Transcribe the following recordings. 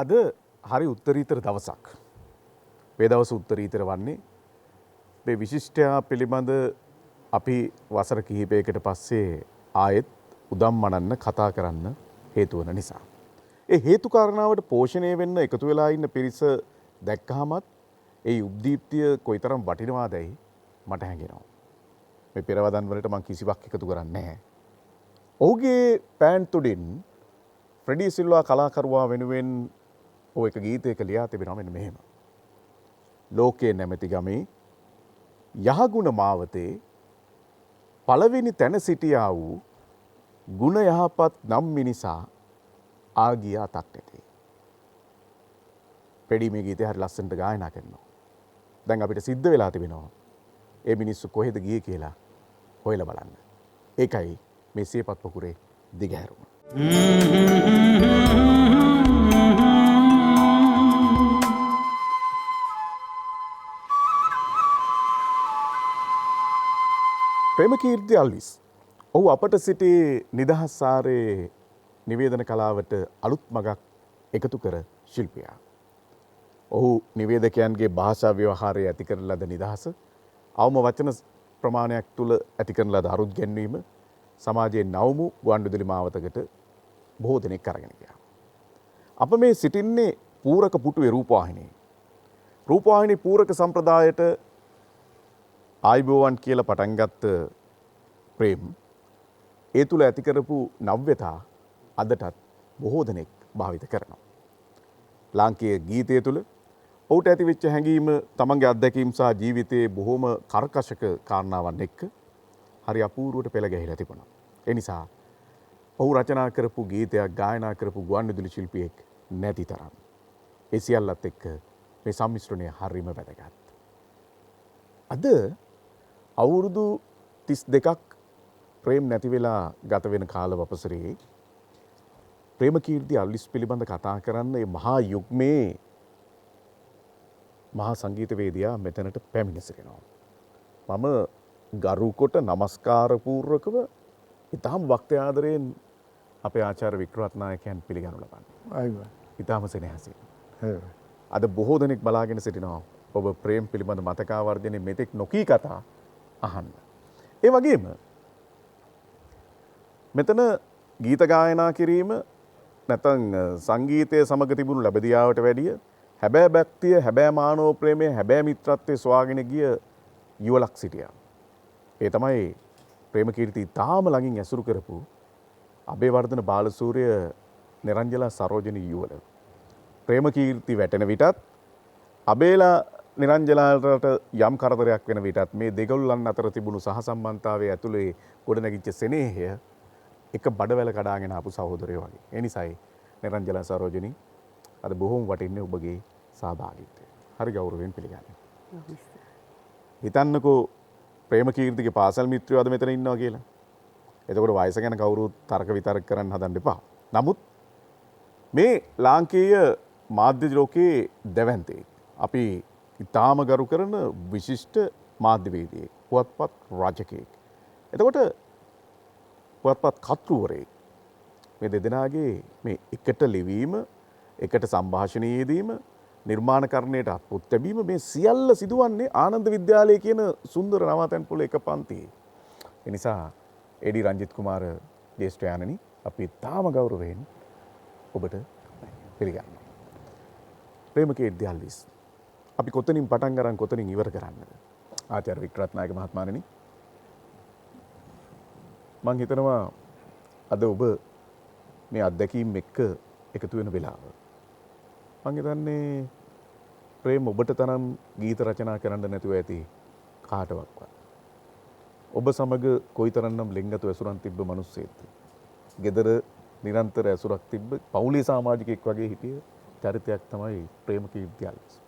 අද හරි උත්තරීතර දවසක්. මේ දවස උත්තරීතර වන්නේ මේ විශිෂ්ටයා පිළිබඳ අපි වසර කිහිපයකට පස්සේ ආයෙත් උදම්මනන්න කතා කරන්න හේතු වන නිසා. ඒ හේතු කාරණාවට පෝෂණය වෙන්න එකතු වෙලා ඉන්න පිරිස දැක්කහමත් ඒ උද්දීප්තිය කොයිතරම් වටිනවාදයි මට හැඟෙනවා. මේ පෙරවදන් වලට මම කිසිවක් එකතු කරන්නේ නැහැ. ඔහුගේ පෑන් තුඩින් ෆ්‍රෙඩි සිල්වා කලාකරුවා වෙනුවෙන් ඔය එක ගීතයක ලියා තිබෙනවා මෙන්න මෙහෙම. ලෝකයේ නැමැති ගමේ යහගුණ මාවතේ පළවෙනි තැන සිටියා වූ ගුණ යහපත් නම් මිනිසා ආගිය අතක් නැතේ. ෆ්‍රෙඩි මේ ගීතය හරි ලස්සනට ගායනා කරනවා. දැන් අපිට සිද්ධ වෙලා තිබෙනවා ඒ මිනිස්සු කොහෙද ගියේ කියලා හොයලා බලන්න. ඒකයි මේ සියපත් පොකුරේ දිගහැරුම. ප්‍රේමකීර්ති අල්විස්. ඔහු අපට සිටි නිදහස් සාරේ නිවේදන කලාවට අලුත් මගක් එකතු කර ශිල්පියා. ඔහු නිවේදකයන්ගේ භාෂා ව්‍යවහාරය ඇති කරන ලද නිදහස, අවම වචන ප්‍රමාණයක් තුල ඇති කරන ලද අරුත් ගැන්වීම සමාජයේ නවමු ගුවන්විදුලි මාවතකට බොහෝ දෙනෙක් අරගෙන ගියා. අප මේ සිටින්නේ පූරක පුටුවේ රූපවාහිනියේ. රූපවාහිනී පූරක සම්ප්‍රදායට ආයිබෝවන් කියලා පටන් ගත්ත ප්‍රේම් ඒ තුල ඇති කරපු නව්‍යතා අදටත් බොහෝ දෙනෙක් භාවිත කරනවා. ලාංකීය ගීතය තුල ඔහුට ඇති වෙච්ච හැඟීම තමන්ගේ අත්දැකීම් සහ ජීවිතයේ බොහොම කර්කශක කාරණාවන් එක්ක හරි අපූර්වට පෙළ ගැහිලා තිබුණා. ඒ නිසා ඔහු රචනා කරපු ගීතයක් ගායනා කරපු ගුවන්විදුලි ශිල්පියෙක් නැති තරම්. ඒ සියල්ලත් එක්ක මේ සම්මිශ්‍රණය හරිම වැදගත්. අද අවුරුදු 32ක් ප්‍රේම් නැති වෙලා ගත වෙන කාල වපසරේ ප්‍රේමකීර්ති අල්විස් පිළිබඳ කතා කරන්න මේ මහා යුග්මේ මහා සංගීතවේදියා මෙතනට පැමිණ සිටිනවා. මම ගරු කොට নমස්කාර පූර්වකව ඊටම වක්ත ආදරයෙන් අපේ ආචාර්ය වික්‍රත්නායකයන් පිළිගනු ලබන්නේ. අයිබෝන්. ඊටම සෙනෙහසින්. අද බොහෝ දෙනෙක් බලාගෙන සිටිනවා ඔබ ප්‍රේම පිළිබඳ මතකාවර්ජනයේ මෙතෙක් නොකී කතා අහන්න. ඒ වගේම මෙතන ගීත ගායනා කිරීම නැත්නම් සංගීතයේ සමග තිබුණු ලැබදියාවට වැඩිය හැබෑ භක්තිය, හැබෑ මානව ප්‍රේමය, හැබෑ මිත්‍රත්වයේ සොයාගෙන ගිය යුවලක් සිටියා. ඒ තමයි ප්‍රේමකීර්ති තාම ළඟින් ඇසුරු කරපු අබේවර්ධන බාලසූරිය, නිරංජලා සරෝජිනී යුවල. ප්‍රේමකීර්ති වැටෙන විටත් අබේලා නිරංජලාට යම් කරදරයක් වෙන විටත් මේ දෙගොල්ලන් අතර තිබුණු සහසම්බන්ධතාවයේ ඇතුලේ ගොඩනැගිච්ච සෙනෙහය එක බඩවැල කඩාගෙන ආපු සහෝදරයෝ වගේ. ඒ නිසායි නිරංජලා සරෝජිනී අද බොහොම වටින්නේ ඔබගේ සහභාගීත්වය. හරි ගෞරවයෙන් පිළිගන්නවා. හිතන්නකෝ ප්‍රේමකීර්තිගේ පාසල් මිත්‍රයෝ අද මෙතන ඉන්නවා කියලා. එතකොට වයස ගැන කවුරුත් තර්ක විතර්ක කරන්න හදන්න එපා. නමුත් මේ ලාංකීය මාධ්‍ය ලෝකයේ දැවැන්තේ අපි ඉතාම ගරු කරන විශිෂ්ට මාධ්‍යවේදියෙක්, පුවත්පත් රචකයෙක්. එතකොට පුවත්පත් කර්තෘවරයෙක්. මේ දෙදෙනාගේ මේ එකට ලිවීම, එකට සංഭാෂණයේ යෙදීම, නිර්මාණකරණයට අත්පොත් ලැබීම මේ සියල්ල සිදුවන්නේ ආනන්ද විද්‍යාලය කියන සුන්දර නවාතැන් පොළ එක පන්තියේ. ඒ නිසා ඒ.ඩී. රංජිත් කුමාර ජේෂ්ඨයාණනි අපි තාම ගෞරවයෙන් ඔබට පිළිගන්නවා. ප්‍රේමකීර්ති අල්විස්. අපි කොතනින් පටන් ගන්න කොතනින් ඉවර කරන්නද? ආචාර්ය වික්‍රත්නායක මහත්මයාණනි. මම හිතනවා අද ඔබ මේ අත්දැකීම් එක්ක එකතු වෙන වෙලාව. මම හිතන්නේ ප්‍රේම ඔබට තරම් ගීත රචනා කරන්න නැතුව ඇති කාටවත්. ඔබ සමග කොයිතරම්නම් ලෙන්ගතු ඇසුරන් තිබ්බ මිනිස්සෙක්ද? gedara නිරන්තර ඇසුරක් තිබ්බ පවුලේ සමාජිකෙක් වගේ හිටිය චරිතයක් තමයි ප්‍රේමකීර්ති අල්විස්.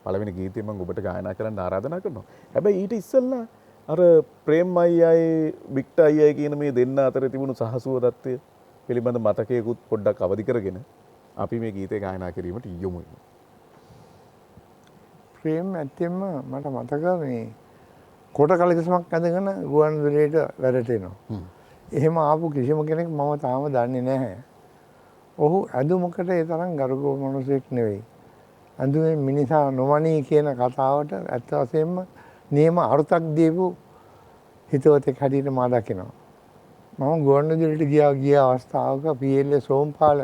පළවෙනි ගීතය මම ඔබට ගායනා කරන්න ආරාධනා කරනවා. හැබැයි ඊට ඉස්සෙල්ලා අර ප්‍රේම් අයියයි වික්ටර් අයියයි කියන මේ දෙන්න අතර තිබුණු සහසුවදත්වය පිළිබඳ මතකයකුත් පොඩ්ඩක් අවදි කරගෙන අපි මේ ගීතය ගායනා කිරීමට යොමු වෙනවා. ප්‍රේම් ඇත්තෙන්ම මට මතක මේ කොට කලිසමක් ඇඳගෙන ගුවන්විදුලියට වැඩට එනවා. එහෙම ආපු කිසිම කෙනෙක් මම තාම දන්නේ නැහැ. ඔහු ඇඳුමකට ඒ තරම් ගරුකෝ මනුස්සයෙක් නෙවෙයි. ඇඳුමේ මිනිසා නොමනී කියන කතාවට ඇත්ත වශයෙන්ම නියම අර්ථයක් දීපු හිතවතෙක් හැටියට මා දකිනවා. මම ගුවන්විදුලියට ගිය අවස්ථාවක පීඑල්ඒ සෝම්පාල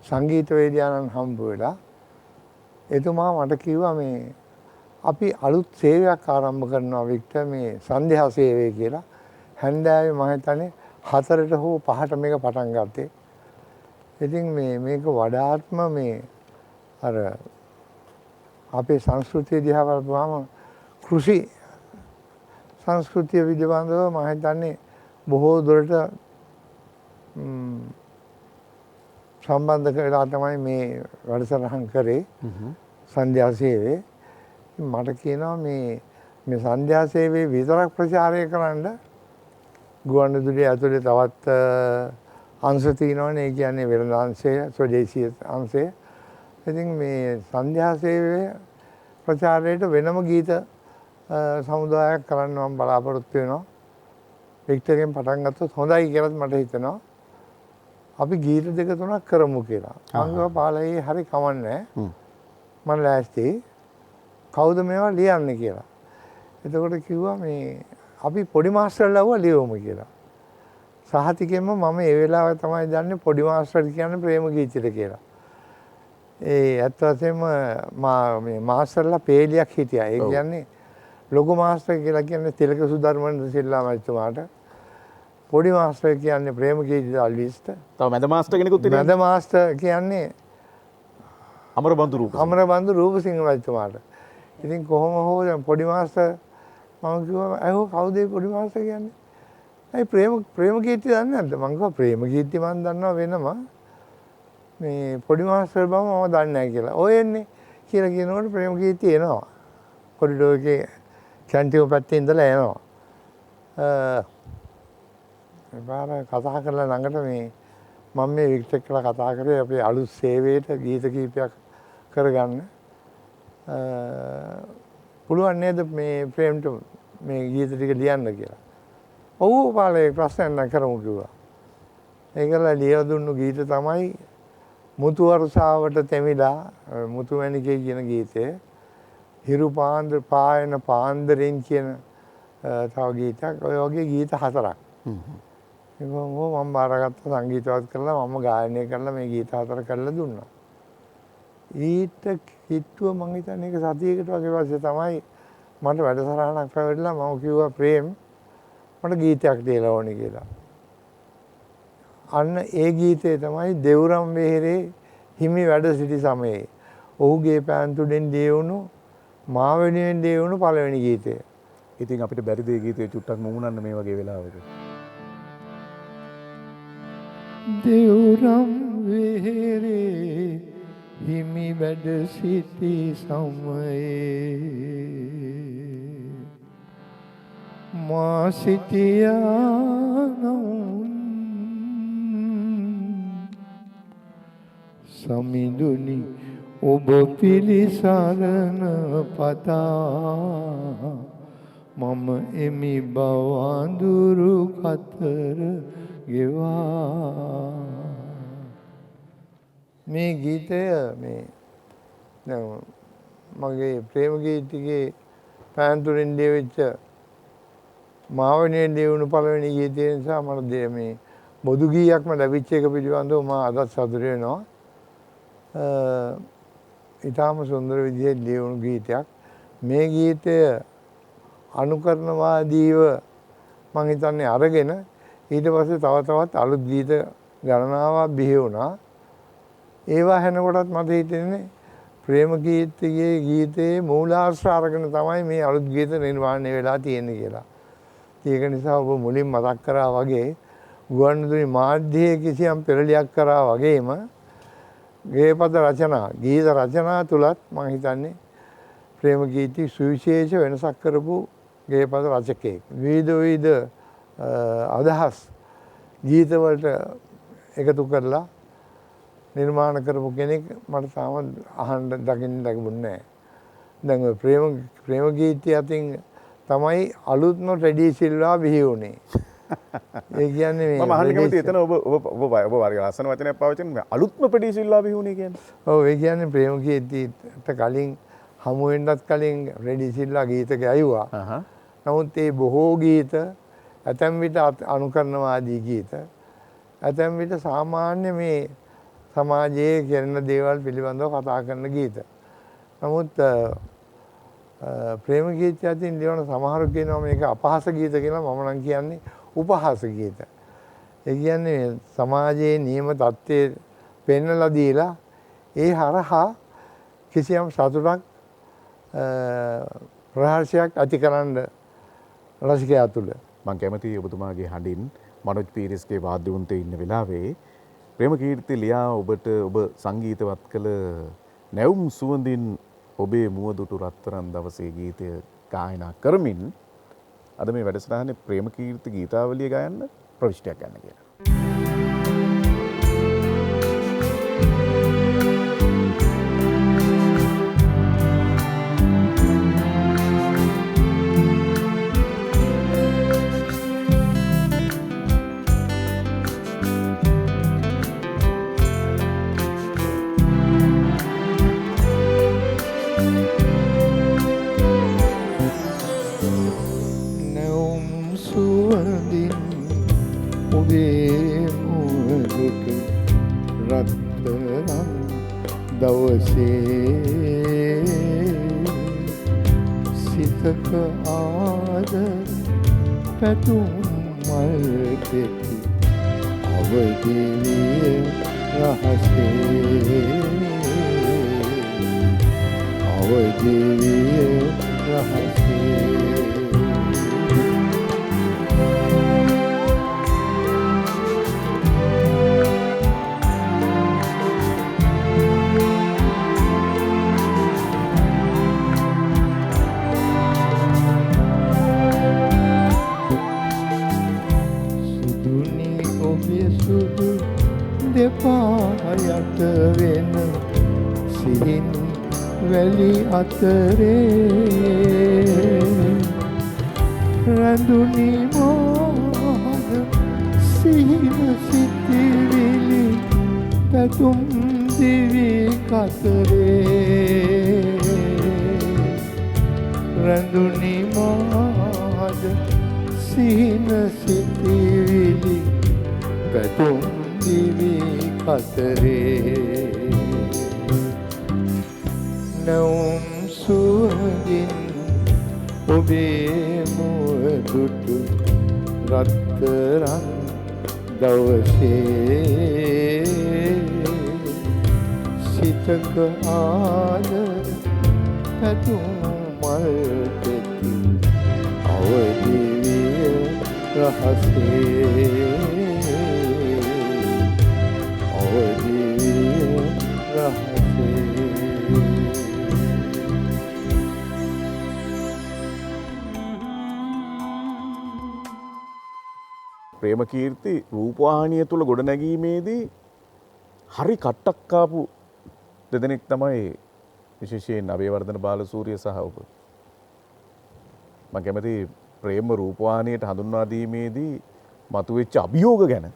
සංගීතවේදියාණන් හම්බ වෙලා එතුමා මට කිව්වා මේ අපි අලුත් සේවයක් ආරම්භ කරනවා වික්ටර් මේ සන්ධ්‍යා සේවය කියලා. හැන්දෑවේ මම හිතන්නේ 4ට හෝ 5ට මේක පටන් ගත්තේ. ඉතින් මේක වඩාත්ම මේ අර අපේ සංස්කෘතිය දිහා බලපුවාම කෘෂි සංස්කෘතිය පිළිබඳව මම හිතන්නේ බොහෝ දුරට සම්බන්ධ කරලා තමයි මේ වැඩසටහන් කරේ සන්ධ්‍යා සේවය. මට කියනවා මේ සන්ධ්‍යා සේවයේ විතරක් ප්‍රචාරය කරන්න ගුවන්විදුලිය ඇතුලේ තවත් අංශ තියෙනවනේ. ඒ කියන්නේ වෙළඳ අංශය, ස්වදේශීය අංශය. ඉතින් මේ සන්ධ්‍යා සේවයේ ප්‍රචාරයට වෙනම ගීත සමුදායක් කරන්න මම බලාපොරොත්තු වෙනවා. වික්ටර්ගෙන් පටන් ගත්තොත් හොඳයි කියලා මට හිතෙනවා. අපි ගීත දෙක තුනක් කරමු කියලා. මම පාලයේ හරි කමන්නේ. මම ලෑස්ති. කවුද මේවා ලියන්නේ කියලා. එතකොට කිව්වා මේ අපි පොඩි මාස්ටර්ලා ලියවමු කියලා. සහතිකෙන්ම මම ඒ වෙලාවේ තමයි දන්නේ පොඩි මාස්ටර් කියන්නේ ප්‍රේම ගීතෙට කියලා. ඒ ඇත්ත වශයෙන්ම මේ මාස්ටර්ලා පේලියක් හිටියා. ඒ කියන්නේ ලොකු මාස්ටර් කියලා කියන්නේ තිලක සුධර්මන් සිල්වා මහත්මයාට. පොඩි මාස්ටර් කියන්නේ ප්‍රේම ගීත අල්විස්ට. තව මැද මාස්ටර් කෙනෙකුත් ඉන්නේ. මැද මාස්ටර් කියන්නේ අමරබන්දු රූපසිංහ මහත්මයාට. ඉතින් කොහොම හෝ දැන් පොඩි මාස්ටර් මම කිව්වා අයෝ කවුද පොඩි මාස්ටර් කියන්නේ? ඇයි ප්‍රේම ගීත දන්නේ නැද්ද? මම කිව්වා ප්‍රේම ගීත මම දන්නවා වෙනම. මේ පොඩි මාස්ටර් බව මම දන්නේ නැහැ කියලා. ඔය එන්නේ කියලා කියනකොට ප්‍රේම ගීත එනවා. කොරිඩෝර් එකේ කැන්ටින් පැත්තේ ඉඳලා එනවා. බාර කතා කරලා ළඟට මම මේ වික්ටර් කියලා කතා කරේ අපේ අලුත් සේවයට ගීත කීපයක් කරගන්න. පුළුවන් නේද මේ ප්‍රේම්ට මේ ගීත ටික ලියන්න කියලා. ඔව් පාලේ ප්‍රශ්නයක් නැහැ කරමු කිව්වා. ඒකලා ලියලා දුන්නු ගීත තමයි මුතු වර්ෂාවට තෙමිලා මුතුමැණිකේ කියන ගීතය. හිරු පාන්දර පායන පාන්දරෙන් කියන තව ගීතයක්. ඔය වගේ ගීත 4ක්. ඒක මම බාරගත්ත සංගීතවත් කරලා මම ගායනය කරලා මේ ගීත 4 කරලා දුන්නා. ඊට කිට්ටුව මං හිතන්නේ ඒක සතියකට වගේ පස්සේ තමයි මට වැඩසටහනක් පැවැදලා මම කිව්වා ප්‍රේම් මට ගීතයක් දීලා ඕනේ කියලා. අන්න ඒ ගීතය තමයි දෙවුරම් වෙහෙරේ හිමි වැඩ සිටි සමයේ ඔහුගේ පෑන්තුඩෙන් දේවුණු මා වෙනුවෙන් දේවුණු පළවෙනි ගීතය. ඉතින් අපිට බැරිද මේ ගීතේ චුට්ටක් මුමුණන්න මේ වගේ වෙලාවක? දෙවුරම් වෙහෙරේ හිමි වැඩ සිටි සමයේ මා සිටියා සමිඳුනි ඔබ පිළිසරණ පතා මම එමි බව අඳුරු කතර ගෙවා. මේ ගීතය මගේ ප්‍රේම ගීතිකේ පෑන්තුරෙන් දෙවිච්ච මාවනේ දෙවුණු පළවෙනි ගීතය නිසා මට මේ බොදු ගීයක්ම ලැබිච්ච එක පිළිබඳව මම අදත් සතුටු වෙනවා. ඊටාම සුන්දර විදිහේ ලියවුණු ගීතයක්. මේ ගීතය අනුකරණවාදීව මම හිතන්නේ අරගෙන ඊට පස්සේ තවත් අලුත් ගීත ගණනාවක් බිහි වුණා. ඒවා හැනකොටත් මට හිතෙන්නේ ප්‍රේම ගීතයේ මූලාශ්‍ර අරගෙන තමයි මේ අලුත් ගීත නිර්මාණය වෙලා තියෙන්නේ කියලා. ඒක නිසා ඔබ මුලින් මතක් කරා වගේ ගුවන්විදුලි මාධ්‍යයේ කිසියම් පෙරලියක් කරා වගේම ගීත රචනා තුලත් මම හිතන්නේ ප්‍රේම ගීති සුවිශේෂ වෙනසක් කරපු ගේපද රචකයෙක්. විවිධ අදහස් ගීත වලට එකතු කරලා නිර්මාණ කරපු කෙනෙක් මට තාම අහන්න දකින්න ලැබුණේ නැහැ. දැන් ඔය ප්‍රේම ගීතය අතින් තමයි අලුත්ම ට්‍රැඩිෂනල්වා බිහි වුණේ. ඒ කියන්නේ මේ මම අහන්න කැමතියි ප්‍රදේශ- එතන ඔබ වර්ග ලස්සන වචනයක් පාවිච්චි කරන අලුත්ම ප්‍රදේශිල්ලා බිහුනේ කියන්නේ. ඔව් ඒ කියන්නේ ප්‍රේමකීර්තිට කලින් හමු වෙන්නත් කලින් රෙඩි සිල්ලා ගීත ගැයුවා. නමුත් ඒ බොහෝ ගීත ඇතැම් විට අනුකරණවාදී ගීත ඇතැම් විට සාමාන්‍ය මේ සමාජයේ කරන දේවල් පිළිබඳව කතා කරන ගීත. නමුත් ප්‍රේමකීර්ති අතින් ලියන සමහරු කියනවා මේක අපහාස ගීත කියලා. මම නම් කියන්නේ උපහාස ගීත. ඒ කියන්නේ සමාජයේ නියම தත්ත්වය පෙන්වලා දීලා ඒ හරහා කිසියම් සතුටක් ප්‍රහර්ෂයක් ඇතිකරන්න රසිකයා තුළ. මම කැමතියි ඔබතුමාගේ හඬින් මනෝජ් පීරිස්ගේ වාද්‍යවන්තයෙ ඉන්න වෙලාවේ ප්‍රේමකීර්ති ලියා ඔබට ඔබ සංගීතවත් කළ නැවුම් සුවඳින් ඔබේ මුවදුටු රත්තරන් දවසේ ගීතය ගායනා කරමින් අද මේ වැඩසටහනේ ප්‍රේමකීර්ති ගීතාවලිය ගයන්න ප්‍රවිෂ්ටයක් ගන්න කියලා. දවසේ සිතක ආදර පැතුම් මල් පෙති අවදිවිය රහසේ අවදිවිය රහසේ යට වෙන සිහින් වැලි අතරේ රැඳුනි මෝහද සිහින සිතිවිලි පැතුම් දිවි කතරේ රැඳුනි මෝහද සිහින සිතිවිලි පැතුම් දිවි කතරේ නැවුම් සුවඳින් ඔබේ මුවදුටු රත්තරන් දවසේ සිතක ආදර පැතුම් මල් පෙති අවදිවිය රහසේ ප්‍රේමකීර්ති රූපවාහිනිය තුල ගොඩනැගීමේදී හරි කට්ටක් කාපු දෙදෙනෙක් තමයි විශේෂයෙන් අබේවර්ධන බාලසූරිය සහ ඔබ. මම කැමති ප්‍රේම රූපවාහිනියට හඳුන්වා දීමේදී මතුවෙච්ච අභියෝග ගැන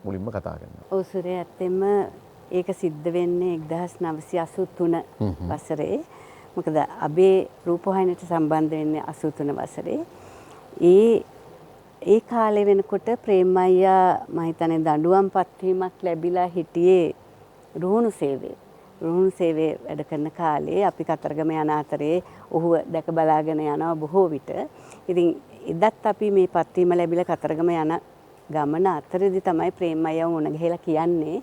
මුලින්ම කතා කරනවා. ඔව් සුරේ ඇත්තෙම ඒක සිද්ධ වෙන්නේ 1983 වසරේ. මොකද අබේ රූපවාහිනියට සම්බන්ධ වෙන්නේ 83 වසරේ. ඒ කාලේ වෙනකොට ප්‍රේම අයියා මම හිතන්නේ දඬුවම් පත්වීමක් ලැබිලා හිටියේ රුහුණු සේවයේ. රුහුණු සේවයේ වැඩ කරන කාලේ අපි කතරගම යන අතරේ ඔහුව දැක බලාගෙන යනවා බොහෝ විට. ඉතින් එදත් අපි මේ පත්වීම ලැබිලා කතරගම යන ගමන අතරේදී තමයි ප්‍රේම අයියා මුණ ගැහිලා කියන්නේ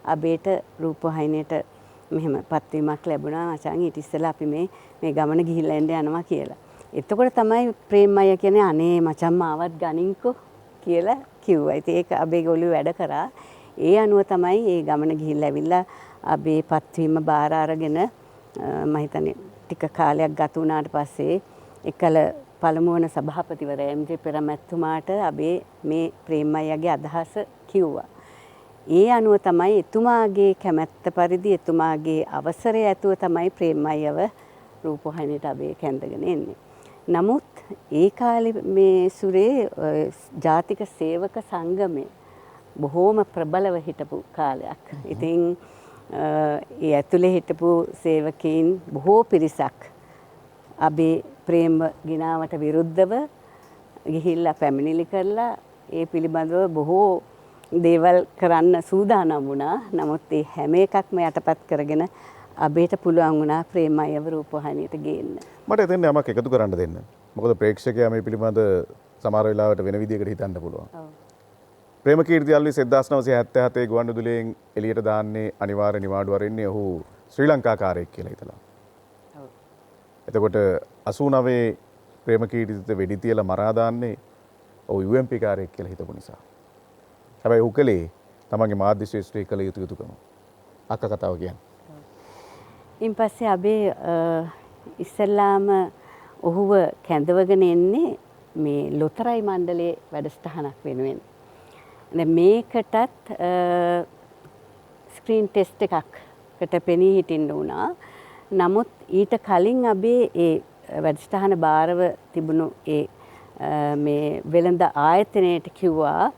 අබේට රූපවාහිනියට මෙහෙම පත්වීමක් ලැබුණා මචං ඊට ඉස්සෙල්ලා අපි මේ ගමන ගිහිල්ලා යනවා කියලා. එතකොට තමයි ප්‍රේම අයියා කියන්නේ අනේ මචං මාවත් ගනින්කෝ කියලා කිව්වා. ඉතින් ඒක අබේගේ ඔළුවේ වැඩ කරා. ඒ අනුව තමයි මේ ගමන ගිහිල්ලා ඇවිල්ලා අබේ පත්වීම බාර අරගෙන මම හිතන්නේ ටික කාලයක් ගත වුණාට පස්සේ එකල පළමු වන සභාපතිවරයා එම්.ජේ පෙරමැතිතුමාට අබේ මේ ප්‍රේම අයියාගේ අදහස කිව්වා. ඒ අනුව තමයි එතුමාගේ කැමැත්ත පරිදි එතුමාගේ අවසරය ඇතුව තමයි ප්‍රේම අයියව රූපවාහිනියට අබේ කැඳගෙන එන්නේ. නමුත් ඒ කාලේ මේ සුරේ ජාතික සේවක සංගමය බොහෝම ප්‍රබලව හිටපු කාලයක්. ඉතින් ඒ ඇතුලේ හිටපු සේවකයින් බොහෝ පිරිසක් අබේ ප්‍රේම ගිනාවට විරුද්ධව ගිහිල්ලා පැමිණිලි කරලා ඒ පිළිබඳව බොහෝ දේවල් කරන්න සූදානම් වුණා. නමුත් ඒ හැම එකක්ම යටපත් කරගෙන අබේට පුළුවන් වුණා ප්‍රේමයව රූපවාහිනියට ගේන්න. මට එතෙන් යමක් එකතු කරන්න දෙන්න. මොකද ප්‍රේක්ෂකයා මේ පිළිබඳ සමහර වෙලාවට වෙන විදිහකට හිතන්න පුළුවන්. ඔව්. ප්‍රේමකීර්ති අල්විස් 1977 ගුවන්විදුලියෙන් එළියට දාන්නේ අනිවාර්ය නිවාඩු වරින්නේ ඔහු ශ්‍රී ලංකාකාරයෙක් කියලා හිතලා. ඔව්. එතකොට 89 ප්‍රේමකීර්තිට වෙඩි තියලා මරා දාන්නේ ඔහු UMP කාරයෙක් කියලා හිතපු නිසා. හැබැයි ඔහු කලේ තමන්ගේ මාධ්‍ය ශ්‍රේෂ්ඨය කළ යුතු යුතුකම. අක්ක කතාව කියන්නේ. ඉන් පස්සේ අබේ ඉස්සල්ලාම ඔහුව කැඳවගෙන එන්නේ මේ ලොතරැයි මණ්ඩලයේ වැඩසටහනක් වෙනුවෙන්. දැන් මේකටත් ස්ක්‍රීන් ටෙස්ට් එකකට පෙනී හිටින්න වුණා. නමුත් ඊට කලින් අබේ ඒ වැඩසටහන බාරව තිබුණු ඒ මේ වෙළඳ ආයතනයට කිව්වා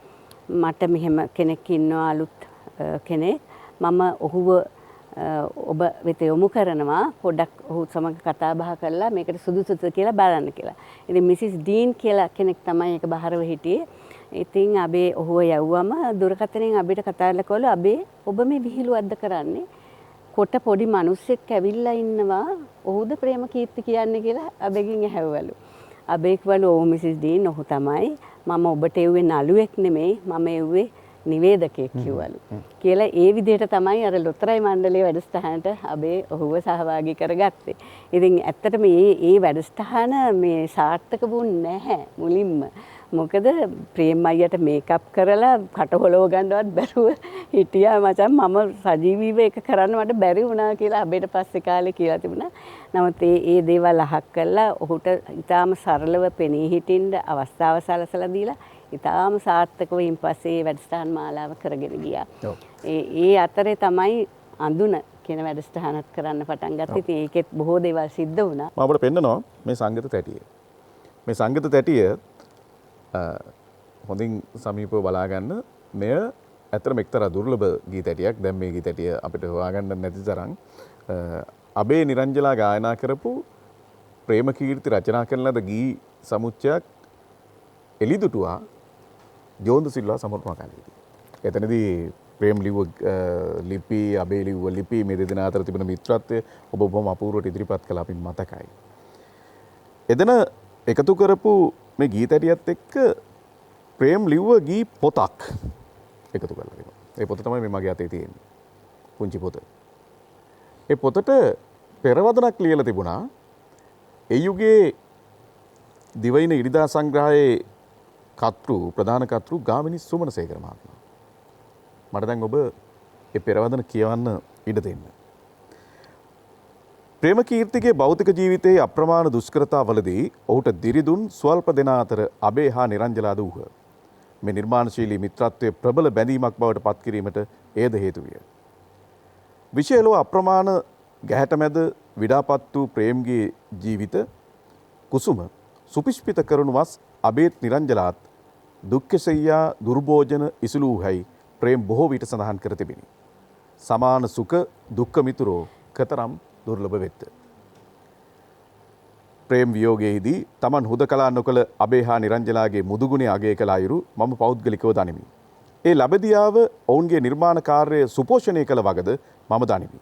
මට මෙහෙම කෙනෙක් ඉන්නවා අලුත් කෙනෙක් මම ඔහුව ඔබ වෙත යොමු කරනවා පොඩ්ඩක් ඔහු සමග කතා බහ කරලා මේකට සුදුසුද කියලා බලන්න කියලා. ඉතින් මිසිස් ඩීන් කියලා කෙනෙක් තමයි ඒක බහරව හිටියේ. ඉතින් අබේ ඔහුව යවුවම දුරකථනයෙන් අබේට කතා කරලා කිව්වලු අබේ ඔබ මේ විහිළුවක්ද කරන්නේ? කොට පොඩි මිනිස්සෙක් ඇවිල්ලා ඉන්නවා ඔහුද ප්‍රේමකීර්ති කියන්නේ කියලා අබේගෙන් ඇහුවලු. අබේ කිව්වලු ඔව් මිසිස් ඩීන් ඔහු තමයි. මම ඔබට එව්වේ නළුවෙක් නෙමෙයි මම එව්වේ නිවේදකයෙක් කිව්වලු. කියලා ඒ විදිහට තමයි අර ලොතරැයි මණ්ඩලයේ වැඩසටහනට අබේ ඔහුව සහභාගී කරගත්තේ. ඉතින් ඇත්තටම මේ වැඩසටහන මේ සාර්ථක වුණේ නැහැ මුලින්ම. මොකද ප්‍රේම අයියට මේකප් කරලා කට හොලව ගන්නවත් බැරුව හිටියා මචං මම සජීවීව ඒක කරන්න මට බැරි වුණා කියලා අබේට පස්සේ කාලේ කියලා තිබුණා. නමුත් ඒ දේවල් අහක් කළා ඔහුට ඊටාම සරලව පෙනී හිටින්න අවස්ථාව සලසලා දීලා ඊටාම සාර්ථකව ඉන් පස්සේ වැඩසටහන් මාලාව කරගෙන ගියා. ඒ අතරේ තමයි අඳුන කියන වැඩසටහනත් කරන්න පටන් ගත්තේ. ඉතින් ඒකෙත් බොහෝ දේවල් සිද්ධ වුණා. මම අපිට පෙන්නනවා මේ සංගීත තැටිය. මේ සංගීත තැටිය හොඳින් සමීපව බලා ගන්න මෙය ඇත්තටම එක්තරා දුර්ලභ ගීත ඇටියක්. දැන් මේ ගීත ඇටිය අපිට හොයාගන්න නැති තරම් අබේ නිරංජලා ගායනා කරපු ප්‍රේමකීර්ති රචනා කරන ලද ගී සමුච්චයක් එළිදුටුවා ජෝන්ද සිල්වා සමරුණා කාලේදී. එතනදී ප්‍රේම ලිව්ව ලිපි අබේ ලිව්ව ලිපි මේ දෙදෙනා අතර තිබෙන මිත්‍රත්වය ඔබ බොහොම අපූර්වට ඉදිරිපත් කළා අපි මතකයි. එදෙන එකතු කරපු මේ ගීත ඇටියත් එක්ක ප්‍රේම් ලිව්ව ගී පොතක් එකතු කරලා තිබුණා. ඒ පොත තමයි මේ මගේ අතේ තියෙන්නේ. පුංචි පොත. ඒ පොතට පෙරවදනක් ලියලා තිබුණා. ඒ යුගයේ දිවයින ඉරිදා සංග්‍රහයේ ප්‍රධාන කර්තෘ ගාමිණී සුමනසේකර මහත්මයා. මට දැන් ඔබ ඒ පෙරවදන කියවන්න ඉඩ දෙන්න. ප්‍රේමකීර්තිගේ භෞතික ජීවිතයේ අප්‍රමාණ දුෂ්කරතාවලදී ඔහුට දිරිදුන් ස්වල්ප දෙනා අතර අබේ හා නිරංජලා දූහ. මේ නිර්මාණශීලී මිත්‍රත්වයේ ප්‍රබල බැඳීමක් බවට පත් කිරීමට එයද හේතු විය. විශේෂව අප්‍රමාණ ගැහැට මැද විඩාපත් වූ ප්‍රේම්ගේ ජීවිත කුසුම සුපිෂ්පිත කරනුවස් අබේත් නිරංජලාත් දුක්ඛසෙය්‍යා දුර්භෝජන ඉසුලූහයි ප්‍රේම් බොහෝ විට සඳහන් කර තිබිනි. සමාන සුඛ දුක්ඛ මිතුරෝ කතරම් දුර්ලභ වෙත්ත. ප්‍රේම් වියෝගයේදී තමන් හුදකලා නොකළ අබේ හා නිරංජලාගේ මුදුගුණේ අගය කළ අයුරු මම පෞද්ගලිකව දනිමි. ඒ ලබදියාව ඔවුන්ගේ නිර්මාණ කාර්යය සුපෝෂණය කළ වගද මම දනිමි.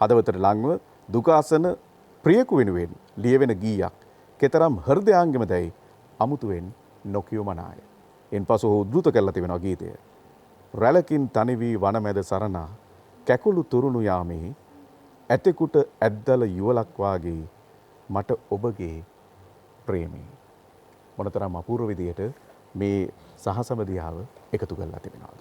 හදවතට ලංව දුකාසන ප්‍රියකු වෙනුවෙන් ලියවෙන ගීයක් කෙතරම් හෘදයාංගමදැයි අමුතුවෙන් නොකියුමනාය. එන්පසු ඔහු උද්දෘත කරලා තිබෙනවා ගීතය. රැලකින් තනි වී වනමැද සරණා කැකුළු තුරුණු යාමේ ඇතෙකුට ඇද්දල යුවලක් වාගේ මට ඔබගේ ප්‍රේමී. මොනතරම් අපූර්ව විදියට මේ සහසමදියාව එකතු කරලා තිබෙනවද?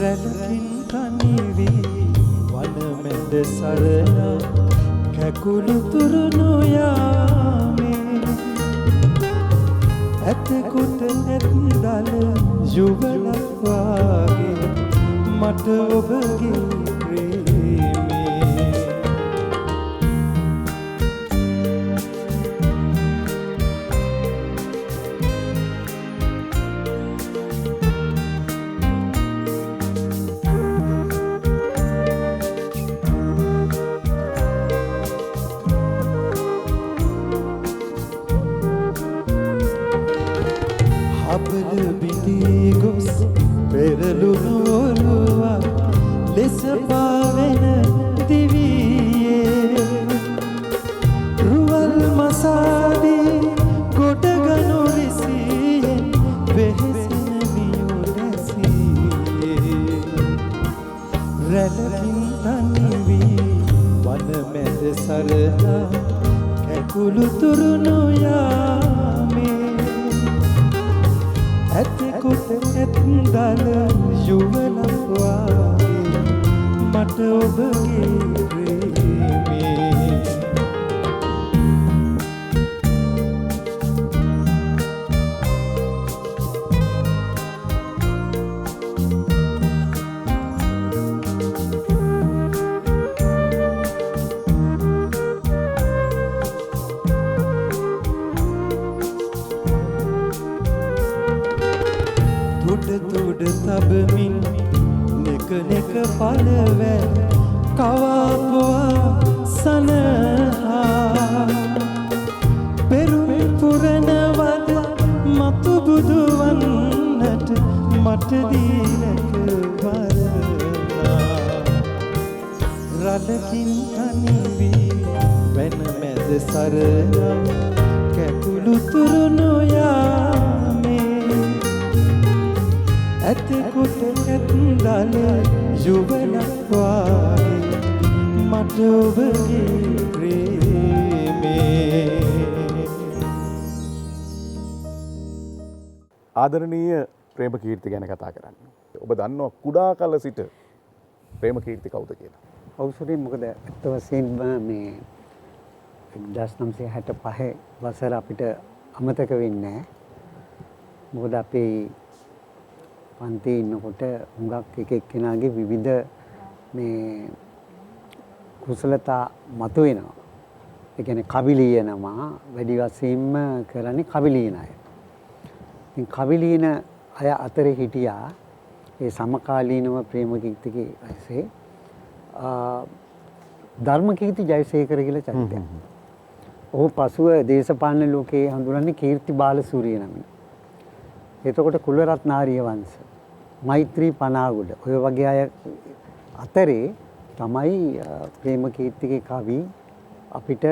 රැලකින් තනි වී වනමැද සරලා කැකුළු තුරුණු යාමේ ඇතකොට ඇත්දල යුවලක් වාගේ මට ඔබගේ ප්‍රේමේ අපල බිඳී ගොස් පෙරළුණු ඔරුවක් ලෙස පාවෙන දිවියේ රුවල් මසාදී ගොඩගනු රිසියෙන් වෙහෙසෙන මියුලැසියේ රැළකින් තනිවී වන මැද සරලා කැකුළු තුරුණු යාමේ ඇතකොට ඇත්දල යුවලක් වාගේ මට ඔබගේ ප්‍රේමේ තුඩ තබමින් නෙක නෙක පලවැ කවාපුවා සනහා පෙරුම් පුරනවද මතු බුදුවන්නට මට දීලක වරනා රලකින් තනිවී වෙන මැද සරලා කැකුළු තුරුණු යාමේ ඇතකොට ඇත්දල යුවලක් වාගේ මට ඔබගේ ප්‍රේමේ ආදරණීය ප්‍රේමකීර්ති ගැන කතා කරන්න. ඔබ දන්නවා කුඩා කල සිට ප්‍රේමකීර්ති කවුද කියලා? අවසරේ මොකද ඇත්ත වශයෙන්ම මේ 1965 වසර අපිට අමතක වෙන්නේ නැහැ. මොකද අපේ පන්තියේ ඉන්නකොට හුඟක් එක එක්කෙනාගේ විවිධ මේ කුසලතා මතුවෙනවා. ඒ කියන්නේ කවි ලියනවා වැඩි වශයෙන්ම කරන්නේ කවි ලියන අය. ඉතින් කවි ලියන අය අතරේ හිටියා ඒ සමකාලීනව ප්‍රේමකීර්තිගේ වයසේ ධර්මකීර්ති ජයසේකර කියලා චරිතයක්. ඔහු පසුව දේශපාලන ලෝකයේ හඳුනන්නේ කීර්ති බාලසූරිය නමින්. එතකොට කුලරත්න ආරියවංශ, මෛත්‍රී පනාගොඩ ඔය වගේ අය අතරේ තමයි ප්‍රේමකීර්තිගේ කවි අපිට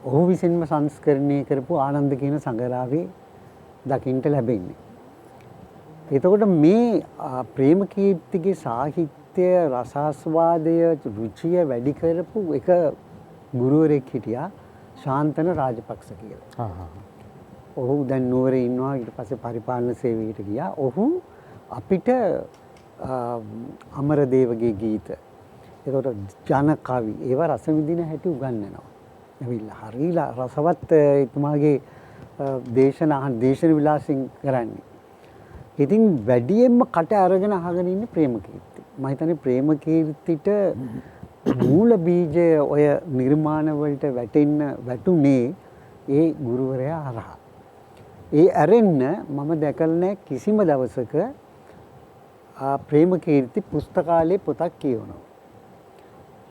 ඔහු විසින්ම සංස්කරණය කරපු ආනන්ද කියන සංගරාවේ දකින්නට ලැබෙන්නේ. එතකොට මේ ප්‍රේමකීර්තිගේ සාහිත්‍ය රසාස්වාදය රුචිය වැඩි කරපු එක ගුරුවරයෙක් හිටියා ශාන්තන රාජපක්ෂ කියලා. ඔහු දැන් නුවරේ ඉන්නවා. ඊට පස්සේ පරිපාලන සේවයට ගියා. ඔහු අපිට අමරදේවගේ ගීත, ඒකට ජන කවි ඒවා රස විඳින හැටි උගන්වනවා. ඇවිල්ලා හරිලා රසවත් එතුමාගේ දේශන විලාසින් කරන්නේ. ඉතින් වැඩියෙන්ම කට අරගෙන අහගෙන ඉන්නේ ප්‍රේමකීර්ති. මම හිතන්නේ ප්‍රේමකීර්තිට මූල බීජය ඔය නිර්මාණ වලට වැටුනේ ඒ ගුරුවරයා හරහා. ඒ ඇරෙන්න මම දැකලා නැහැ කිසිම දවසක ප්‍රේමකීර්ති පුස්තකාලේ පොතක් කියවනවා.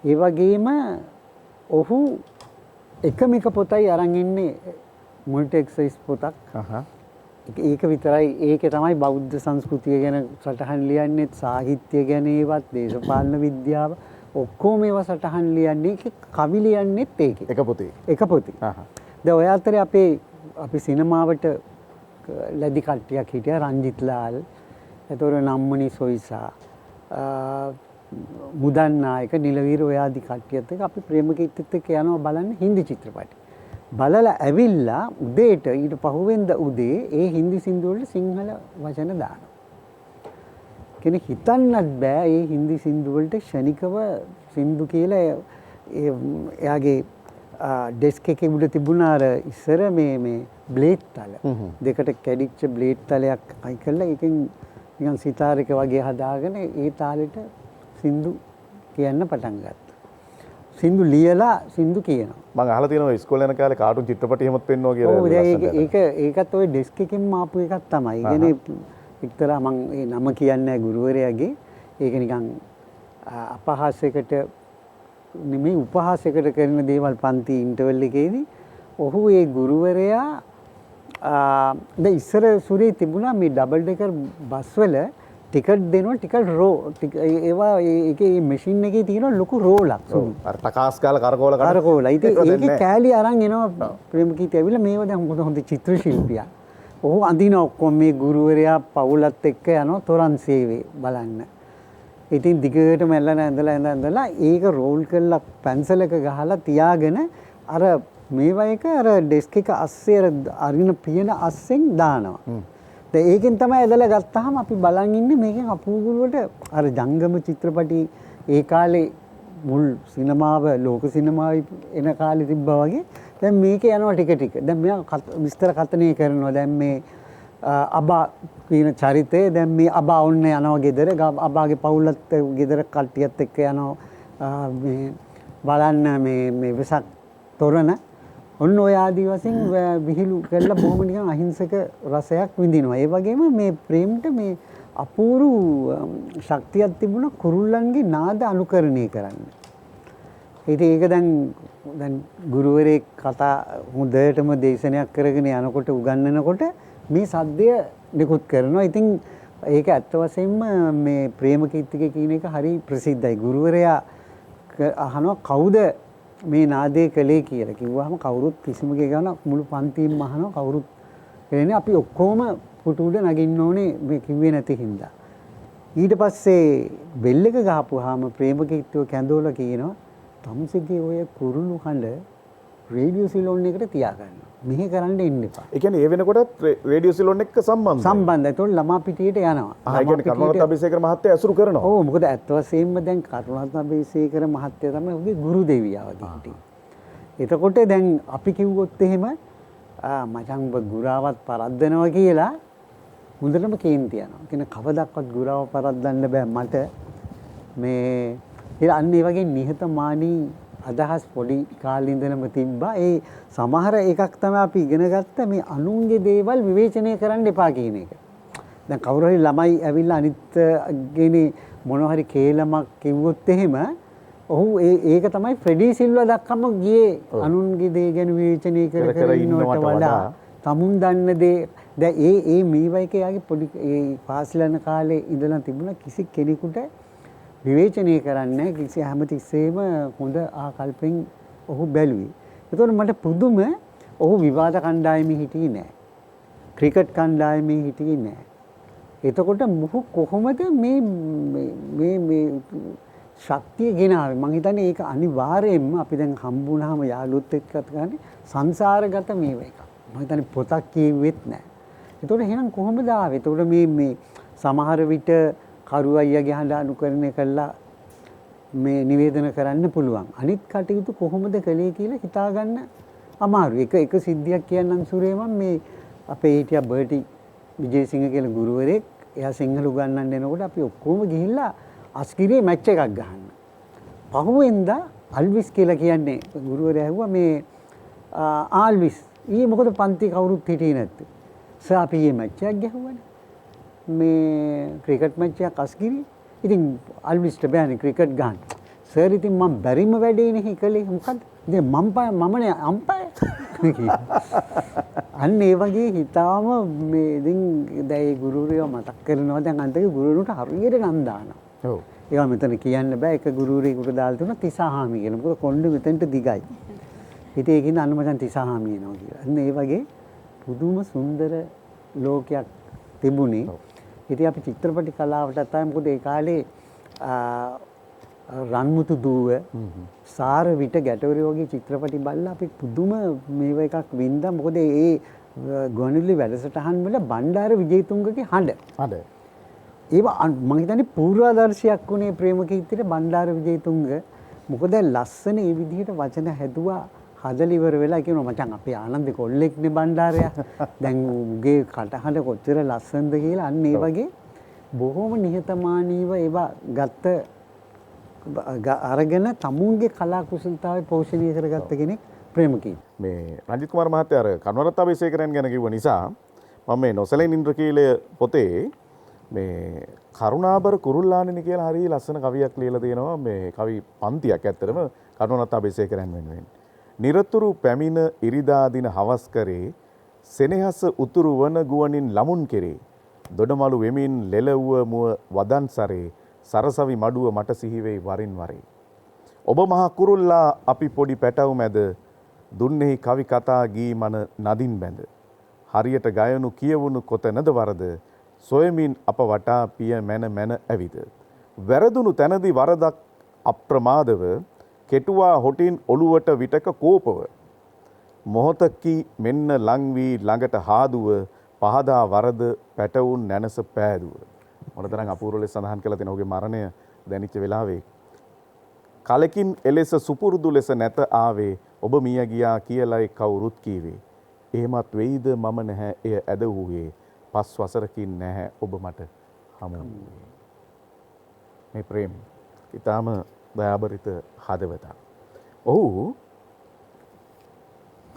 ඒ වගේම ඔහු එකම එක පොතයි අරන් ඉන්නේ මුල්ටෙක්සයිස් පොතක්. ඒක විතරයි. ඒකේ තමයි බෞද්ධ සංස්කෘතිය ගැන සටහන් ලියන්නේ, සාහිත්‍ය ගැන ඒවත්, දේශපාලන විද්‍යාව ඔක්කොම ඒවා සටහන් ලියන්නේ. කවි ලියන්නේත් ඒකේ. එක පොතේ. දැන් ඔය අතරේ අපි සිනමාවට ලැබි කට්ටියක් හිටියා. රංජිත් ලාල්, එතකොට නම්මනි සොයිසා, මුදන් නායක, නිලවීර ඔය ආදි කට්ටියත් එක්ක අපි ප්‍රේමකීර්තිත් එක්ක යනවා බලන්න හින්දි චිත්‍රපටි. බලලා ඇවිල්ලා උදේට ඊට පහුවෙන්ද උදේ ඒ හින්දි සින්දු වලට සිංහල වචන දානවා. කෙනෙක් හිතන්නත් බෑ මේ හින්දි සින්දු වලට ක්ෂණිකව සින්දු කියලා එයාගේ ඩෙස්ක් එකේ උඩ තිබුණා අර ඉස්සර මේ බ්ලේඩ් තල දෙකට කැඩිච්ච බ්ලේඩ් තලයක් අයි කරලා ඒකෙන් නිකන් සිතාරයක වගේ හදාගෙන ඒ තාලෙට සින්දු කියන්න පටන් ගත්තා. සින්දු ලියලා සින්දු කියනවා. මම අහලා තියෙනවා ඉස්කෝලේ යන කාලේ කාටුන් චිත්‍රපටි එහෙමත් පෙන්වනවා කියලා. ඔව් ඒකත් ওই ඩෙස්ක් එකෙන් ආපු එකක් තමයි. ඒ කියන්නේ එක්තරා මම ඒ නම කියන්නේ ගුරුවරයාගේ ඒක නිකන් අපහාසයකට නෙමෙයි උපහාසයකට කරන දේවල් පන්ති ඉන්ටර්වල් එකේදී ඔහු ඒ ගුරුවරයා දැන් ඉස්සර සුරේ තිබුණා මේ ඩබල් ඩෙකර් බස් වල ටිකට් දෙනවා ටිකට් රෝ ඒවා ඒකේ මැෂින් එකේ තියෙන ලොකු රෝලක් සුදු අර තකාස් කාලා කරකෝල ඉතින් ඒකේ කෑලි අරන් එනවා ප්‍රේමකීර්ති ඇවිල්ලා මේවා දැන් හොඳ චිත්‍ර ශිල්පියා. ඔහු අඳින ඔක්කොම මේ ගුරුවරයා පවුලත් එක්ක යනවා තොරන් සේවයේ බලන්න. ඉතින් දිගටම ඇඳලා ඒක රෝල් කරලා පැන්සලක ගහලා තියාගෙන අර මේවා එක අර ඩෙස්ක් එක අස්සේ අරින පියන අස්සෙන් දානවා. දැන් ඒකෙන් තමයි ඇදලා ගත්තාම අපි බලන් ඉන්නේ මේකෙන් අපූර්වට අර ජංගම චිත්‍රපටි ඒ කාලේ මුල් සිනමාව ලෝක සිනමාවේ එන කාලේ තිබ්බා වගේ දැන් මේක යනවා ටික ටික. දැන් මෙයා විස්තර කතනය කරනවා. දැන් මේ අබා කියන චරිතය දැන් මේ අබා ඔන්න යනවා ගෙදර අබාගේ පවුලත් ගෙදර කට්ටියත් එක්ක යනවා මේ බලන්න මේ වෙසක් තොරණ ඔන්න ඔය ආදී වශයෙන් විහිළු කරලා බොහොම නිකන් අහිංසක රසයක් විඳිනවා. ඒ වගේම මේ ප්‍රේමට මේ අපූරු ශක්තියක් තිබුණා කුරුල්ලන්ගේ නාද අනුකරණය කරන්න. ඉතින් ඒක දැන් ගුරුවරයෙක් කතා හොඳටම දේශනයක් කරගෙන යනකොට උගන්වනකොට මේ සද්දය නිකුත් කරනවා. ඉතින් ඒක ඇත්ත වශයෙන්ම මේ ප්‍රේමකීර්තික කියන එක හරි ප්‍රසිද්ධයි. ගුරුවරයා අහනවා කවුද මේ නාදය කළේ කියලා. කිව්වහම කවුරුත් කිසිම කෙනෙක් මුළු පන්තියම අහනවා කවුරුත් කියන්නේ අපි ඔක්කොම පුටු උඩ නගින්න ඕනේ මේ කිව්වේ නැති හින්දා. ඊට පස්සේ බෙල් එක ගහපුවාම ප්‍රේමකීර්තිව කැඳවලා කියනවා තමුසේගේ ඔය කුරුළු හඬ රේඩියෝ සිලෝන් එකට තියාගන්න. මෙහෙ කරන්න එන්න එපා. ඒ කියන්නේ ඒ වෙනකොටත් රේඩියෝ සිලෝන් එක්ක සම්බන්ධයි. සම්බන්ධයි. ඒතකොට ළමා පිටියට යනවා. ඒ කියන්නේ කරුණාරත්න අබේසේකර මහත්තයා ඇසුරු කරනවා. ඔව් මොකද ඇත්ත වශයෙන්ම දැන් කරුණාරත්න අබේසේකර මහත්තයා තමයි ඔහුගේ ගුරු දෙවියා වගේ හිටියේ. එතකොට දැන් අපි කිව්වොත් එහෙම මචං ඔබ ගුරාවත් පරද්දනවා කියලා මුදලම කේන්ති යනවා. කියන කවදාවත් ගුරාව පරද්දන්න බෑ මට මේ අන්න ඒ වගේ නිහතමානී අදහස් පොඩි කාලේ ඉඳලම තිබ්බා. ඒ සමහර එකක් තමයි අපි ඉගෙන ගත්ත මේ අනුන්ගේ දේවල් විවේචනය කරන්න එපා කියන එක. දැන් කවුරු හරි ළමයි ඇවිල්ලා අනිත්ගේ මොන හරි කේලමක් කිව්වොත් එහෙම ඔහු ඒක තමයි ෆ්‍රෙඩි සිල්වා දක්කම ගියේ අනුන්ගේ දේ ගැන විවේචනය කර ඉන්නවට වඩා තමුන් දන්න දේ දැන් ඒ මේවයික යාගේ පොඩි ඒ පාසල යන කාලේ ඉඳලා තිබුණා කිසි කෙනෙකුට විවේචනය කරන්නේ කිසි හැමතිස්සෙම හොඳ ආකල්පෙන් ඔහු බැලුවේ. ඒතකොට මට පුදුම ඔහු විවාද කණ්ඩායමේ හිටියේ නෑ. ක්‍රිකට් කණ්ඩායමේ හිටියේ නෑ. එතකොට මොහු කොහොමද මේ ශක්තිය ගෙනාවේ? මං හිතන්නේ ඒක අනිවාර්යයෙන්ම අපි දැන් හම්බුනහම යාළුවොත් එක්ක ගන්නේ සංසාරගත මේව එකක්. මං හිතන්නේ පොතක් කියෙවෙත් නෑ. එතකොට එහෙනම් කොහොමද ආවේ? එතකොට මේ සමහර විට කරු අයියාගේ හඬ අනුකරණය කළා මේ නිවේදන කරන්න පුළුවන්. අනිත් කටයුතු කොහොමද කළේ කියලා හිතාගන්න අමාරුයි. එක සිද්ධියක් කියන්නම් සූරේ මම මේ අපේ හිටියා බර්ටි විජේසිංහ කියලා ගුරුවරයෙක්. එයා සිංහල උගන්වන්න එනකොට අපි ඔක්කොම ගිහිල්ලා අස්කිරියේ මැච් එකක් ගහන්න. පහුවෙන්දා අල්විස් කියලා කියන්නේ ගුරුවරයා ඇහුවා මේ ආල්විස් ඊයේ මොකද පන්ති කවුරුත් හිටියේ නැත්තේ? සර් අපි ඊයේ මැච් එකක් ගැහුවානේ. මේ ක්‍රිකට් මැච් එකක් අස්ගිරි. ඉතින් අල්විස්ට බෑනේ ක්‍රිකට් ගහන්න. සර් ඉතින් මම බැරිම වැඩේනේ කළේ මොකද්ද? ඉතින් මමනේ අම්පයර්. අන්න ඒ වගේ හිතාම මේ ඉතින් දැන් ඒ ගුරුවරයා මතක් කරනවා දැන් අන්තිමේ ගුරුවරුන්ට හරියට නම් දානවා. ඔව්. ඒවා මෙතන කියන්න බෑ. එක ගුරුවරයෙකුට දාලා තුන තිසාහාමි කියලා. මොකද කොණ්ඩේ මෙතෙන්ට දිගයි. ඉතින් ඒකින් අන්න මචං තිසාහාමි එනවා කියලා. අන්න ඒ වගේ පුදුම සුන්දර ලෝකයක් තිබුණේ. ඉතින් අපි චිත්‍රපටි කලාවට තමයි මොකද ඒ කාලේ රන්මුතු දුව සාර විට ගැටවර වගේ චිත්‍රපටි බලලා අපි පුදුම මේව එකක් වින්දා. මොකද ඒ ගුවන්විදුලි වැඩසටහන් වල බණ්ඩාර විජේතුංගගේ හඬ ඒවා මම හිතන්නේ පූර්වාදර්ශයක් වුණේ ප්‍රේමකීර්තිට බණ්ඩාර විජේතුංග මොකද ලස්සන ඒ විදිහට වචන හැදුවා හදලා ඉවර වෙලා කියනවා මචං අපේ ආනන්ද කොල්ලෙක්නේ බණ්ඩාරයා. දැන් උගේ කටහඬ කොච්චර ලස්සනද කියලා අන්න ඒ වගේ බොහොම නිහතමානීව ඒවා ගත්ත අරගෙන තමුන්ගේ කලා කුසලතාවය පෝෂණය කරගත්ත කෙනෙක් ප්‍රේමකී. මේ රංජිත් කුමාර මහත්තයා අර කරුණාරත්න අබේසේකරන් ගැන කිව්ව නිසා මම මේ නොසැලෙන ඉන්ද්‍රකීලය පොතේ මේ කරුණාබර කුරුල්ලානිනි කියලා හරිය ලස්සන කවියක් ලියලා තියෙනවා. මේ කවි පන්තියක් ඇත්තටම කරුණාරත්න අබේසේකරන් වෙනුවෙන්. නිරතුරු පැමිණ ඉරිදා දින හවස් කරේ සෙනෙහස උතුරු වන ගුවනින් ලමුන් කෙරේ දොඩමලු වෙමින් ලෙලව්ව මුව වදන් සරේ සරසවි මඩුව මට සිහිවෙයි වරින් වරේ. ඔබ මහා කුරුල්ලා අපි පොඩි පැටව් මැද දුන්නේහි කවි කතා ගී මන නදින් බැඳ. හරියට ගයනු කියවුණු කොතැනද වරද සොයමින් අප වටා පිය මැන මැන ඇවිද. වැරදුණු තැනදි වරදක් අප්‍රමාදව කෙටුවා හොටින් ඔළුවට විටක කෝපව. මොහොතකි මෙන්න ලං වී ළඟට හාදුව පහදා වරද පැටවුන් නැනස පෑදුව. මොනතරම් අපූර්ව ලෙස සඳහන් කළා තියෙන ඔහුගේ මරණය දැනිච්ච වෙලාවේ කලකින් එලෙස සුපුරුදු ලෙස නැත ආවේ ඔබ මිය ගියා කියලායි කවුරුත් කීවේ. එහෙමත් වෙයිද මම නැහැ එය ඇද වූයේ පස් වසරකින් නැහැ ඔබ මට හමු වූයේ. මේ ප්‍රේම ඊටාම දයාබරිත හදවතක්. ඔහු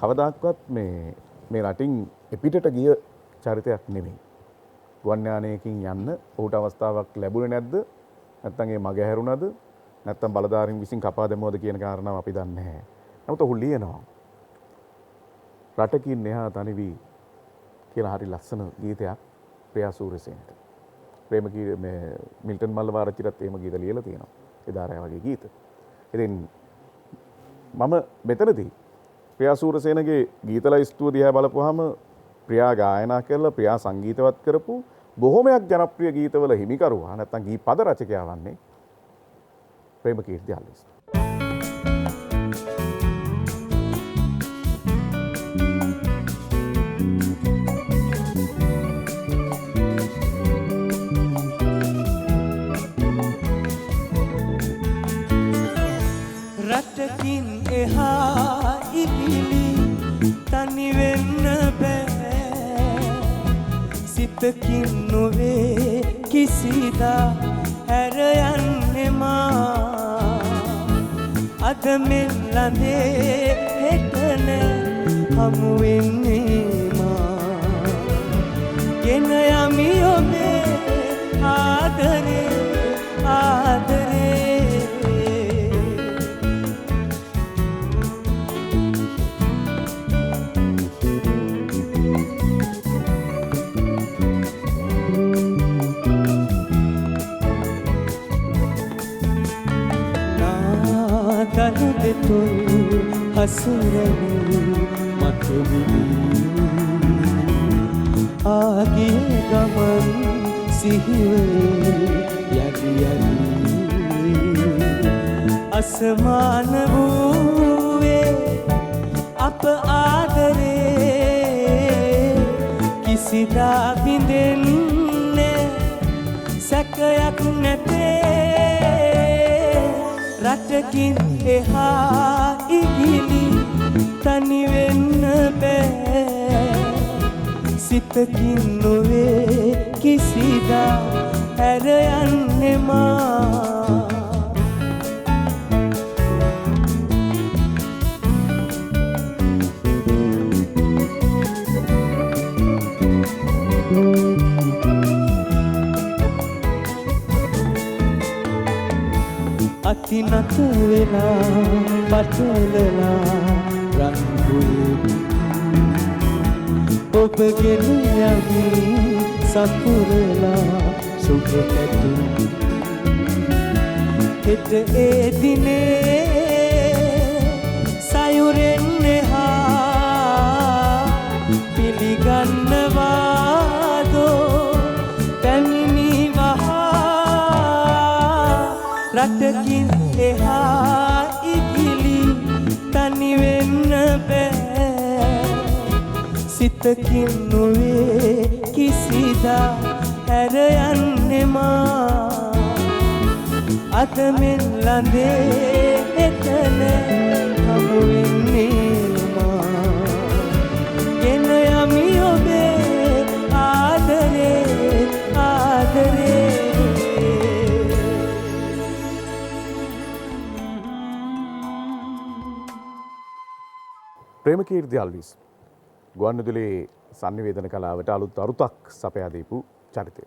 කවදාක්වත් මේ රටින් එපිටට ගිය චරිතයක් නෙමෙයි. ගුවන් යානයකින් යන්න ඔහුට අවස්ථාවක් ලැබුණේ නැද්ද? නැත්නම් ඒ මග හැරුණාද? නැත්නම් බලධාරීන් විසින් කපා දැමුවද කියන කාරණාව අපි දන්නේ නැහැ. නමුත් ඔහු ලියනවා රටකින් එහා තනිවි කියලා හරි ලස්සන ගීතයක් ප්‍රියා සූරසේනට. මේ මිල්ටන් මල්ලවාරච්චිටත් එහෙම ගීත ලියලා තියෙනවා. එදාරය වගේ ගීත. ඉතින් මම මෙතනදී ප්‍රියා සූරසේනගේ ගීත ලයිස්තුව දිහා බලපුවාම ප්‍රියා ගායනා කරලා ප්‍රියා සංගීතවත් කරපු බොහොමයක් ජනප්‍රිය ගීතවල හිමිකරුවා නැත්නම් ගී පද රචකයා වන්නේ ප්‍රේමකීර්ති අල්විස්. රටකින් එහා ඉහිලි තනි වෙන්න බෑ සිතකින් නොවේ කිසිදා හැර යන්නේ මා අද මෙන් ළඳේ හෙට නෑ හමු වෙන්නේ මා ගෙන යමි ඔබේ ආදරේ ආදරේ තොල් හසුරවි මතුවිලි ආගේ ගමන් සිහිවේ යටි යටි අසමාන වූවේ අප ආදරේ කිසිදා බිඳෙන්නේ සැකයක් නැතේ රටකින් එහා ඉගිලි තනි වෙන්න බෑ සිතකින් නොවේ කිසිදා හැර යන්නේ මා අතිනත වෙලා පටලලා රන්ගුලි ඔබගෙන යමි සපුරලා සුබ පැතුම් හෙට ඒ දිනේ සයුරෙන් එහා පිළිගන්නවාදෝ පැමිණි වහා රටකින් එහා ඉගිලි තනි වෙන්න බෑ සිතකින් නොවේ කිසිදා හැර යන්නේ මා අද මෙන් ළඳේ එතන හමු වෙන්නේ මා ගෙන යමි ඔබේ ආදරේ ආදරේ ප්‍රේමකීර්ති අල්විස් ගුවන්විදුලියේ සංනිවේදන කලාවට අලුත් අරුතක් සපයා දීපු චරිතය.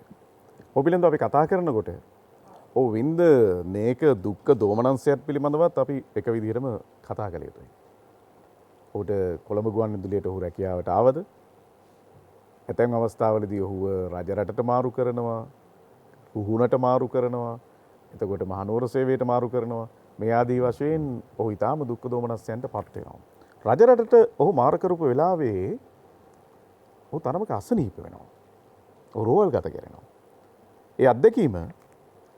ඔබිලෙන්ද අපි කතා කරනකොට ඔව් වින්ද මේක දුක්ඛ දෝමනංශයත් පිළිබඳවත් අපි එක විදිහටම කතා කළ යුතුයි. ඔහුට කොළඹ ගුවන්විදුලියට ඔහු රැකියාවට ආවද? ඇතැම් අවස්ථාවලදී ඔහුව රජරටට මාරු කරනවා, රුහුණට මාරු කරනවා, එතකොට මහනුවර සේවයට මාරු කරනවා. මේ ආදී වශයෙන් ඔහු ඊටාම දුක්ඛ දෝමනස්යන්ට පත් වෙනවා. රජරටට ඔහු මාර කරපු වෙලාවේ ඔහු තරමක අසනීප වෙනවා. ඔහු රෝහල් ගත කරනවා. ඒ අත්දැකීම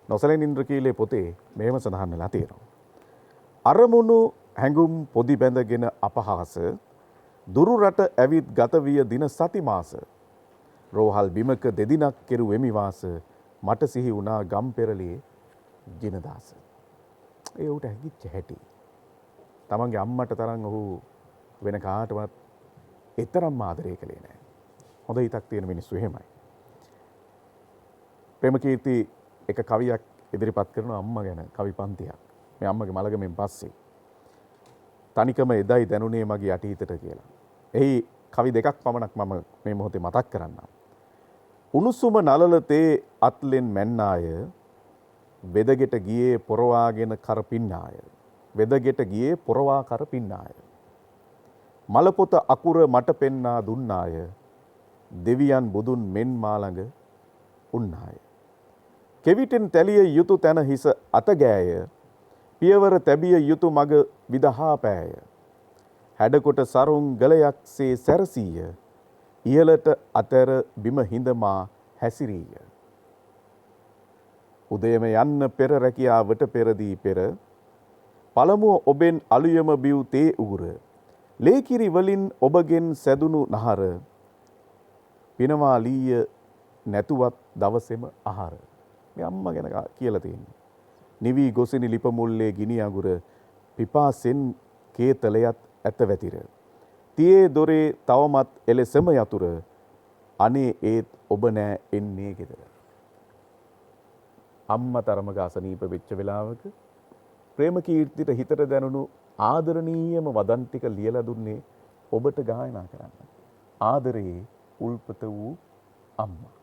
නොසැලෙන ඉන්ද්‍රකීලේ පොතේ මෙහෙම සඳහන් වෙලා තියෙනවා. අරමුණු හැඟුම් පොදි බැඳගෙන අපහාස දුරු රට ඇවිත් ගත විය දින සති මාස රෝහල් බිමක දෙදිනක් කෙරු වෙමි වාස මට සිහි වුණා ගම් පෙරළියේ ජිනදාස. ඒ උට හැකිච්ච හැටි. තමන්ගේ අම්මට තරම් ඔහු වෙන කාටවත් එතරම් ආදරය කළේ නැහැ. හොඳ හිතක් තියෙන මිනිස්සු එහෙමයි. ප්‍රේමකීර්ති එක කවියක් ඉදිරිපත් කරන අම්මා ගැන කවි පන්තියක්. මේ අම්මගේ මලගමෙන් පස්සේ තනිකම එදයි දැනුනේ මගේ අතීතයට කියලා. එහි කවි දෙකක් පමණක් මම මේ මොහොතේ මතක් කරන්නම්. උණුසුම නලල තේ අත්ලෙන් මැන්නාය වෙදගෙට ගියේ පොරවාගෙන කරපින්නාය. වෙදගෙට ගියේ පොරවා කරපින්නාය. මලපොත අකුර මට පෙන්නා දුන්නාය. දෙවියන් බුදුන් මෙන් මා ළඟ උන්නාය. කෙවිටෙන් තැලිය යුතු තැන හිස අතගෑය. පියවර තැබිය යුතු මග විදහා පෑය. හැඩකොට සරුන් ගලයක්සේ සැරසීය. ඉහළට අතර බිම හිඳමා හැසිරීය. උදයම යන්න පෙර රැකියාවට පෙරදී පෙර පළමුව ඔබෙන් අලුයම බිව් තේ උගුර ලේකිරි වලින් ඔබගෙන් සැදුණු නහර පිනවා ලීය නැතුවත් දවසෙම ආහාර. මේ අම්මා ගැන කියලා තියෙන්නේ. නිවි ගොසිනි ලිප මුල්ලේ ගිනි අඟුර පිපාසෙන් කේතලයත් ඇත වැතිර. තියේ දොරේ තවමත් එලෙසම යතුර අනේ ඒත් ඔබ නෑ එන්නේ ගෙදර. අම්මා තරමක අසනීප වෙච්ච වෙලාවක ප්‍රේමකීර්තිට හිතට දැනුණු ආදරණීයම වදන් ටික ලියලා දුන්නේ ඔබට ගායනා කරන්න. ආදරේ උල්පත වූ අම්මා.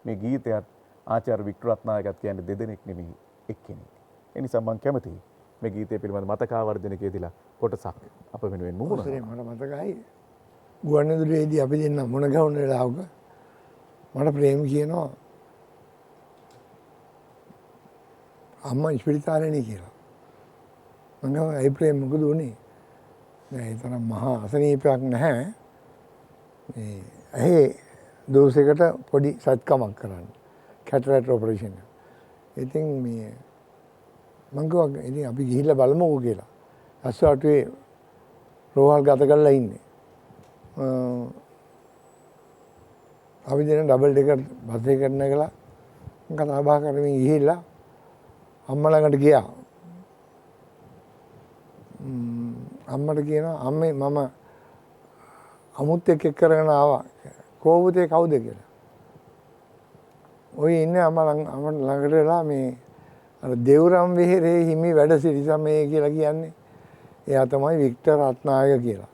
මේ ගීතයත් ආචාර්ය වික්ටර් රත්නායකත් කියන්නේ දෙදෙනෙක් නෙමෙයි එක්කෙනෙක්. ඒ නිසා මම කැමතියි මේ ගීතය පිළිබඳ මතකාවර්ජනකයේදීලා කොටසක් අප වෙනුවෙන් මුමුණනවා. මට මතකයි ගුවන්විදුලියේදී අපි දෙන්න මොන ගවුන වෙලාවක මට ප්‍රේම කියනවා අම්මා ඉස්පිරිතාලේනේ කියලා. මම ගාව ඒ ප්‍රේම මොකද උනේ? නෑ ඒ තරම් මහා අසනීපයක් නැහැ. මේ ඇහි දෝෂයකට පොඩි සත්කමක් කරන්න. කැටරැක්ට් ඔපරේෂන්. ඉතින් මේ මම ගාව ඉතින් අපි ගිහිල්ලා බලමුකෝ කියලා. අස්සාටුවේ රෝහල් ගත කරලා ඉන්නේ. අපි දෙන ඩබල් ඩෙකර් බස් එකකට නැගලා කතා බහ කරමින් ගිහිල්ලා අම්මා ළඟට ගියා. අම්මට කියනවා අම්මේ මම අමුත් එක්ක කරගෙන ආවා. කෝපුතේ කවුද කියලා. ඔය ඉන්නේ අම්මා ළඟට වෙලා මේ අර දෙව්රම් විහෙරේ හිමි වැඩ සිටි සමයේ කියලා කියන්නේ. එයා තමයි වික්ටර් රත්නායක කියලා.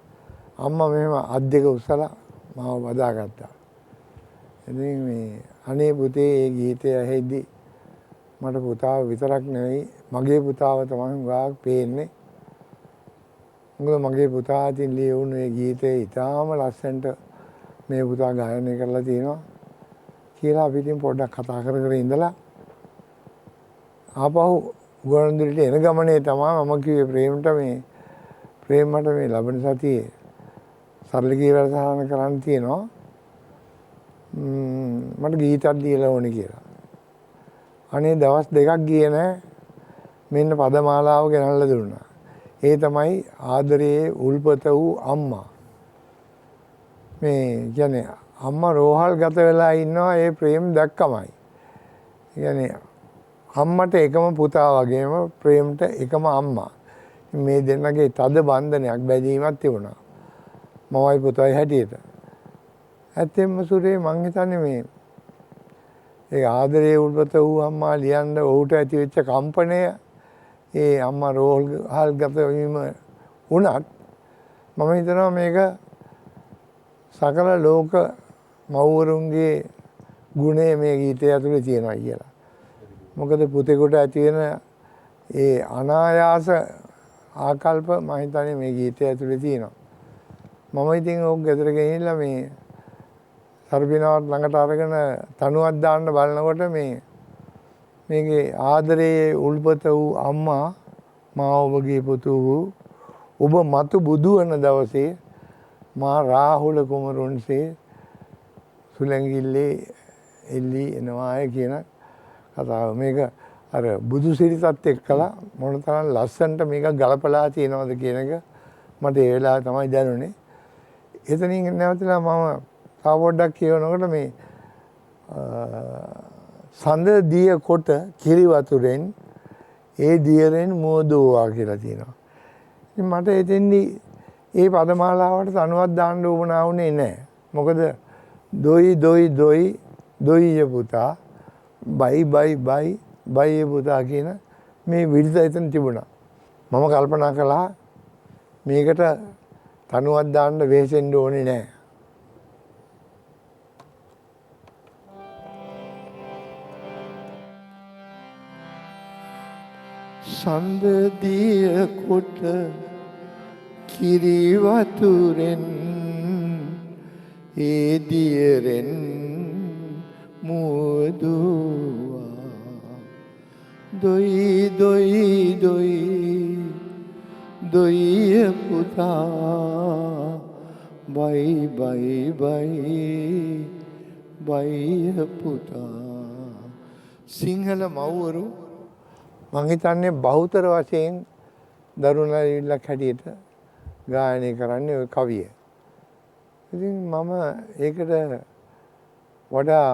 අම්මා මෙහෙම අත් දෙක උස්සලා මාව බදාගත්තා. ඉතින් මේ අනේ පුතේ මේ ගීතය ඇහෙද්දි මට පුතාව විතරක් නෙවෙයි මගේ පුතාව තමයි ගාක් පේන්නේ. මොකද මගේ පුතා අතින් ලියවුණු මේ ගීතේ ඉතාම ලස්සනට මේ පුතා ගායනය කරලා තියෙනවා කියලා අපි ඉතින් පොඩ්ඩක් කතා කර කර ඉඳලා ආපහු ගුවන්විදුලියට එන ගමනේ තමයි මම කිව්වේ ප්‍රේමට මේ ලබන සතියේ සරල ගී වැඩසටහන කරන්න තියෙනවා. මට ගීතක් දීලා ඕනේ කියලා. අනේ දවස් දෙකක් ගියේ නෑ. මෙන්න පදමාලාව ගෙනල්ලා දුන්නා. ඒ තමයි ආදරයේ උල්පත වූ අම්මා. මේ කියන්නේ අම්මා රෝහල් ගත වෙලා ඉන්නවා ඒ ප්‍රේම දැක්කමයි. කියන්නේ අම්මට එකම පුතා වගේම ප්‍රේමට එකම අම්මා. මේ දෙන්නගේ තද බන්ධනයක් බැඳීමක් තිබුණා. මමයි පුතයි හැටියට. ඇත්තෙන්ම සුරේ මං හිතන්නේ මේ ඒ ආදරේ උල්පත වූ අම්මා ලියන්න ඔහුට ඇති වෙච්ච කම්පනය ඒ අම්මා රෝහල්ගත වීම වුණත් මම හිතනවා මේක සකල ලෝක මව්වරුන්ගේ ගුණය මේ ගීතය ඇතුලේ තියෙනවා කියලා. මොකද පුතෙකුට ඇති වෙන ඒ අනායාස ආකල්ප මම හිතන්නේ මේ ගීතය ඇතුලේ තියෙනවා. මම ඉතින් ඕක ගෙදර ගෙනිහිල්ලා මේ සර්බිනාවත් ළඟට අරගෙන තනුවක් දාන්න බලනකොට මේකේ ආදරයේ උල්පත වූ අම්මා මා ඔබගේ පුතු වූ ඔබ මතු බුදු වන දවසේ මා රාහුල කුමරුන්සේ සුලංගිල්ලේ එල්ලි එනවාය කියන කතාව. මේක අර බුදු සිරිතත් එක්කලා මොනතරම් ලස්සනට මේක ගලපලා තියෙනවද කියන එක මට ඒ වෙලාවේ තමයි දැනුනේ. එතනින් නැවතලා මම තව පොඩ්ඩක් කියනකොට මේ සඳ දිය කොට කිරි වතුරෙන් ඒ දියරෙන් මුවදෝවා කියලා තියෙනවා. ඉතින් මට එතෙන්දී ඒ පදමාලාවට තනුවක් දාන්න උවමනා වුණේ නැහැ. මොකද දොයි දොයි දොයි දොයිය පුතා බයි බයි බයි බයි පුතා කියන මේ විදිහට එතන තිබුණා. මම කල්පනා කළා මේකට තනුවක් දාන්න වෙහෙසෙන්න ඕනේ නැහැ. සඳ දිය කොට කිරි වතුරෙන් ඒ දියරෙන් මුදුවා දොයි දොයි දොයි දොයි පුතා බයි බයි බයි බයි පුතා. සිංහල මව්වරු මං හිතන්නේ බහුතර වශයෙන් දරුණුවිල්ලක් හැටියට ගායනය කරන්නේ ওই කවිය. ඉතින් මම ඒකට වඩා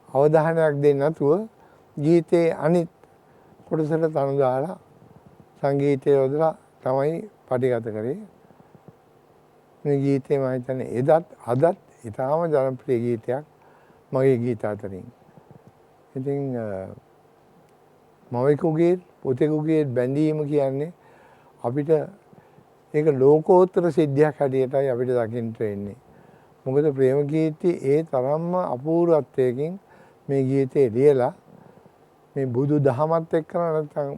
අවධානයක් දෙන්නේ නැතුව ගීතේ අනිත් කොටසට තනු දාලා සංගීතය යොදලා තමයි පටිගත කරේ. මේ ගීතේ මම හිතන්නේ එදත් අදත් ඉතාම ජනප්‍රිය ගීතයක් මගේ ගීත අතරින්. ඉතින් මවෙකුගේ පුතෙකුගේ බැඳීම කියන්නේ අපිට ඒක ලෝකෝත්තර සිද්ධියක් හැටියටයි අපිට දකින්න වෙන්නේ. මොකද ප්‍රේම ගීතي ඒ තරම්ම අපූර්වත්වයකින් මේ ගීතේ ලියලා මේ බුදු දහමත් එක්කලා නැත්නම්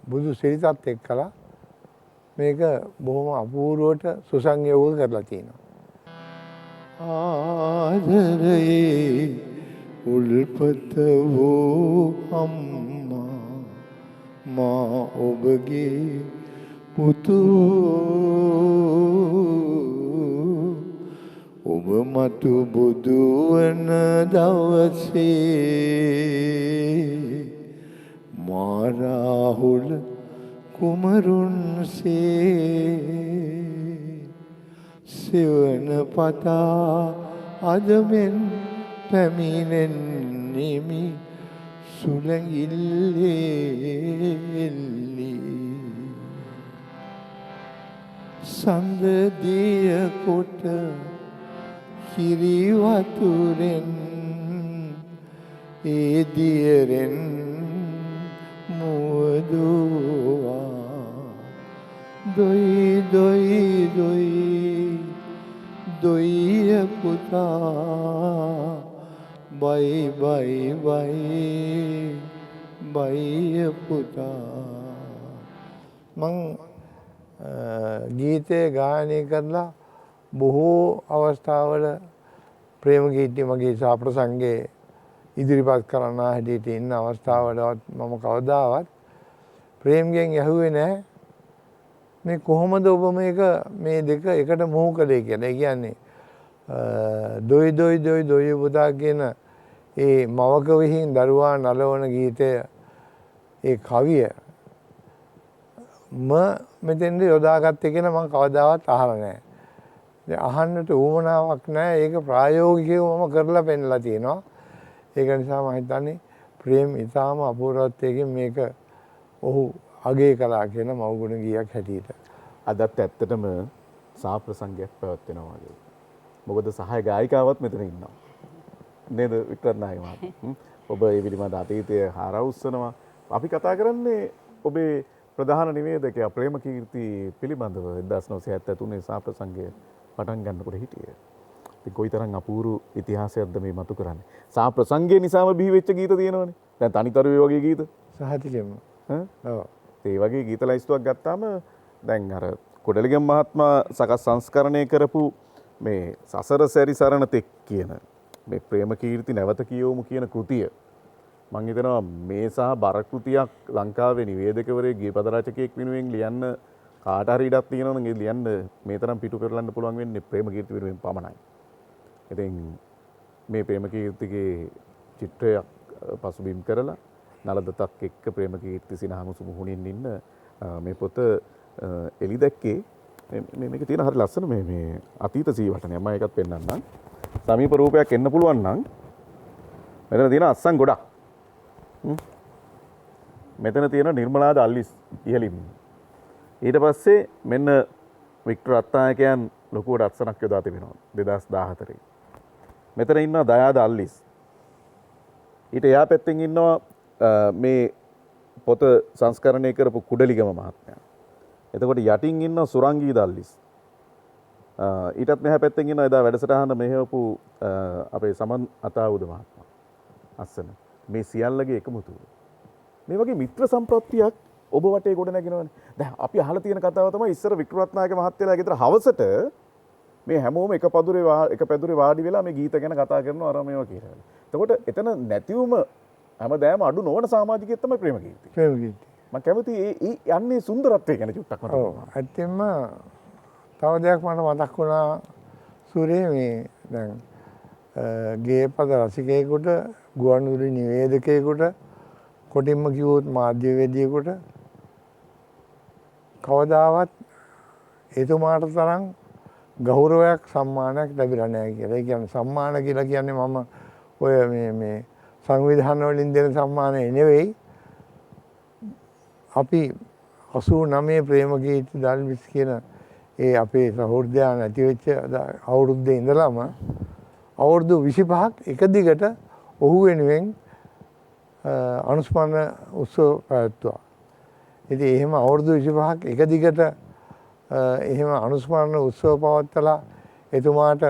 බුදු සිරිතත් එක්කලා මේක බොහොම අපූර්වට සුසංයෝග කරලා තියෙනවා. ආදරේ උල්පත වූ අම්මා මා ඔබගේ පුතු ඔබ මතු බුදු වන දවසේ මා රාහුල කුමරුන්සේ සෙවන පතා අදමෙන් පැමිණෙන්නෙමි සුලංගිල්ලෙල්ලි සඳ දිය කොට කිරි වතුරෙන් ඒ දියරෙන් මුවදුවා දොයි දොයි දොයි දොයිය පුතා බයි බයි බයි බයි පුතා. මං ගීතය ගායනය කරලා බොහෝ අවස්ථාවල ප්‍රේම ගීතය මගේ සාප්‍රසංගයේ ඉදිරිපත් කරන්න හැටියට ඉන්න අවස්ථාවලවත් මම කවදාවත් ප්‍රේමයෙන් ඇහුවේ නැහැ මේ කොහොමද ඔබ මේ දෙක එකට මොහු කළේ කියලා. ඒ කියන්නේ දොයි දොයි දොයි දොයි පුතා කියන ඒ මවක විහිං දරුවා නලවන ගීතය ඒ කවිය මෙතෙන්ද යොදාගත්තේ කියලා මම කවදාවත් අහලා නැහැ. අහන්නට උවමනාවක් නැහැ. ඒක ප්‍රායෝගිකව මම කරලා පෙන්නලා තියෙනවා. ඒක නිසා මම හිතන්නේ ප්‍රේම ඉතාම අපූර්වත්වයෙන් මේක ඔහු අගේ කලා කියන මව්ගුණ ගීයක් හැටියට. අදත් ඇත්තටම සාප්‍රසංගයක් පැවැත්වෙනවා වගේ. මොකද සහාය ගායිකාවත් මෙතන ඉන්නවා. නේද වික්ටර් නායක මහත්මයා? ඔබ ඒ පිළිබඳ අතීතය හරවුස්සනවා. අපි කතා කරන්නේ ඔබේ ප්‍රධාන නිවේදකයා ප්‍රේමකීර්ති පිළිබඳව 1973 සාප්‍රසංගය පටන් ගන්නකොට හිටියේ. ඉතින් කොයිතරම් අපූර්ව ඉතිහාසයක්ද මේ මතු කරන්නේ. සාප්‍රසංගය නිසාම බිහි වෙච්ච ගීත තියෙනවනේ. දැන් තනිතරුවේ වගේ ගීත. සහතිකෙම. ඔව්. ඒ වගේ ගීත ලයිස්තුවක් ගත්තාම දැන් අර කොඩලිගම් මහත්මයා සකස් සංස්කරණය කරපු මේ සසර සැරිසරණ තෙක් කියන මේ ප්‍රේමකීර්ති නැවත කියවමු කියන කෘතිය මම හිතනවා මේ සහ බර කෘතියක් ලංකාවේ නිවේදකවරයෙක් ගීපද රචකයෙක් වෙනුවෙන් ලියන්න කාට හරි ඉඩක් තියෙනවා නම් ඒ ලියන්න මේ තරම් පිටු පෙරලන්න පුළුවන් වෙන්නේ ප්‍රේමකීර්ති වෙනුවෙන් පමණයි. ඉතින් මේ ප්‍රේමකීර්තිගේ චිත්‍රයක් පසුබිම් කරලා නලදතක් එක්ක ප්‍රේමකීර්ති සිනහමුසු මුහුණින් ඉන්න මේ පොත එලි දැක්කේ මේක තියෙන හරි ලස්සන මේ අතීත සීවටනය. මම ඒකත් පෙන්නන්නම්. සමීප රූපයක් එන්න පුළුවන් නම් මෙතන තියෙන අස්සන් ගොඩක්. මෙතන තියෙන නිර්මලාද අල්ලිස් ඉහළින්. ඊට පස්සේ මෙන්න වික්ටර් රත්නායකයන් ලොකුවට අත්සනක් යොදා තිබෙනවා 2014. මෙතන ඉන්නවා දයාද අල්ලිස්. ඊට එහා පැත්තෙන් ඉන්නවා මේ පොත සංස්කරණය කරපු කුඩලිගම මහත්මයා. එතකොට යටින් ඉන්නවා සුරංගී දල්ලිස්. ඊටත් මෙහා පැත්තෙන් ඉන්නවා එදා වැඩසටහන මෙහෙවපු අපේ සමන් අතාවුද මහත්මයා. අස්සන මේ සියල්ලගේ එකමුතු. මේ වගේ මිත්‍ර සම්ප්‍රාප්තියක් ඔබ වටේ ගොඩ නැගිනවනේ. දැන් අපි අහලා තියෙන කතාව තමයි ඉස්සර වික්ටර් රත්නායක මහත්තයලා ගෙදර හවසට මේ හැමෝම එක පැදුරේ වාඩි වෙලා මේ ගීත ගැන කතා කරනවා අර මේවා කියලා. එතකොට එතන නැතිවම හැමදාම අඩු නොවන සමාජිකයෙක් තමයි ප්‍රේමකීර්ති. ප්‍රේමකීර්ති. මම කැමති ඒ යන්නේ සුන්දරත්වය ගැන චුට්ටක් මතක් ඔව්. ඇත්තෙන්ම තව දෙයක් මට මතක් වුණා සූර්ය මේ දැන් ගේපද රසිකයෙකුට ගුවන්විදුලි නිවේදකයෙකුට කොටින්ම කිව්වොත් මාධ්‍යවේදියෙකුට කවදාවත් එතුමාට තරම් ගෞරවයක් සම්මානයක් ලැබිලා නැහැ කියලා. ඒ කියන්නේ සම්මාන කියලා කියන්නේ මම ඔය මේ සංවිධාන වලින් දෙන සම්මානය නෙවෙයි. අපි 89 ප්‍රේමකීර්ති දල්විස් කියන ඒ අපේ සහෘදයා නැති වෙච්ච අවුරුද්දේ ඉඳලම අවුරුදු 25ක් එක දිගට ඔහු වෙනුවෙන් අනුස්මරණ උත්සව පැවැත්වුවා. ඉතින් එහෙම අවුරුදු 25ක් එක දිගට එහෙම අනුස්මරණ උත්සව පවත්වලා එතුමාට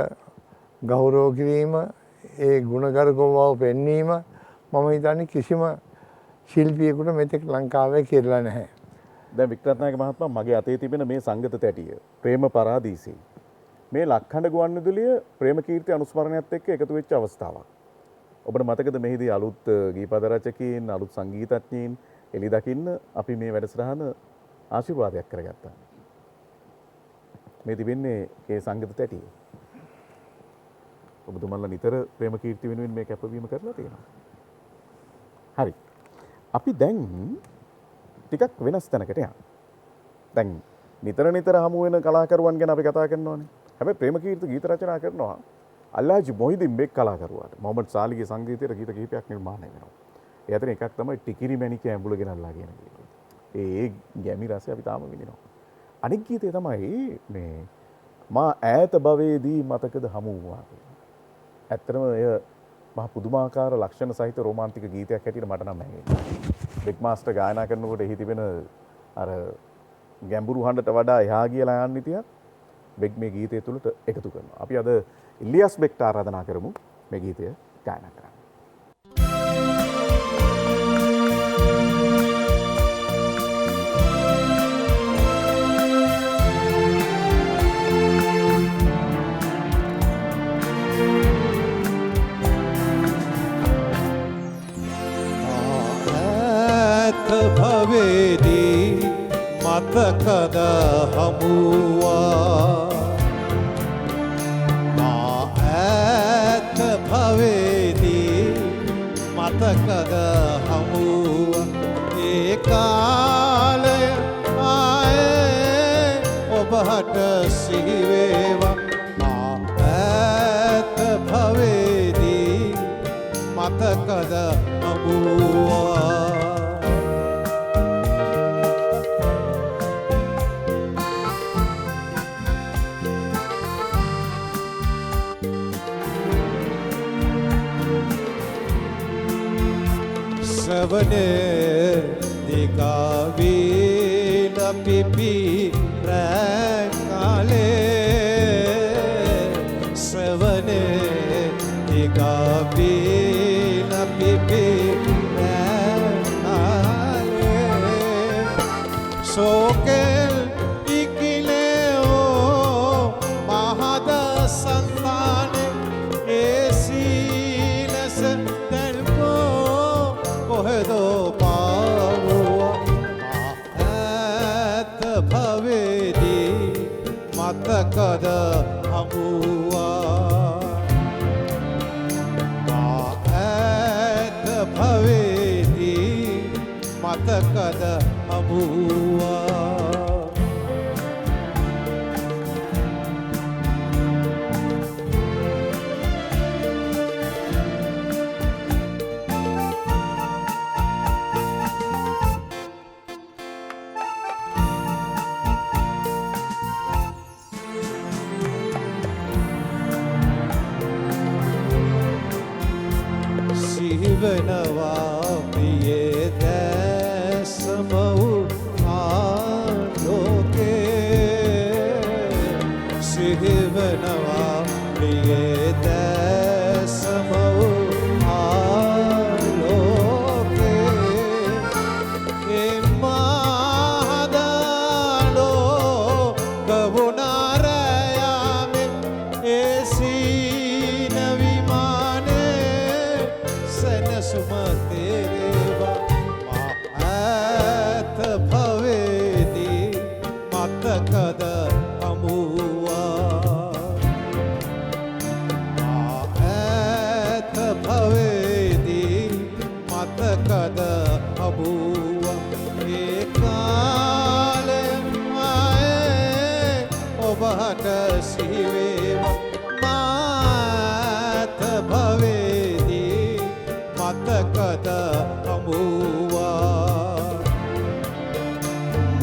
ගෞරව කිරීම ඒ ගුණගරුක බව පෙන්වීම මම හිතන්නේ කිසිම ශිල්පියෙකුට මෙතෙක් ලංකාවේ කෙරලා නැහැ. දැන් වික්ටර් රත්නායක මහත්මයා මගේ අතේ තිබෙන මේ සංගත තැටිය ප්‍රේම පරාදීසී මේ ලක්ඛණ්ඩ ගුවන්විදුලිය ප්‍රේමකීර්ති අනුස්මරණයත් එක්ක එකතු වෙච්ච අවස්ථාවක්. ඔබට මතකද මෙහිදී අලුත් ගීපද රචකයින් අලුත් සංගීතඥයින් එළි දකින්න අපි මේ වැඩසටහන ආශිර්වාදයක් කරගත්තා. මේ තිබෙන්නේ ඒ සංගත තැටිය. ඔබතුමන්ලා නිතර ප්‍රේමකීර්ති වෙනුවෙන් මේ කැපවීම කරලා තියෙනවා. හරි. අපි දැන් ටිකක් වෙනස් තැනකට යනවා. දැන් නිතර හමු වෙන කලාකරුවන් ගැන අපි කතා කරනවානේ. හැබැයි ප්‍රේමකීර්ති ගීත රචනා කරනවා අල්ලාජ් මොහිදින් බෙක් කලාකරුවාට. මොහමඩ් සාලිගේ සංගීතයට ගීත කිහිපයක් නිර්මාණය වෙනවා. ඒ අතර එකක් තමයි ටිකිරි මැණිකේ ඇඹුල ගෙනල්ලා කියන ගීත. ඒ ගැමි රසය අපි තාම විඳිනවා. අනෙක් ගීතය තමයි මේ මා ඈත භවයේදී මතකද හමු වුණා. ඇත්තටම එය මහ පුදුමාකාර ලක්ෂණ සහිත රොමාන්ටික ගීතයක් හැටියට මට නම් ඇහෙන්නේ. බෙක් මාස්ටර් ගායනා කරනකොට එහි තිබෙන අර ගැඹුරු හඬට වඩා එහා කියලා යන්නේ තියා බෙක් මේ ගීතය තුළට එකතු කරනවා. අපි අද ඉලියස් බෙක්ට ආරාධනා කරමු මේ ගීතය ගායනා කරන්න. භවේදී මතකද හමුවා මා ඈත භවේදී මතකද හමුවා ඒ කාලය ආයේ ඔබට සිහි වේවා මා ඈත භවේදී මතකද හමුවා සවනේ දිගාවීල පිපි රැකාලේ සවනේ දිගාවීල පිපි රැකාලේ සෝකෙල් ඉකිලෙෝ මහද සන්තානේ ඒසීලස දැල්කෝ කොහෙදෝ පාවුවා ඈත භවේදී මතකද හමුවා ඈත භවේදී මතකද හමුවා සිහිවනවා ප්‍රියේ දැසම වූ ආලෝකේ සිහිවනවා ප්‍රියේ දැසම වූ ආලෝකේ එම්මාදලෝ ගවුනාරයාමෙන් ඒසීන විමානේ සැනසුම තේරේවා මා ඈත භවේදී මතකද හමුවා මා ඈත භවේදී මතකද හමුවා ඒ කාලේ ආයේ ඔබට සිහිවේවා මා ඈත භවේදී මතකද හමුවා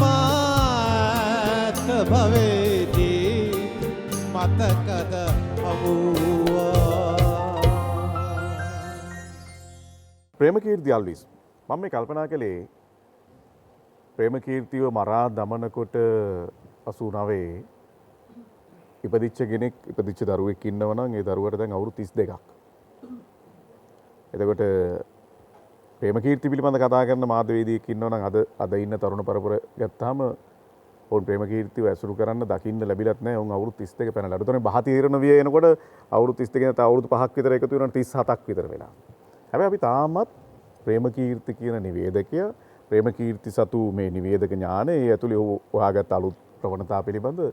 මාත භවේදී මතකද හමුවා ප්‍රේමකීර්ති අල්විස් මම මේ කල්පනා කළේ ප්‍රේමකීර්තිව මරා දමනකොට 89 ඉපදිච්ච කෙනෙක් ඉපදිච්ච දරුවෙක් ඉන්නවා නම් ඒ දරුවට දැන් අවුරුදු 32ක්. එතකොට ප්‍රේමකීර්ති පිළිබඳ කතා කරන මාධ්‍යවේදියෙක් ඉන්නවා නම් අද ඉන්න තරුණ පරපුර ගත්තාම ඔවුන් ප්‍රේමකීර්තිව ඇසුරු කරන්න දකින්න ලැබිලත් නැහැ. ඔවුන් අවුරුදු 32 පැනලා. අර තුනේ බහතීරණ විය එනකොට අවුරුදු 32 නැත්නම් අවුරුදු 5ක් විතර එකතු වෙනවා 37ක් විතර වෙලා. හැබැයි අපි තාමත් ප්‍රේමකීර්ති කියන නිවේදකයා ප්‍රේමකීර්ති සතු මේ නිවේදක ඥානය ඒ ඇතුලේ ඔහු හොයාගත් අලුත් ප්‍රවණතා පිළිබඳ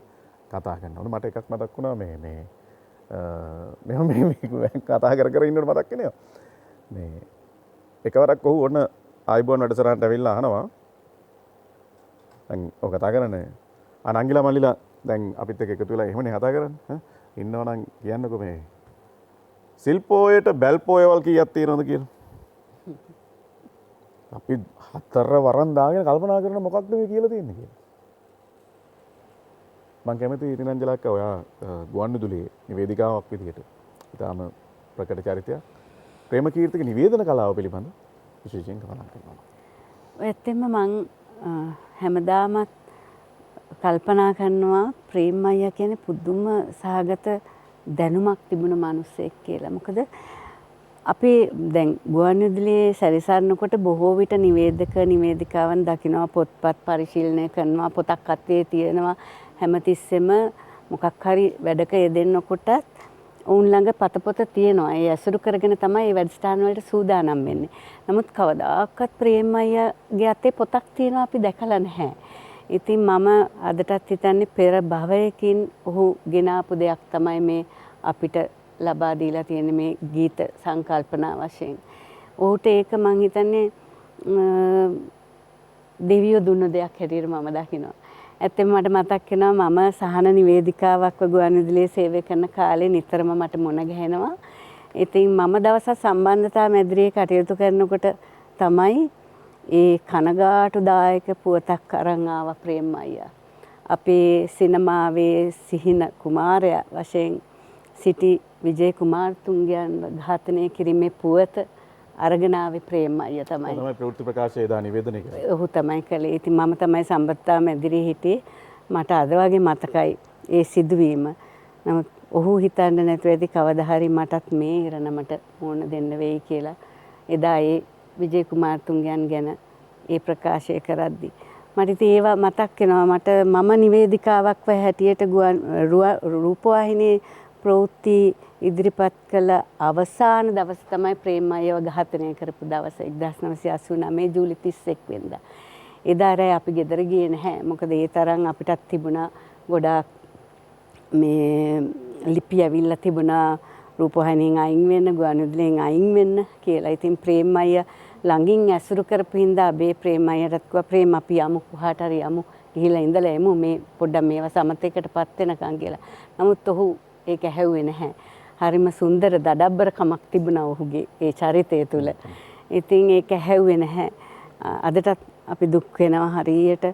කතා කරනවා. මට එකක් මතක් වුණා මේ කතා කර ඉන්නකොට මතක් වෙනවා. මේ එකවරක් ඔහු ඔන්න ආයිබෝන් වැඩසටහනට ඇවිල්ලා අහනවා. දැන් ඔය කතා කරන්නේ අනංගිලා මල්ලිලා දැන් අපිත් එක්ක එකතු වෙලා එහෙමනේ කතා කරන්නේ. ඉන්නවා නම් කියන්නකෝ මේ සිල්පෝයට බැල්පෝයවල් කීයක් තියෙනවද කියලා. අපි හතර වරන් දාගෙන කල්පනා කරන මොකක්ද මේ කියලා තියෙන්නේ කියලා. මම කැමති ඉතිනංජලක්ක ඔයා ගුවන්විදුලියේ නිවේදිකාවක් විදිහට ඉතාම ප්‍රකට චරිතයක් ප්‍රේමකීර්තික නිවේදන කලාව පිළිබඳ විශේෂයෙන් කතා කරනවා. ඇත්තෙන්ම මං හැමදාමත් කල්පනා කරනවා ප්‍රේම අයියා කියන්නේ පුදුම සහගත දැනුමක් තිබුණ මිනිස්සෙක් කියලා. මොකද අපි දැන් ගුවන්විදුලියේ සැරිසරනකොට බොහෝ විට නිවේදක නිවේදිකාවන් දකිනවා පොත්පත් පරිශීලනය කරනවා පොතක් අතේ තියෙනවා හැමතිස්සෙම මොකක් හරි වැඩක යෙදෙන්නකොටත් ඔවුන් ළඟ පතපොත තියෙනවා. ඒ ඇසුරු කරගෙන තමයි මේ වැඩසටහන් වලට සූදානම් වෙන්නේ. නමුත් කවදාකවත් ප්‍රේම අයියාගේ අතේ පොතක් තියෙනවා අපි දැකලා නැහැ. ඉතින් මම අදටත් හිතන්නේ පෙර භවයකින් ඔහු ගෙනාපු දෙයක් තමයි මේ අපිට ලබා දීලා තියෙන මේ ගීත සංකල්පනා වශයෙන්. ඔහුට ඒක මං හිතන්නේ දෙවියෝ දුන්න දෙයක් හැටියට මම දකිනවා. ඇත්තෙන්ම මට මතක් වෙනවා මම සහන නිවේදිකාවක් ගුවන්විදුලියේ සේවය කරන කාලේ නිතරම මට මුණ ගැහෙනවා. ඉතින් මම දවසක් සම්බන්ධතා මැදිරියේ කටයුතු කරනකොට තමයි ඒ කනගාටුදායක පුවතක් අරන් ආව ප්‍රේම අයියා. අපේ සිනමාවේ සිහින කුමාරයා වශයෙන් සිටි විජේ කුමාරතුංගයන් ඝාතනය කිරීමේ පුවත අරගෙන ආවේ ප්‍රේම අයියා තමයි. තමයි ප්‍රවෘත්ති ප්‍රකාශය එදා නිවේදනය කළේ. ඔහු තමයි කළේ. ඉතින් මම තමයි සම්බත්තා මැදිරියේ හිටියේ. මට අද වගේ මතකයි ඒ සිදුවීම. නමුත් ඔහු හිතන්නේ නැතුව ඇති කවදා හරි මටත් මේ ඉරණමට මුණ දෙන්න වෙයි කියලා. එදා ඒ විජේ කුමාරතුංගයන් ගැන ඒ ප්‍රකාශය කරද්දී මට ඉතින් ඒවා මතක් වෙනවා. මට මම නිවේදිකාවක් හැටියට රූපවාහිනියේ ප්‍රවෘත්ති ඉදිරිපත් කළ අවසාන දවස තමයි ප්‍රේම අයව ඝාතනය කරපු දවස 1989 ජූලි 31 වෙනිදා. එදා රෑ අපි ගෙදර ගියේ නැහැ. මොකද ඒ තරම් අපිටත් තිබුණා ගොඩාක් මේ ලිපි ඇවිල්ලා තිබුණා රූපවාහිනියෙන් අයින් වෙන්න, ගුවන්විදුලියෙන් අයින් වෙන්න කියලා. ඉතින් ප්‍රේම අය ළඟින් ඇසුරු කරපු හින්දා අබේ ප්‍රේම අයටත් කිව්වා ප්‍රේම අපි යමු කොහාට හරි යමු ගිහිලා ඉඳලා එමු මේ පොඩ්ඩක් මේවා සමතේකටපත් වෙනකන් කියලා. නමුත් ඔහු ඒක ඇහැව්වේ නැහැ. හරිම සුන්දර දඩබ්බරකමක් තිබුණා ඔහුගේ ඒ චරිතය තුළ. ඉතින් ඒක ඇහැව්වේ නැහැ. අදටත් අපි දුක් වෙනවා හරියට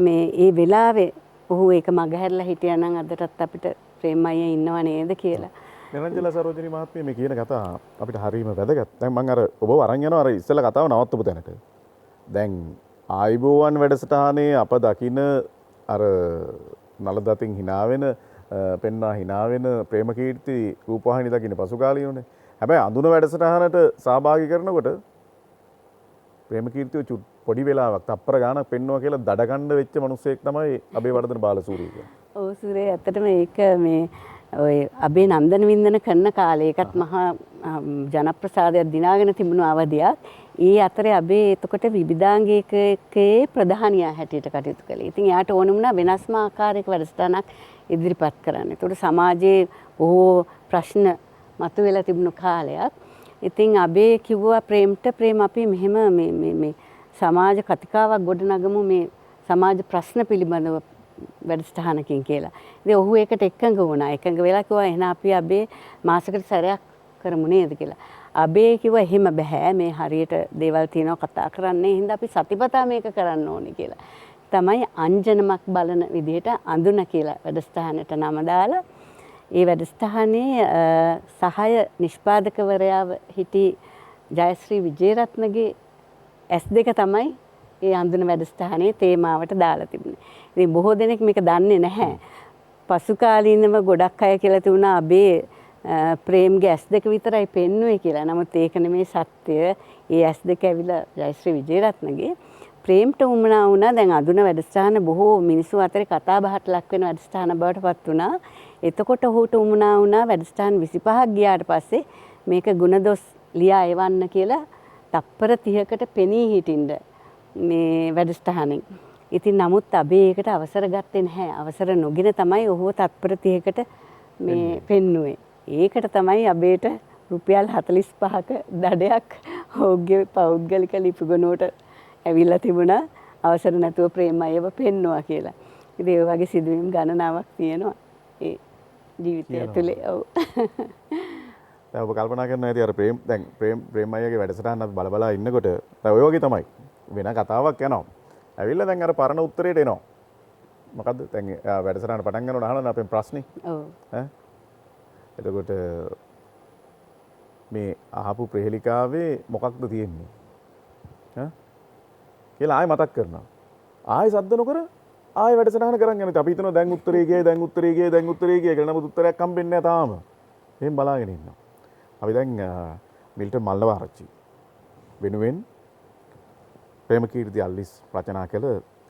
මේ ඒ වෙලාවේ ඔහු ඒක මගහැරලා හිටියා නම් අදටත් අපිට ප්‍රේම අයියා ඉන්නව නේද කියලා. නිරංජලා සරෝජිනී මහත්මිය මේ කියන කතා අපිට හරීම වැදගත්. දැන් මම අර ඔබව අරන් යනවා අර ඉස්සෙල්ලා කතාව නවත්තපු තැනට. දැන් ආයිබෝවන් වැඩසටහනේ අප දකින අර නලදතින් hina වෙන පෙන්නා hina වෙන ප්‍රේමකීර්ති රූපවාහිනිය දකින්න පසු කාලීනෝනේ. හැබැයි අඳුන වැඩසටහනට සහභාගී කරනකොට ප්‍රේමකීර්තිය පොඩි වෙලාවක් තප්පර ගානක් පෙන්නවා කියලා දඩගන්න වෙච්ච මිනිස්සෙක් තමයි අබේවර්ධන බාලසූරිය කියන්නේ. ඔව් සූරේ ඇත්තටම ඒක මේ ඔය අබේ නන්දන වින්දන කරන කාලේ ඒකත් මහා ජනප්‍රසාදයක් දිනාගෙන තිබුණු අවධියක්. ඒ අතරේ අබේ එතකොට විවිධාංගිකයේ ප්‍රධානියා හැටියට කටයුතු කළේ. ඉතින් එයාට ඕන වුණා වෙනස්ම ආකාරයක වැඩසටහනක් ඉදිරිපත් කරන්න. ඒකට සමාජයේ බොහෝ ප්‍රශ්න මතුවෙලා තිබුණු කාලයක්. ඉතින් අබේ කිව්වා ප්‍රේම අපි මෙහෙම මේ සමාජ කතිකාවක් ගොඩනගමු මේ සමාජ ප්‍රශ්න පිළිබඳව වැඩසටහනකින් කියලා. ඉතින් ඔහු ඒකට එකඟ වුණා. එකඟ වෙලා කිව්වා එහෙනම් අපි අබේ මාසෙකට සැරයක් කරමු නේද කියලා. අබේ කිව්වා එහෙම බෑ මේ හරියට දේවල් තියෙනවා කතා කරන්නේ. හින්දා අපි සතිපතා මේක කරන්න ඕනේ කියලා. තමයි අංජනමක් බලන විදිහට අඳුන කියලා වැඩසටහනට නම දාලා ඒ වැඩසටහනේ සහාය නිෂ්පාදකවරයාව හිටි ජයශ්‍රී විජේරත්නගේ S2 තමයි ඒ අඳුන වැඩසටහනේ තේමාවට දාලා තිබුණේ. ඉතින් බොහෝ දෙනෙක් මේක දන්නේ නැහැ. පසු කාලීනව ගොඩක් අය කියලා තිබුණා අබේ ප්‍රේම්ගේ S2 විතරයි පෙන්වුවේ කියලා. නමුත් ඒක නෙමේ සත්‍ය. ඒ S2 ඇවිල්ලා ජයශ්‍රී විජේරත්නගේ ප්‍රේම්ට උමනා වුණා. දැන් අඳුන වැඩසටහන බොහෝ මිනිස්සු අතරේ කතා බහට ලක් වෙන වැඩසටහන බවට පත් වුණා. එතකොට ඔහුට උමනා වුණා වැඩසටහන් 25ක් ගියාට පස්සේ මේක ගුණදොස් ලියා එවන්න කියලා තප්පර 30කට පෙනී හිටින්න මේ වැඩසටහනෙන්. ඉතින් නමුත් අබේ ඒකට අවසර ගත්තේ නැහැ. අවසර නොගෙන තමයි ඔහුව තත්පර 30කට මේ පෙන්නුවේ. ඒකට තමයි අබේට රුපියල් 45ක දඩයක් ඔහුගේ පෞද්ගලික ලිපිගොනුවට ඇවිල්ලා තිබුණා. අවසර නැතුව ප්‍රේම අයව පෙන්නවා කියලා. ඉතින් ඒ වගේ සිදුවීම් ගණනාවක් තියෙනවා ඒ ජීවිතය ඇතුලේ. ඔව්. දැන් ඔබ කල්පනා කරනවා ඇති අර ප්‍රේම අයගේ වැඩසටහන අපි බල ඉන්නකොට දැන් ඔය වගේ තමයි වෙන කතාවක් යනවා. ඇවිල්ලා දැන් අර පරණ උත්තරේට එනවා. මොකද්ද? දැන් වැඩසටහන පටන් ගන්නකොට අහනවා අපෙන් ප්‍රශ්නේ. ඔව්. ඈ එතකොට මේ අහපු ප්‍රහෙලිකාවේ මොකක්ද තියෙන්නේ? ඈ කියලා ආයෙ මතක් කරනවා. ආයෙ සද්ද නොකර ආයෙ වැඩසටහන කරන් යනවා. අපි හිතනවා දැන් උත්තරේ ගියේ කියලා. නමුත් උත්තරයක් හම්බෙන්නේ නැහැ තාම. එහෙන් බලාගෙන ඉන්නවා. අපි දැන් මිල්ටන් මල්ලවාරච්චි වෙනුවෙන් ප්‍රේමකීර්ති අල්ලිස් රචනා කළ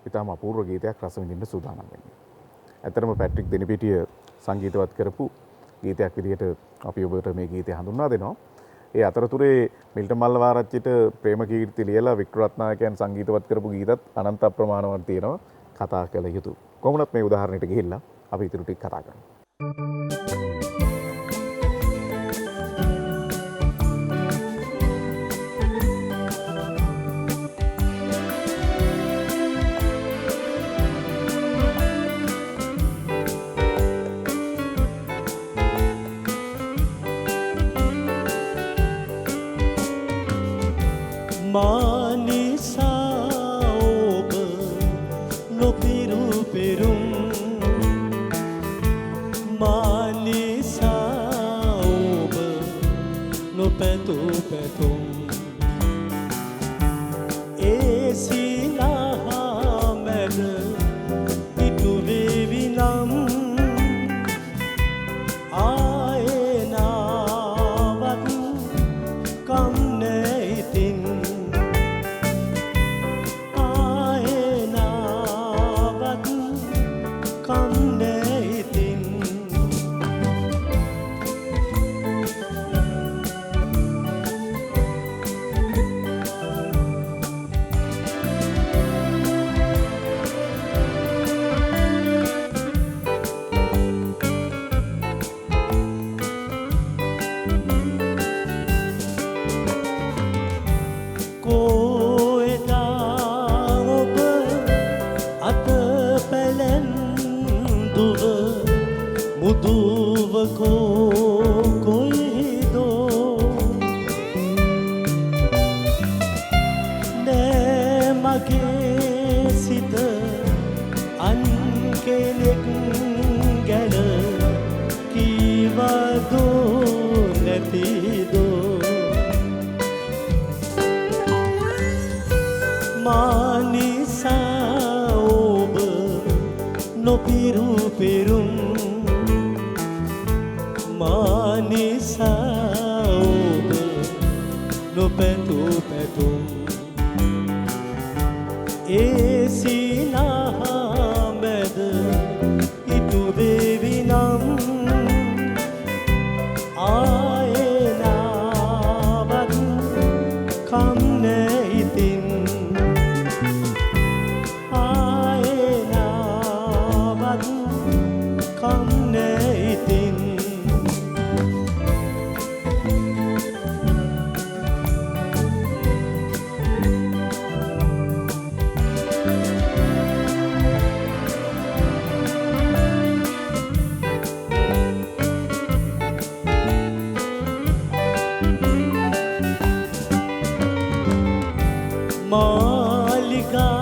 ඉතාම අපූර්ව ගීතයක් රස විඳින්න සූදානම් වෙන්නේ. ඇත්තටම පැට්‍රික් දෙනිපිටිය සංගීතවත් කරපු ගීතයක් විදිහට අපි ඔබට මේ ගීතය හඳුන්වා දෙනවා. ඒ අතරතුරේ මිල්ටන් මල්ලවාරච්චිට ප්‍රේමකීර්ති ලියලා වික්ටර් රත්නායකයන් සංගීතවත් කරපු ගීතත් අනන්ත අප්‍රමාණවත් තියෙනවා කතා කළ යුතු. කොහොමවත් මේ උදාහරණයට ගිහිල්ලා අපි ඊටු ටික කතා කරමු. මානිසා ඔබ නොපිරු පෙරුම් මානිසා ඔබ නොපැතු පැතුම් සිනහා මැද ඉටු වේවි නම් ආයෙනාවත් කම් නෑ ඉතින් ආයෙනාවත් කම් නෑ ඉතින්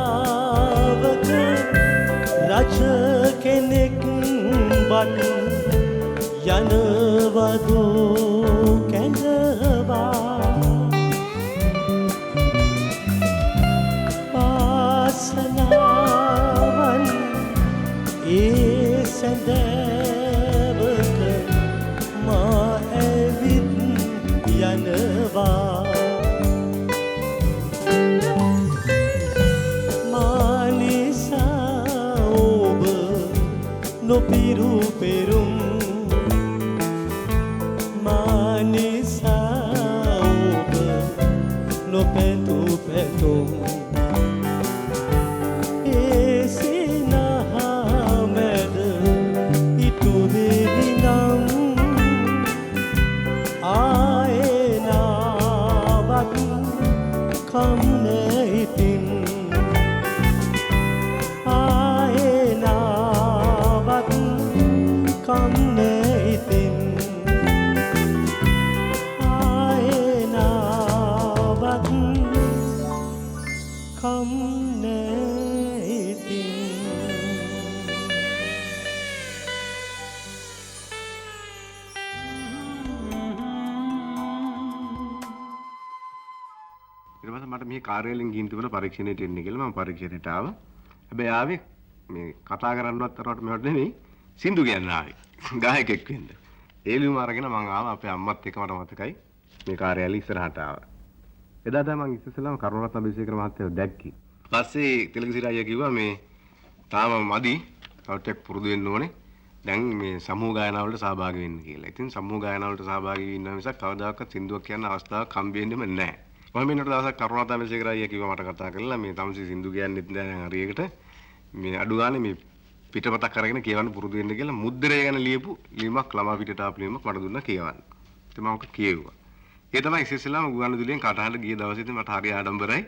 මාලිගාවක රජ කෙනෙක් බත් යනවදු කැඳවා පාසනාවන් ඒ සැඳෑවක මා ඇවිත් යනවා නොපිරු පෙරුම් මානිසා ඔබ නොපැතු පැතුම් ඒ සිනහා මැද ඉටු වෙවි නම් ආයෙනාවත් කම් නෑ ඉතින් කම් නෑ ඉතින් ආයෙනාවත් කම් නෑ ඉතින් ඊට පස්සේ මට මේ කාර්යාලයෙන් ගිහින් තිබුණා පරීක්ෂණයට එන්න කියලා මම පරීක්ෂණයට ආවා. හැබැයි ආවේ මේ කතා කරන්නවත් තරවට මෙවට නෙමෙයි සින්දු කියන්න ආවේ. ගායකෙක් වෙන්න. ඒ ලියුම අරගෙන මම ආවා අපේ අම්මත් එක්ක මට මතකයි මේ කාර්යාලය ඉස්සරහට ආවා. එදා තමයි මම ඉස්සෙල්ලාම කරුණාරත්න අබේසේකර මහත්තයා දැක්කේ. පස්සේ තිලකසිරි අයියා කිව්වා මේ තාම මදි තවත් පුරුදු වෙන්න ඕනේ. දැන් මේ සමූහ ගායනා වලට සහභාගී වෙන්න කියලා. ඉතින් සමූහ ගායනා වලට සහභාගී වෙන්න මිසක් කවදාකවත් සින්දුවක් කියන්න අවස්ථාවක් හම්බෙන්නෙම නැහැ. මම මෙන්නට දවසක් කරුණාරත්න අබේසේකර අයියා කිව්වා මට කතා කරලා මේ තමසි සින්දු කියන්නෙත් දැන් හරියකට මේ අඩු ගානේ මේ පිටපතක් අරගෙන කියවන්න පුරුදු වෙන්න කියලා මුද්‍රය ගැන ලියපු ලියුමක් ළමා පිටට ආපු ලියුමක් මට දුන්නා කියවන්න. ඉතින් මම ඔක කියෙව්වා. ඒ තමයි ඉස්සෙල්ලාම ගුවන්විදුලියෙන් කටහඬ ගිය දවසේ ඉතින් මට හරි ආඩම්බරයි.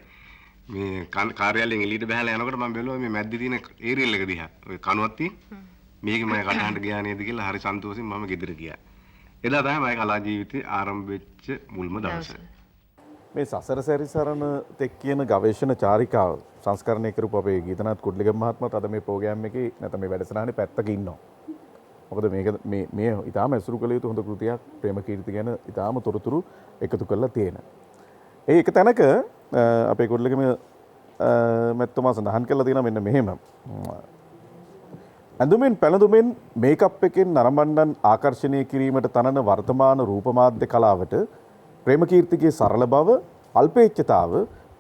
මේ කාර්යාලයෙන් එළියට බහලා යනකොට මම බැලුවා මේ මැද්දේ තියෙන ඒරියල් එක දිහා. ඔය කණුවක් තියෙන. මේක මම කටහඬ ගියා නේද කියලා හරි සන්තෝෂෙන් මම ගෙදර ගියා. එදා තමයි මගේ කලා ජීවිතේ ආරම්භ වෙච්ච මුල්ම දවස. මේ සසර සැරිසරන තෙක් කියන ගවේෂණ චාරිකාව සංස්කරණය කරපු අපේ ගීතනාත් කුඩ්ලිගම මහත්මයාත් අද මේ ප්‍රෝග්‍රෑම් එකේ නැත්නම් මේ වැඩසටහනේ පැත්තක ඉන්නවා. මොකද මේක මේ ඊටාම ඇසුරු කළ යුතු හොඳ කෘතියක් ප්‍රේමකීර්ති ගැන ඊටාම තොරතුරු එකතු කරලා තියෙන. ඒ එක තැනක අපේ කුඩ්ලිගම මැතිතුමා සඳහන් කළා තියෙනවා මෙන්න මෙහෙම. ඇඳුමින් පැළඳුමින් මේකප් එකෙන් නරඹන්නන් ආකර්ෂණය කිරීමට තනන වර්තමාන රූප මාධ්‍ය කලාවට ප්‍රේමකීර්තිගේ සරල බව, අල්පේච්ඡතාව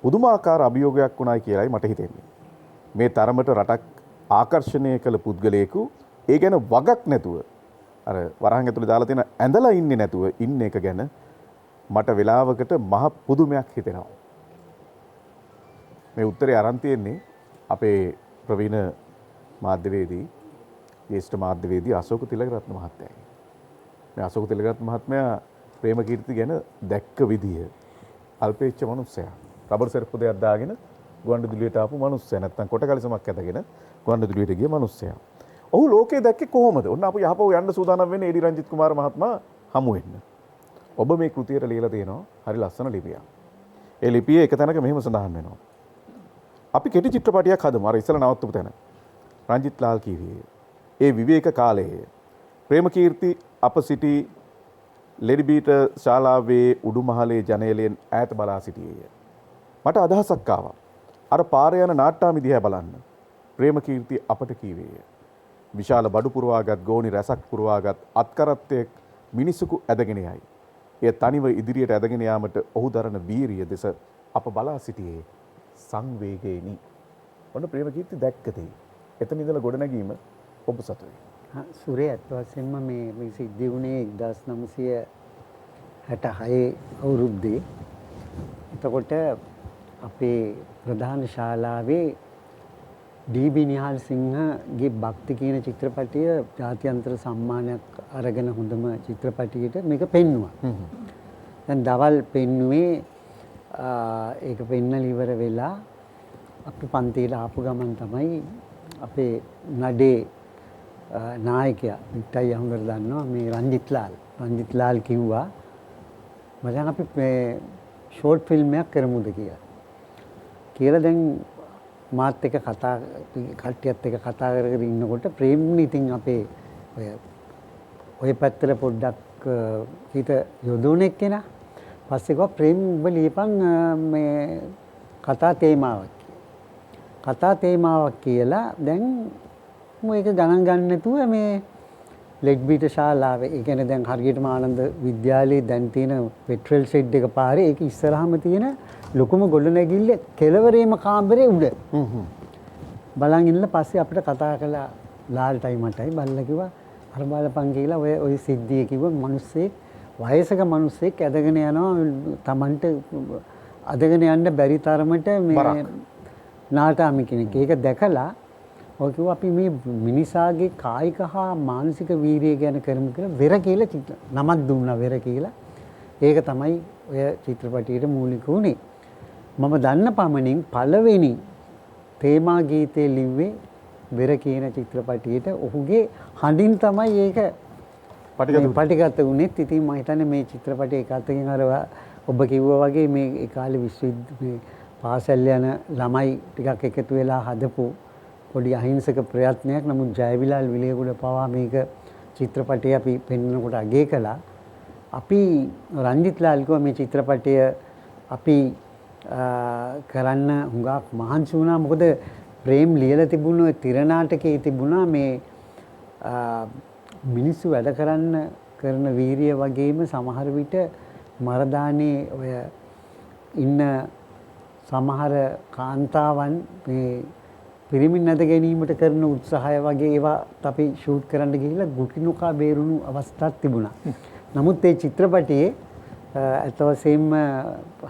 පුදුමාකාර අභියෝගයක් වුණායි කියලායි මට හිතෙන්නේ. මේ තරමට රටක් ආකර්ෂණය කළ පුද්ගලයෙකු ඒ ගැන වගක් නැතුව අර වරහන් ඇතුලේ දාලා තියෙන ඇඳලා ඉන්නේ නැතුව ඉන්න එක ගැන මට වෙලාවකට මහ පුදුමයක් හිතෙනවා. මේ උත්තරේ අරන් තියෙන්නේ අපේ ප්‍රවීණ මාධ්‍යවේදී ජ්‍යෙෂ්ඨ මාධ්‍යවේදී අශෝක තිලකරත්න මහත්තයයි. මේ අශෝක තිලකරත්න මහත්මයා ප්‍රේමකීර්ති ගැන දැක්ක විදිය අල්පේච්ඡ මනුස්සයා. රබර් සෙරප්පු දෙයක් දාගෙන ගුවන්විදුලියට ආපු මනුස්සයා. නැත්තම් කොට කලිසමක් ඇඳගෙන ගුවන්විදුලියට ගිය මනුස්සයා. ඔහු ලෝකේ දැක්කේ කොහොමද? ඔන්න අපි යහපව යන්න සූදානම් වෙන්නේ ඒ.ඩී. රංජිත් කුමාර මහත්මයා හමු වෙන්න. ඔබ මේ කෘතියට ලියලා තියෙනවා හරි ලස්සන ලිපියක්. ඒ ලිපියේ එක තැනක මෙහෙම සඳහන් වෙනවා. අපි කෙටි චිත්‍රපටයක් හදමු. අර ඉස්සලා නවත්තපු තැන. රංජිත් ලාල් කීවේ. ඒ විවේක කාලයේ ප්‍රේමකීර්ති අප සිටි ලෙඩිබීට ශාලාවේ උඩුමහලේ ජනේලයෙන් ඈත බලා සිටියේය. මට අදහසක් ආවා. අර පාරේ යන නාට්‍යාමි දිහා බලන්න. ප්‍රේමකීර්ති අපට කීවේය. විශාල බඩු පුරවාගත් ගෝණි රැසක් පුරවාගත් අත්කරත්තයක් මිනිසෙකු ඇදගෙන යයි. එය තනිව ඉදිරියට ඇදගෙන යාමට ඔහු දරන වීරිය දෙස අප බලා සිටියේ සංවේගයෙනි. ඔන්න ප්‍රේමකීර්ති දැක්කතේ. එතන ඉඳලා ගොඩනැගීම ඔබ සතුයි. සුරේ අත් වශයෙන්ම මේ සිද්ධි වුණේ 1966 අවුරුද්දේ. එතකොට අපේ ප්‍රධාන ශාලාවේ ඩී.බී. නිහාල් සිංහගේ භක්ති කියන චිත්‍රපටය ජාත්‍යන්තර සම්මානයක් අරගෙන හොඳම චිත්‍රපටියට මේක පෙන්වුවා. දැන් දවල් පෙන්නුවේ ඒක පෙන්නලා ඉවර වෙලා අපි පන්තියට ආපු ගමන් තමයි අපේ නඩේ නායකයා වික්ටර් යහුගර දන්නවා මේ රංජිත් ලාල් කිව්වා මචං අපි මේ ෂෝට් ෆිල්ම් එකක් කරමුද කියලා දැන් මාත් එක්ක කට්ටියත් එක්ක කතා කරගෙන ඉන්නකොට ප්‍රේම්නි ඉතින් අපේ ඔය පැත්තට පොඩ්ඩක් හිත යොදුනෙක් කෙනා පස්සේ ගෝ ප්‍රේම් ඔබ ලියපන් මේ කතා තේමාවක් කියලා දැන් මේක ගණන් ගන්න නැතුව මේ ලෙඩ්බීට ශාලාවේ ඒ කියන්නේ දැන් හරියටම ආනන්ද විද්‍යාලයේ දැන් තියෙන පෙට්‍රල් ෂෙඩ් එක පාරේ ඒක ඉස්සරහම තියෙන ලොකුම ගොඩනැගිල්ල කෙළවරේම කාමරේ උඩ බලන් ඉන්න පස්සේ අපිට කතා කළා ලාල්ටයි මටයි බල්ලා කිව්වා අර බලපන් කියලා ඔය සිද්ධිය කිව්ව මිනිස්සෙක් වයසක මිනිස්සෙක් ඇදගෙන යනවා Tamanට අදගෙන යන්න බැරි තරමට මේ නාටාමි කෙනෙක්. ඒක දැකලා ඔය කිව්වා අපි මේ මිනිසාගේ කායික හා මානසික වීරිය ගැන කරමු කියලා වෙර කියලා නමක් දුන්නා වෙර කියලා. ඒක තමයි ඔය චිත්‍රපටියේ මූලික උනේ. මම දන්න පමණින් පළවෙනි තේමා ගීතේ ලිව්වේ වෙර කියන චිත්‍රපටියට ඔහුගේ හඬින් තමයි ඒක පටිගත වුණෙත්. ඉතින් මම හිතන්නේ මේ චිත්‍රපටයේ එකතකින් අර ඔබ කිව්වා වගේ මේ ඒ කාලේ විශ්වවිද්‍යාලේ පාසල් යන ළමයි ටිකක් එකතු වෙලා හදපු පොඩි අහිංසක ප්‍රයත්නයක්. නමුත් ජයවිලාල් විලේගුඩ පවා මේක චිත්‍රපටය අපි පෙන්වනකොට අගය කළා. අපි රංජිත් ලාල් කිව්වා මේ චිත්‍රපටය අපි කරන්න හුඟක් මහන්සි වුණා. මොකද ප්‍රේම් ලියලා තිබුණු තිර නාටකයේ තිබුණා මේ මිනිස්සු වැඩ කරන වීරිය වගේම සමහර විට මරදානේ ඔය ඉන්න සමහර කාන්තාවන් මේ පිරිමින් නැද ගැනීමට කරන උත්සාහය වගේ ඒවත් අපි ෂූට් කරන්න ගිහිල්ලා ගුටි නොකා බේරුණු අවස්ථාවක් තිබුණා. නමුත් ඒ චිත්‍රපටයේ අත වශයෙන්ම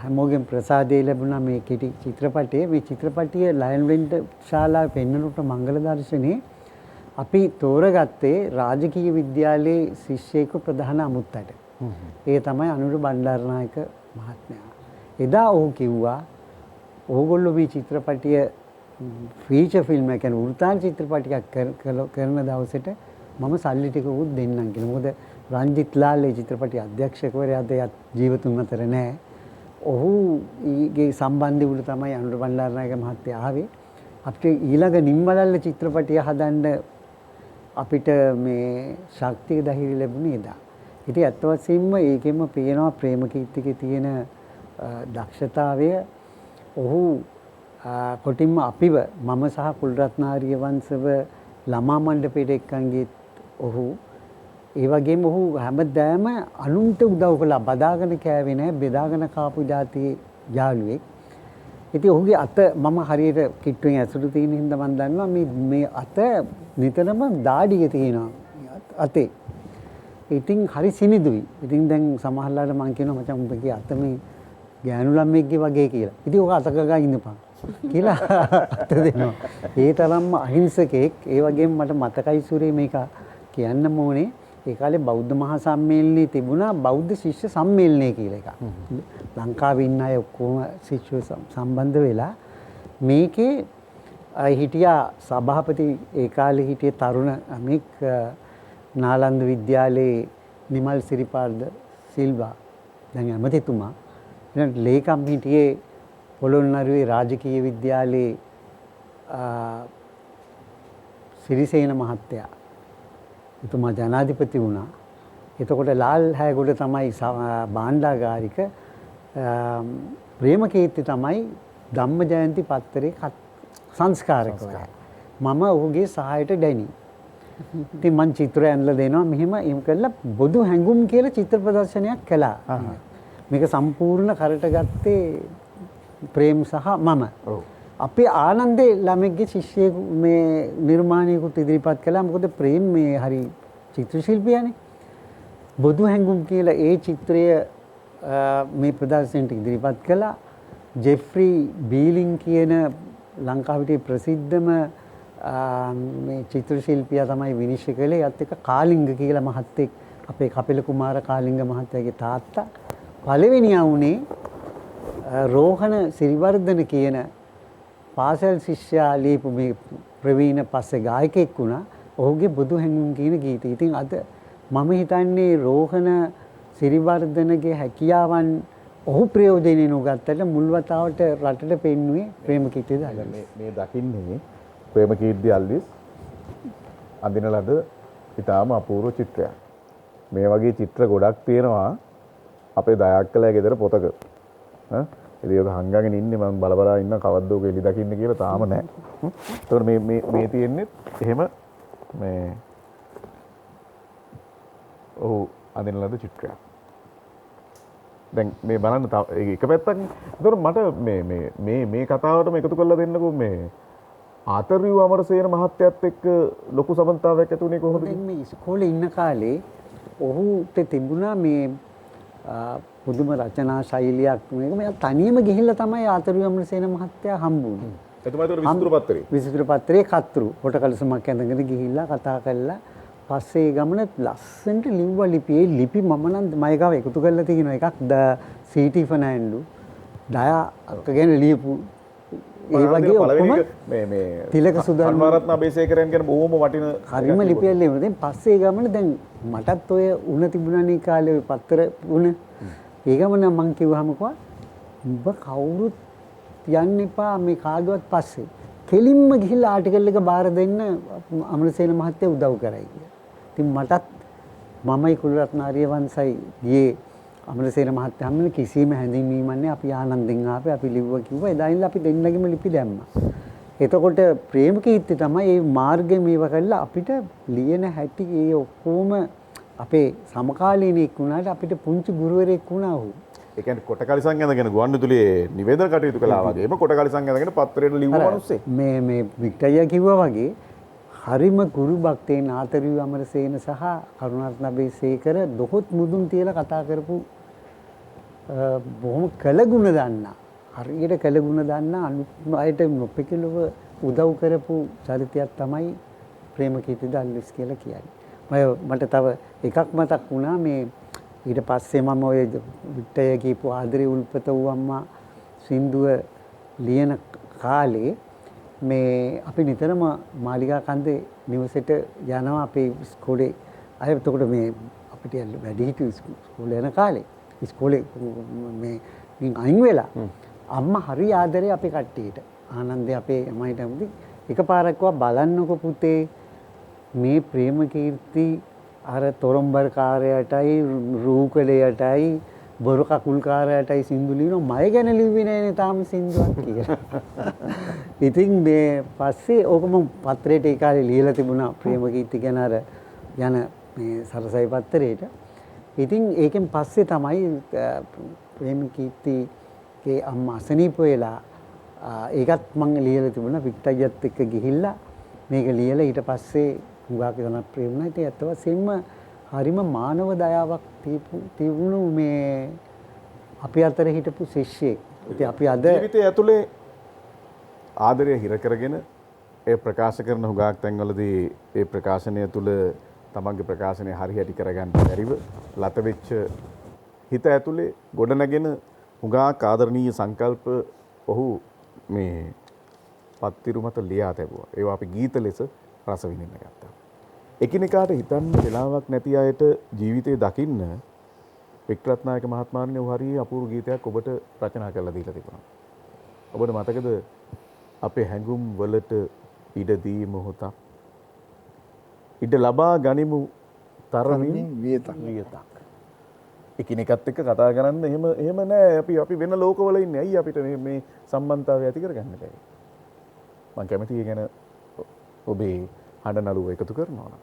හැමෝගෙන් ප්‍රසාදය ලැබුණා මේ කෙටි චිත්‍රපටයේ. මේ චිත්‍රපටිය ලයන් වෙන්ට් ශාලාවේ පෙන්වනකොට මංගල දර්ශනේ අපි තෝරගත්තේ රාජකීය විද්‍යාලයේ ශිෂ්‍යයෙකු ප්‍රධාන අමුත්තට. ඒ තමයි අනුර බණ්ඩාරනායක මහත්මයා. එදා ඔහු කිව්වා ඕගොල්ලෝ මේ චිත්‍රපටිය ෆීචර් ෆිල්ම් එක කියන්නේ වෘත්තාන්ත චිත්‍රපටයක් කරන දවසට මම සල්ලි ටික උත් දෙන්නම් කියලා. මොකද රංජිත් ලාල් ඒ චිත්‍රපටයේ අධ්‍යක්ෂකවරයාද ජීවතුන් අතර නැහැ. ඔහුගේ සම්බන්ධය උඩ තමයි අනුර බණ්ඩාරනායක මහත්තයා ආවේ. අපිට ඊළඟ නිම්වලල්ල චිත්‍රපටිය හදන්න අපිට මේ ශක්තිය ධෛර්යය ලැබුණේ එදා. ඉතින් අත් වශයෙන්ම ඒකෙම පේනවා ප්‍රේමකීර්තිගේ තියෙන දක්ෂතාවය. ඔහු කොටින්ම අපිව මම සහ කුල්රත්න ආරියවංශව ළමා මණ්ඩපයට එක්කන් ගියත් ඔහු ඒ වගේම ඔහු හැමදාම අනුන්ට උදව් කළා. බදාගෙන කෑවේ නැහැ, බෙදාගෙන කාපු જાතියේ යාළුවෙක්. ඉතින් ඔහුගේ අත මම හරියට කිට්ටුවෙන් ඇසුරු තියෙන හින්දා මම දන්නවා මේ අත නිතරම දාඩිය තියෙනවා අතේ. ඉතින් හරි සිනිදුයි. ඉතින් දැන් සමහරලාට මම කියනවා මචං උඹගේ අත මේ ගෑනු ළමෙක්ගේ වගේ කියලා. ඉතින් ඔක අත ගගා ඉන්නපන් කියලා අත දෙනවා. ඒ තරම්ම අහිංසකෙක්. ඒ වගේම මට මතකයි සූරේ මේක කියන්න ඕනේ. ඒ කාලේ බෞද්ධ මහා සම්මේලනයේ තිබුණා බෞද්ධ ශිෂ්‍ය සම්මේලනය කියලා එකක්. ලංකාවේ ඉන්න අය ඔක්කොම ශිෂ්‍යව සම්බන්ධ වෙලා මේකේ හිටියා සභාපති ඒ කාලේ හිටියේ තරුණ අනෙක් නාලන්ද විද්‍යාලයේ නිමල් සිරිපාර්ද සිල්වා දැන් ඇමතිතුමා. ඊළඟට ලේකම් හිටියේ පොළොන්නරුවේ රාජකීය විද්‍යාලයේ සිරිසේන මහත්තයා. එතුමා ජනාධිපති වුණා. එතකොට ලාල් හැගොඩ තමයි භාණ්ඩාගාරික ප්‍රේමකීර්ති තමයි ධම්ම ජයන්ති පත්තරේ සංස්කාරකවරයා. මම ඔහුගේ සහායට ඩැනි. ඉතින් මං චිත්‍රය ඇඳලා දෙනවා මෙහෙම එහෙම කළා බොදු හැඟුම් කියලා චිත්‍ර ප්‍රදර්ශනයක් කළා. මේක සම්පූර්ණ කරට ගත්තේ ප්‍රේම් සහ මම. අපේ ආනන්දේ ළමෙක්ගේ ශිෂ්‍යයෙකු මේ නිර්මාණයකුත් ඉදිරිපත් කළා. මොකද ප්‍රේම් මේ හරි චිත්‍ර ශිල්පියානේ. බොදු හැඟුම් කියලා ඒ චිත්‍රය මේ ප්‍රදර්ශනයට ඉදිරිපත් කළා. ජෙෆ්රි බීලින් කියන ලංකාවේ ප්‍රසිද්ධම මේ චිත්‍ර ශිල්පියා තමයි විනිශ්චය කළේ. ඒත් එක කාලිංග කියලා මහත්තයෙක් අපේ කපිල කුමාර කාලිංග මහත්තයාගේ තාත්තා. පළවෙනියා වුණේ රෝහණ සිරිවර්ධන කියන පාසල් ශිෂ්‍යයා ලියපු මේ ප්‍රවීණ පස්සේ ගායකයෙක් වුණා. ඔහුගේ බුදු හැඟුම් කියන ගීතය. ඉතින් අද මම හිතන්නේ රෝහණ සිරිවර්ධනගේ හැකියාවන් ඔහු ප්‍රයෝජනෙ නොගත්තට මුල් වතාවට රටට පෙන්නුවේ ප්‍රේමකීර්ති දල්විස්. මේ දකින්නේ ප්‍රේමකීර්ති අල්විස් අඳින ලද ඉතාම අපූර්ව චිත්‍රයක්. මේ වගේ චිත්‍ර ගොඩක් තියෙනවා අපේ දයාක්කලයා ගෙදර පොතක. ඉතින් ඒක හංගගෙන ඉන්නේ මම බල ඉන්න කවද්ද ඔක එලි දකින්න කියලා තාම නැහැ. ඒතකොට මේ තියෙන්නේ එහෙම මේ ඔව් අඳින ලද චිත්‍රයක්. දැන් මේ බලන්න එක පැත්තක්. ඒතකොට මට මේ කතාවටම එකතු කරලා දෙන්නකෝ මේ ආතරයු අමරසේන මහත්තයත් එක්ක ලොකු සම්බන්ධතාවයක් ඇති වුණේ කොහොමද? මේ ඉස්කෝලේ ඉන්න කාලේ ඔහුට තිබුණා මේ පුදුම රචනා ශෛලියක්. මේක තනියම ගිහිල්ලා තමයි ආතරයු අමරසේන මහත්තයා හම්බුනේ. එතුමා ඒතර විසිතුරු පත්තරේ. විසිතුරු පත්තරේ කතුරු පොට කලසමක් ඇඳගෙන ගිහිල්ලා කතා කළා. පස්සේ ඒ ගමන ලස්සනට ලිව්වා ලිපි. ඒ ලිපි මම නම් මයිගාව එකතු කරලා තියෙන එකක් ද සීටි ෆර්නෑන්ඩු දයා අක්කගෙන ලියපු ඒ වගේ ඔක්කොම මේ තිලක සුදන් අනුරත්න අබේසේකරයන් කියන බොහොම වටින හරිම ලිපියක් ලියුවා. දැන් පස්සේ ඒ ගමන දැන් මටත් ඔය උණ තිබුණානේ කාලේ ඔය පත්තර උණ. ඒ ගමන මං කිව්වහම කිව්වා උඹ කවුරුත් යන්න එපා මේ කාගවත් පස්සේ. කෙලින්ම ගිහිල්ලා ආටිකල් එක බාර දෙන්න අමරසේන මහත්තයා උදව් කරයි කියලා. ඉතින් මටත් මමයි කුලරත්න ආරියවංශයි ගියේ අමරසේන මහත්තයා හැමෝම කිසිම හැඳින්වීමක් නැහැ. අපි ආනන්දෙන් ආපේ අපි ලිව්වා කිව්වා. එදා ඉඳලා අපි දෙන්නගෙම ලිපි දැම්මා. එතකොට ප්‍රේමකීර්ති තමයි මේ මාර්ගය මේව කළා අපිට ලියන හැටි ඒ ඔක්කොම අපේ සමකාලීනෙක් වුණාට අපිට පුංචි ගුරුවරයෙක් වුණා ඔහු. ඒ කියන්නේ කොට කලිසම් ඇඳගෙන ගුවන්විදුලියේ නිවේදන කටයුතු කළා වගේම කොට කලිසම් ඇඳගෙන පත්තරේට ලිව්ව මිනිස්සෙක්. මේ වික්ටර්යා කිව්වා වගේ හරිම ගුරු භක්තේන ආතරයු අමරසේන සහ කරුණාරත්න අබේසේකර දොහොත් මුදුන් තියලා කතා කරපු බොහොම කළගුණ දන්නා හරියට කළගුණ දන්නා අනිත් අයට නොපෙකිලව උදව් කරපු චරිතයක් තමයි ප්‍රේමකීර්ති දල්විස් කියලා කියන්නේ. මට තව එකක් මතක් වුණා මේ ඊට පස්සේ මම ඔය වික්ටර්යා කියපු ආදරේ උල්පත වූ අම්මා සින්දුව ලියන කාලේ මේ අපි නිතරම මාලිගා කන්දේ නිවසේට යනවා අපේ ඉස්කෝලේ අය. එතකොට මේ අපිට වැඩිහිටියෝ ඉස්කෝලේ යන කාලේ ඉස්කෝලේ මේ අයින් වෙලා අම්මා හරි ආදරේ අපේ කට්ටියට. ආනන්දේ අපේ අම්මයිට එකපාරක් කිව්වා බලන්නකො පුතේ මේ ප්‍රේමකීර්ති අර තොරම්බරකාරයටයි රූකලයටයි බොරු කකුල්කාරයටයි සින්දු ලියනවා මය ගැන ලිව්වේ නෑනේ තාම සින්දුවක් කියලා. ඉතින් මේ පස්සේ ඕක මම පත්‍රයට ඒ කාලේ ලියලා තිබුණා ප්‍රේමකීර්ති ගැන අර යන මේ සරසයි පත්‍රයට. ඉතින් ඒකෙන් පස්සේ තමයි ප්‍රේමකීර්තිගේ අම්මා අසනීප වෙලා ඒකත් මම ලියලා තිබුණා වික්ටර්යත් එක්ක ගිහිල්ලා මේක ලියලා ඊට පස්සේ හුඟක් ජන ප්‍රේම වුණා. ඉතින් අත් වශයෙන්ම හරිම මානව දයාවක් තිබුණු මේ අපි අතර හිටපු ශිෂ්‍යෙක්. ඉතින් අපි අද ජීවිතය ඇතුලේ ආදරය හිර කරගෙන ඒ ප්‍රකාශ කරන හුඟක් තැන්වලදී ඒ ප්‍රකාශනය තුළ තමන්ගේ ප්‍රකාශනය හරි හැටි කරගන්න බැරිව ලත වෙච්ච හිත ඇතුලේ ගොඩනගෙන හුඟක් ආදරණීය සංකල්ප ඔහු මේ පත්තිරු මත ලියා තැබුවා. ඒවා අපි ගීත ලෙස රස විඳින්න ගත්තා. එකිනෙකාට හිතන්න වෙලාවක් නැති අයට ජීවිතේ දකින්න වික්ටරත්නායක මහත්මයාණන් හරිය අපූර්ව ගීතයක් ඔබට රචනා කරලා දීලා තිබුණා. ඔබට මතකද අපේ හැඟුම් වලට ඉඩ දී මොහොතක් ඉඩ ලබා ගනිමු තරමින් වියතක්. එකිනෙකත් එක්ක කතා කරන්න එහෙම නෑ. අපි වෙන ලෝකවල ඉන්නේ. ඇයි අපිට මේ සම්බන්ධතාවය ඇති කරගන්න බැහැ? මම කැමතියි ඒ ගැන ඔබේ හඬ නළුව එකතු කරනවා නම්.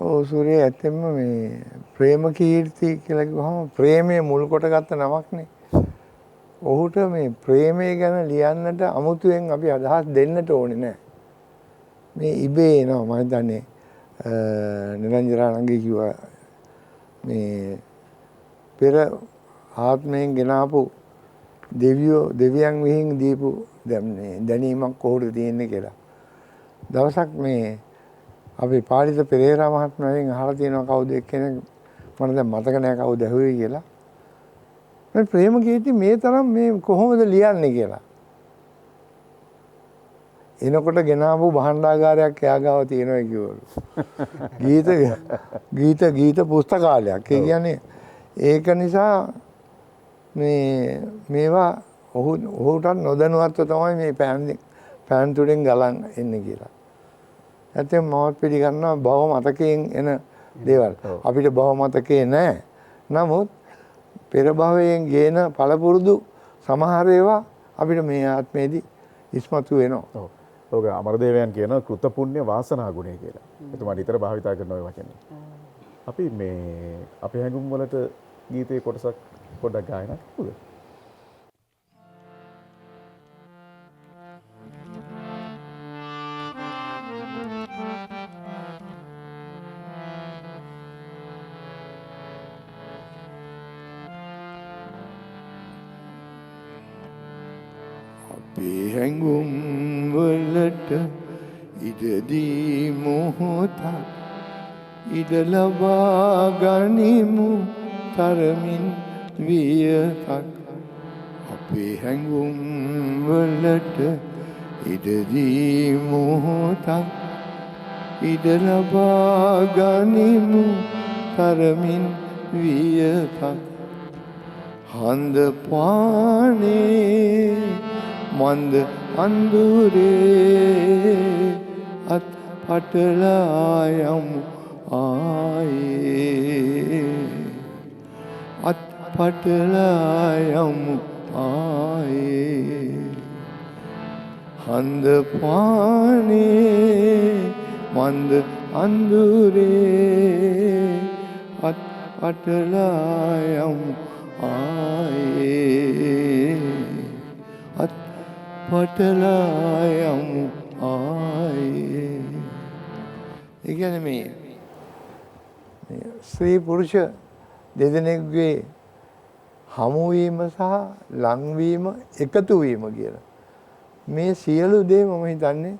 ඔව් සූර්ය ඇත්තෙන්ම මේ ප්‍රේමකීර්ති කියලා කිව්වහම ප්‍රේමයේ මුල් කොටගත්ත නමක්නේ. ඔහුට මේ ප්‍රේමය ගැන ලියන්නට අමුතුවෙන් අපි අදහස් දෙන්නට ඕනේ නෑ. මේ ඉබේ එනවා මම හිතන්නේ නිරංජනානන්ගේ කිව්වා මේ පෙර ආත්මයෙන් ගෙනාපු දෙවියන් විහිං දීපු දැනීමක් කොහොමද තියෙන්නේ කියලා. දවසක් මේ අපි පාලිත පෙරේරා මහත්මයාගෙන් අහලා තියෙනවා කවුද එක්කෙනෙක් මට දැන් මතක නැහැ කවුද ඇහුවේ කියලා. මේ ප්‍රේමකීර්ති මේ තරම් මේ කොහොමද ලියන්නේ කියලා. එනකොට ගෙනාවු භාණ්ඩාගාරයක් එයා ගාව තියෙනවා කිව්වලු. ගීත පුස්තකාලයක්. ඒ කියන්නේ ඒක නිසා මේවා ඔහුටත් නොදැනුවත්ව තමයි මේ පෑන් තුඩෙන් ගලන් එන්නේ කියලා. ඇත්තටම මමත් පිළිගන්නවා භව මතකයෙන් එන දේවල්. අපිට භව මතකේ නැහැ. නමුත් පෙර භවයෙන් ගේන පළපුරුදු සමහර ඒවා අපිට මේ ආත්මේදී ඉස්මතු වෙනවා. ඔව් අමරදේවයන් කියන කෘත පුණ්‍ය වාසනා ගුණය කියලා. එතුමා නිතර භාවිතා කරන ওই වචනේ. අපි මේ අපේ හැඟුම් වලට ගීතේ කොටසක් පොඩ්ඩක් ගායනා කරමුද? අපේ හැඟුම් වලට ඉඩදී මොහොතක් ඉඩ ලබා ගනිමු තරමින් වියතක්. අපේ හැඟුම් වලට ඉඩදී මොහොතක් ඉඩ ලබා ගනිමු තරමින් වියතක්. හඳ පානේ මන්ද අඳුරේ අත් පටලා යමු ආයේ අත් පටලා යමු ආයේ. හඳ පානේ මන්ද අඳුරේ අත් පටලා යමු ආයේ අත් පටලා යමු ආයේ. ඒ කියන්නේ මේ ස්ත්‍රී පුරුෂ දෙදෙනෙකුගේ හමුවීම සහ ලංවීම එකතු වීම කියලා මේ සියලු දේ මම හිතන්නේ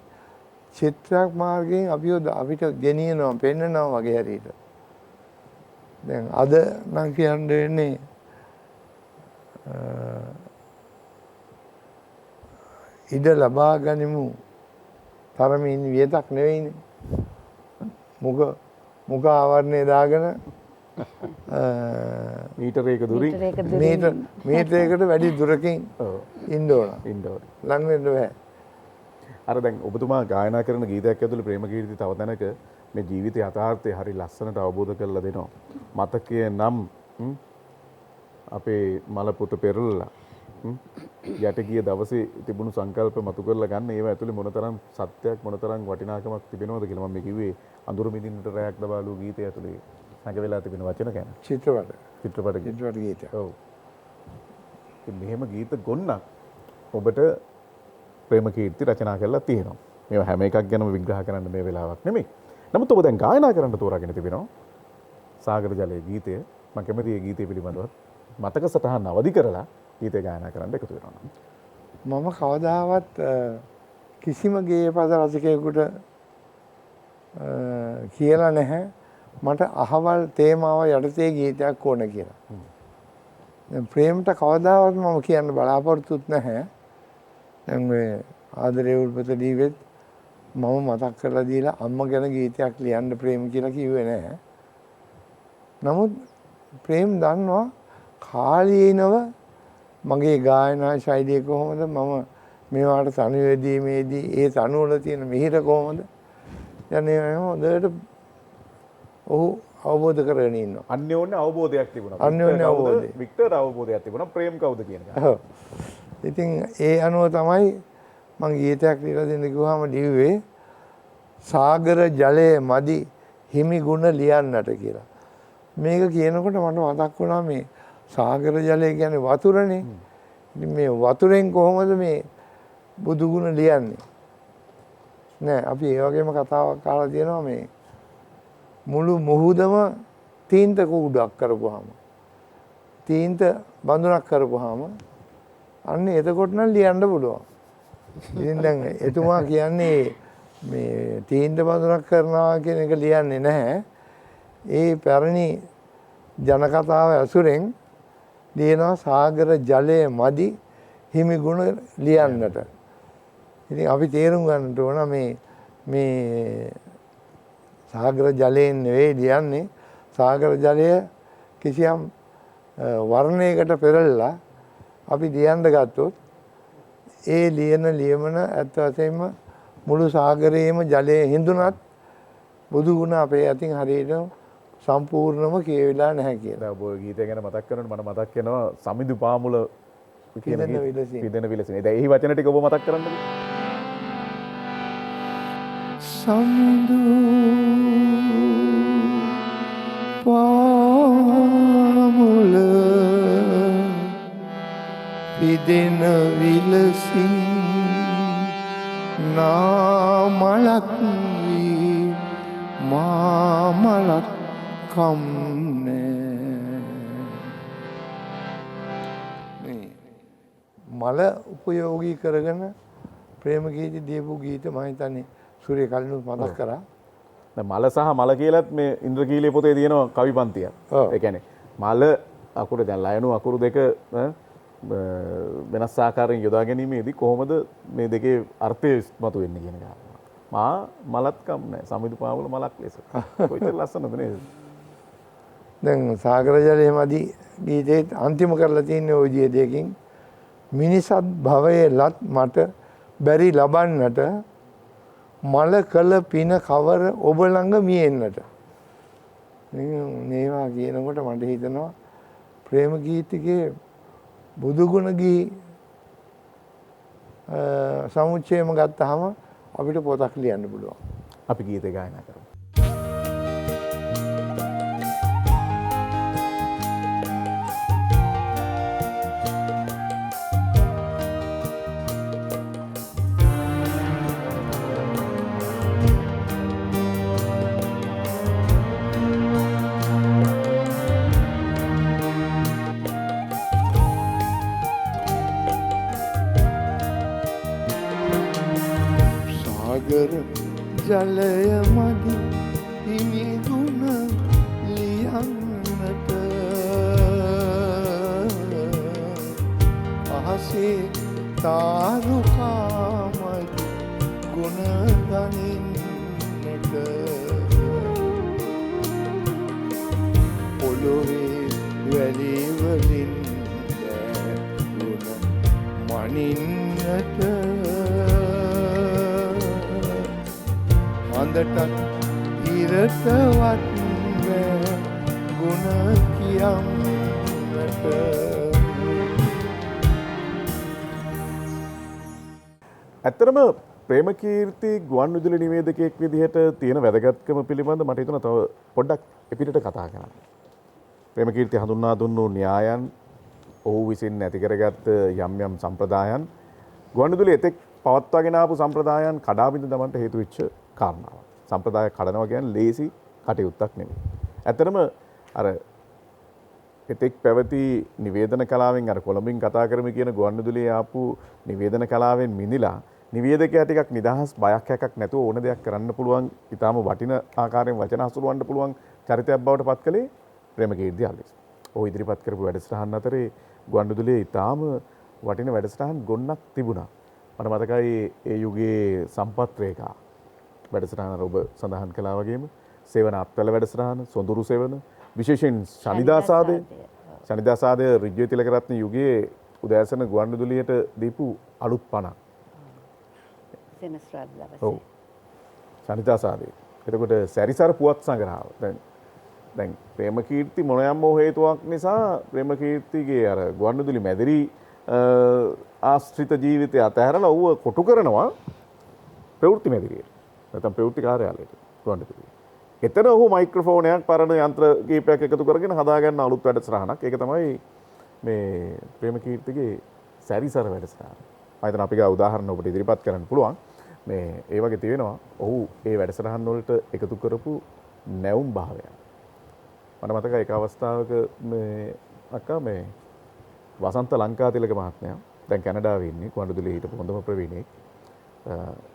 චිත්‍රයක් මාර්ගයෙන් අපිට ගෙනියනවා පෙන්නනවා වගේ හරියට. දැන් අද නම් කියන්න වෙන්නේ ඉඩ ලබා ගනිමු තරමින් වියතක් නෙවෙයිනේ. මුඛ ආවරණය දාගෙන මීටරයක දුරින් මීටරයකට වැඩි දුරකින් ඉන්න ඕන. ලං වෙන්න බෑ. අර දැන් ඔබතුමා ගායනා කරන ගීතයක් ඇතුළේ ප්‍රේමකීර්ති තව තැනක මේ ජීවිතයේ යථාර්ථය හරි ලස්සනට අවබෝධ කරලා දෙනවා. මතකය නම් අපේ මල පුත පෙරලලා යට ගිය දවසේ තිබුණු සංකල්ප මතු කරලා ගන්න ඒව ඇතුලේ මොනතරම් සත්‍යයක් මොනතරම් වටිනාකමක් තිබෙනවද කියලා මම කිව්වේ අඳුර මිදින්නට රැයක් දබාලු ගීතය ඇතුලේ සංග වෙලා තිබෙන වචන ගැන චිත්‍රපට ගීත. ඔව්. ඉතින් මෙහෙම ගීත ගොන්නක් ඔබට ප්‍රේමකීර්ති රචනා කරලා තියෙනවා. මේවා හැම එකක් ගැනම විග්‍රහ කරන්න මේ වෙලාවක් නෙමෙයි. නමුත් ඔබ දැන් ගායනා කරන්න තෝරාගෙන තිබෙනවා සාගර ජලයේ ගීතය. මම කැමතියි මේ ගීතය පිළිබඳව මතක සටහන් අවදි කරලා ගීතය ගායනා කරන්න එකතු වෙනවා. මම කවදාවත් කිසිම ගේය පද රචකයෙකුට කියලා නැහැ මට අහවල් තේමාව යටතේ ගීතයක් ඕන කියලා. දැන් ප්‍රේමට කවදාවත් මම කියන්න බලාපොරොත්තුත් නැහැ. දැන් මේ ආදරේ උල්පත දීවෙත් මම මතක් කරලා දීලා අම්මා ගැන ගීතයක් ලියන්න ප්‍රේම කියලා කිව්වේ නැහැ. නමුත් ප්‍රේම දන්නවා කාලීනව මගේ ගායනා ශෛලිය කොහොමද මම මේවාට තනුවේදීමේදී ඒ තනුවල තියෙන මිහිර කොහොමද යන්නේ හොඳට ඔහු අවබෝධ කරගෙන ඉන්නවා. අන්‍යෝන්‍ය අවබෝධයක් තිබුණා. අන්‍යෝන්‍ය අවබෝධය. වික්ටර් අවබෝධයක් තිබුණා ප්‍රේම කවුද කියන එක. ඔව්. ඉතින් ඒ අනුව තමයි මම ගීතයක් ලියලා දෙන්න කිව්වම ලිව්වේ සාගර ජලයේ මදි හිමි ගුණ ලියන්නට කියලා. මේක කියනකොට මට මතක් වුණා මේ සාගර ජලය කියන්නේ වතුරනේ. ඉතින් මේ වතුරෙන් කොහොමද මේ බුදු ගුණ ලියන්නේ? නෑ අපි ඒ වගේම කතාවක් අහලා තියෙනවා මේ මුළු මුහුදම තීන්ත කුඩක් කරපුවාම තීන්ත බඳුනක් කරපුවාම අන්න එතකොට නම් ලියන්න පුළුවන්. ඉතින් දැන් එතුමා කියන්නේ මේ තීන්ත බඳුනක් කරනවා කියන එක ලියන්නේ නැහැ. ඒ පැරණි ජනකතාව ඇසුරෙන් ලියනවා සාගර ජලයේ මදි හිමි ගුණ ලියන්නට. ඉතින් අපි තේරුම් ගන්නට ඕන මේ සාගර ජලයෙන් නෙවෙයි ලියන්නේ සාගර ජලය කිසියම් වර්ණයකට පෙරළලා අපි ලියන්න ගත්තොත් ඒ ලියන ලියමන ඇත්ත වශයෙන්ම මුළු සාගරයේම ජලය හිඳුනත් බුදු ගුණ අපේ අතින් හරියට සම්පූර්ණම කියවිලා නැහැ කියලා. ඔබ ගීතය ගැන මතක් කරනකොට මට මතක් වෙනවා සමිඳු පාමුල කියන පිදෙන විලසින. දැන් එහි වචන ටික ඔබ මතක් කරන්නද? සමිඳු පාමුල පිදෙන විලසින් නාමලක් වී මාමලක් මල උපයෝගී කරගෙන ප්‍රේම ගීත දීපු ගීත මම හිතන්නේ සූර්ය කලිනුත් මතක් කරා. දැන් මල සහ මල කියලත් මේ ඉන්ද්‍රකීලයේ පොතේ තියෙන කවි පන්තියක්. ඒ කියන්නේ මල අකුර දැන් ලයනු අකුරු දෙක වෙනස් ආකාරයෙන් යොදා ගැනීමේදී කොහොමද මේ දෙකේ අර්ථය ඉස්මතු වෙන්නේ කියන එක. මා මලත් කම් නැහැ. සමිඳු පාමුල මලක් ලෙස. කොයිතරම් ලස්සනද නේද? දැන් සාගර ජලයේ මදි ගීතේ අන්තිම කරලා තියෙන්නේ ওই විදිය දෙකකින් මිනිසත් භවයේ ලත් මට බැරි ලබන්නට මල කළ පින කවර ඔබ ළඟ මියෙන්නට. මේවා කියනකොට මට හිතෙනවා ප්‍රේම ගීතිකේ බුදුගුණ ගී සමුච්චයම ගත්තාම අපිට පොතක් ලියන්න පුළුවන්. අපි ගීතය ගායනා කරමු. ජලය මදි හිමි ගුණ ලියන්නට අහසේ තාරුකා මදි ගුණ ගනින්නට පොළොවේ වැලි වලින් ගුණ මනින්නට හොඳටත් ඉරටවත් ගුණ කියම් ඇත්තරම ප්‍රේමකීර්ති ගුවන් විදුලි නිවේදකයෙක් විදිහට තියෙන වැදගත්කම පිළිබඳ මට හිතුණා තව පොඩ්ඩක් එපිටට කතා කරන්න. ප්‍රේමකීර්ති හඳුන්වා දුන්නු න්‍යායන් ඔහු විසින් ඇති කරගත්ත යම් යම් සම්ප්‍රදායන් ගුවන් විදුලි එතෙක් පවත්වාගෙන ආපු සම්ප්‍රදායන් කඩා බිඳ දමන්නට හේතු වෙච්ච කාරණාවක්. සම්ප්‍රදාය කඩනවා කියන්නේ ලේසි කටයුත්තක් නෙමෙයි. ඇත්තරම අර එතෙක් පැවති නිවේදන කලාවෙන් අර කොළඹින් කතා කරමු කියන ගුවන් විදුලියේ ආපු නිවේදන කලාවෙන් මිදිලා නිවේදකයා ටිකක් නිදහස් බයක් හැකක් නැතුව ඕන දෙයක් කරන්න පුළුවන් ඊටාම වටින ආකාරයෙන් වචන හසුරවන්න පුළුවන් චරිතයක් බවට පත් කළේ ප්‍රේමකීර්ති අල්විස්. ඔහු ඉදිරිපත් කරපු වැඩසටහන් අතරේ ගුවන් විදුලියේ ඊටාම වටින වැඩසටහන් ගොන්නක් තිබුණා. මට මතකයි ඒ යුගයේ සම්පත් රේඛා වැඩසටහන ඔබ සඳහන් කළා වගේම සෙවන අත්වල වැඩසටහන සොඳුරු සෙවන විශේෂයෙන් ශනිදා සාදය රිජ්ජුවේ තිලකරත්න යුගයේ උදෑසන ගුවන් විදුලියට දීපු අලුත් පණක්. සෙනසුරාදා දවසේ. ඔව්. ශනිදා සාදය. එතකොට සැරිසර පුවත් සංග්‍රහව. දැන් ප්‍රේමකීර්ති මොනයම් හෝ හේතුවක් නිසා ප්‍රේමකීර්තිගේ අර ගුවන් විදුලි මැදිරි ආශ්‍රිත ජීවිතය අතහැරලා ඌව කොටු කරනවා ප්‍රවෘත්ති මැදිරියට. නැත්නම් ප්‍රවෘත්ති කාර්යාලයට ගුවන් විදුලියේ. එතන ඔහු මයික්‍රොෆෝනයක් පරණ යන්ත්‍ර කීපයක් එකතු කරගෙන හදාගන්න අලුත් වැඩසටහනක්. ඒක තමයි මේ ප්‍රේමකීර්තිගේ සැරිසර වැඩසටහන. මම හිතනවා අපි ගා උදාහරණ ඔබට ඉදිරිපත් කරන්න පුළුවන්. මේ ඒ වගේ තියෙනවා ඔහු ඒ වැඩසටහන් වලට එකතු කරපු නැවුම් භාවය. මට මතකයි එක අවස්ථාවක මේ අක්කා මේ වසන්ත ලංකාතිලක මහත්මයා දැන් කැනඩාවේ ඉන්නේ ගුවන් විදුලියේ හිටපු හොඳම ප්‍රවීණයෙක්.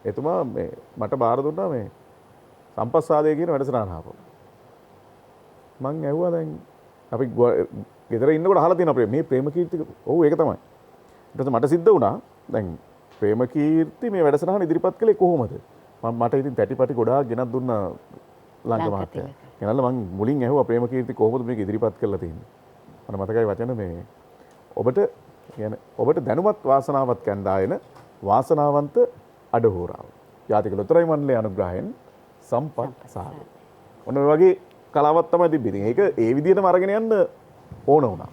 එතුමා මේ මට බාර දුන්නා මේ සම්පස්සාදය කියන වැඩසටහන ආපහු. මං ඇහුවා දැන් අපි ගෙදර ඉන්නකොට අහලා තියෙනවා මේ ප්‍රේමකීර්ති ඔව් ඒක තමයි. ඊට පස්සේ මට සිද්ධ වුණා දැන් ප්‍රේමකීර්ති මේ වැඩසටහන ඉදිරිපත් කළේ කොහොමද? මට ඉතින් තැටිපටි ගොඩාක් ගෙනත් දුන්නා ලංක මහත්තයා. ගෙනල්ලා මං මුලින් ඇහුවා ප්‍රේමකීර්ති කොහොමද මේක ඉදිරිපත් කරලා තියෙන්නේ? මට මතකයි වචන මේ ඔබට දැනුමත් වාසනාවත් කැන්දායන වාසනාවන්ත අඩහෝරාව. ජාතික ලොතරැයි මණ්ඩලයේ අනුග්‍රහයෙන් සම්පත් සාධක. ඔන්න ඔය වගේ කලාවක් තමයි තිබෙන්නේ. ඒක ඒ විදිහටම අරගෙන යන්න ඕන වුණා.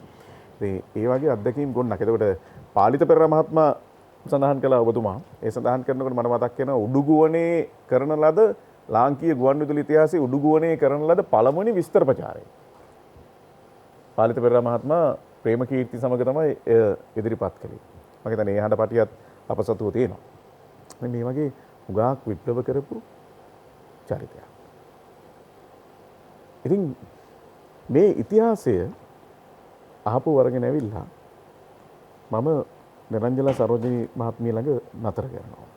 ඒ වගේ අත්දැකීම් ගොන්නක්. එතකොට පාලිත පෙරේරා මහත්මයා සඳහන් කළා ඔබතුමා. ඒ සඳහන් කරනකොට මට මතක් වෙනවා උඩුගුවනේ කරන ලද ලාංකීය ගුවන් විදුලි ඉතිහාසයේ උඩුගුවනේ කරන ලද පළමුවනි විස්තර ප්‍රචාරය. පාලිත පෙරේරා මහත්මයා ප්‍රේමකීර්ති සමග තමයි ඉදිරිපත් කළේ. මම හිතන්නේ ඒ හඬ පටියත් අප සතුව තියෙනවා. මේ වගේ උගාක් විප්ලව කරපු චරිතයක්. ඉතින් මේ ඉතිහාසය අහපු වරගෙන ඇවිල්ලා මම නිරංජලා සරෝජිනී මහත්මිය ළඟ නතර කරනවා.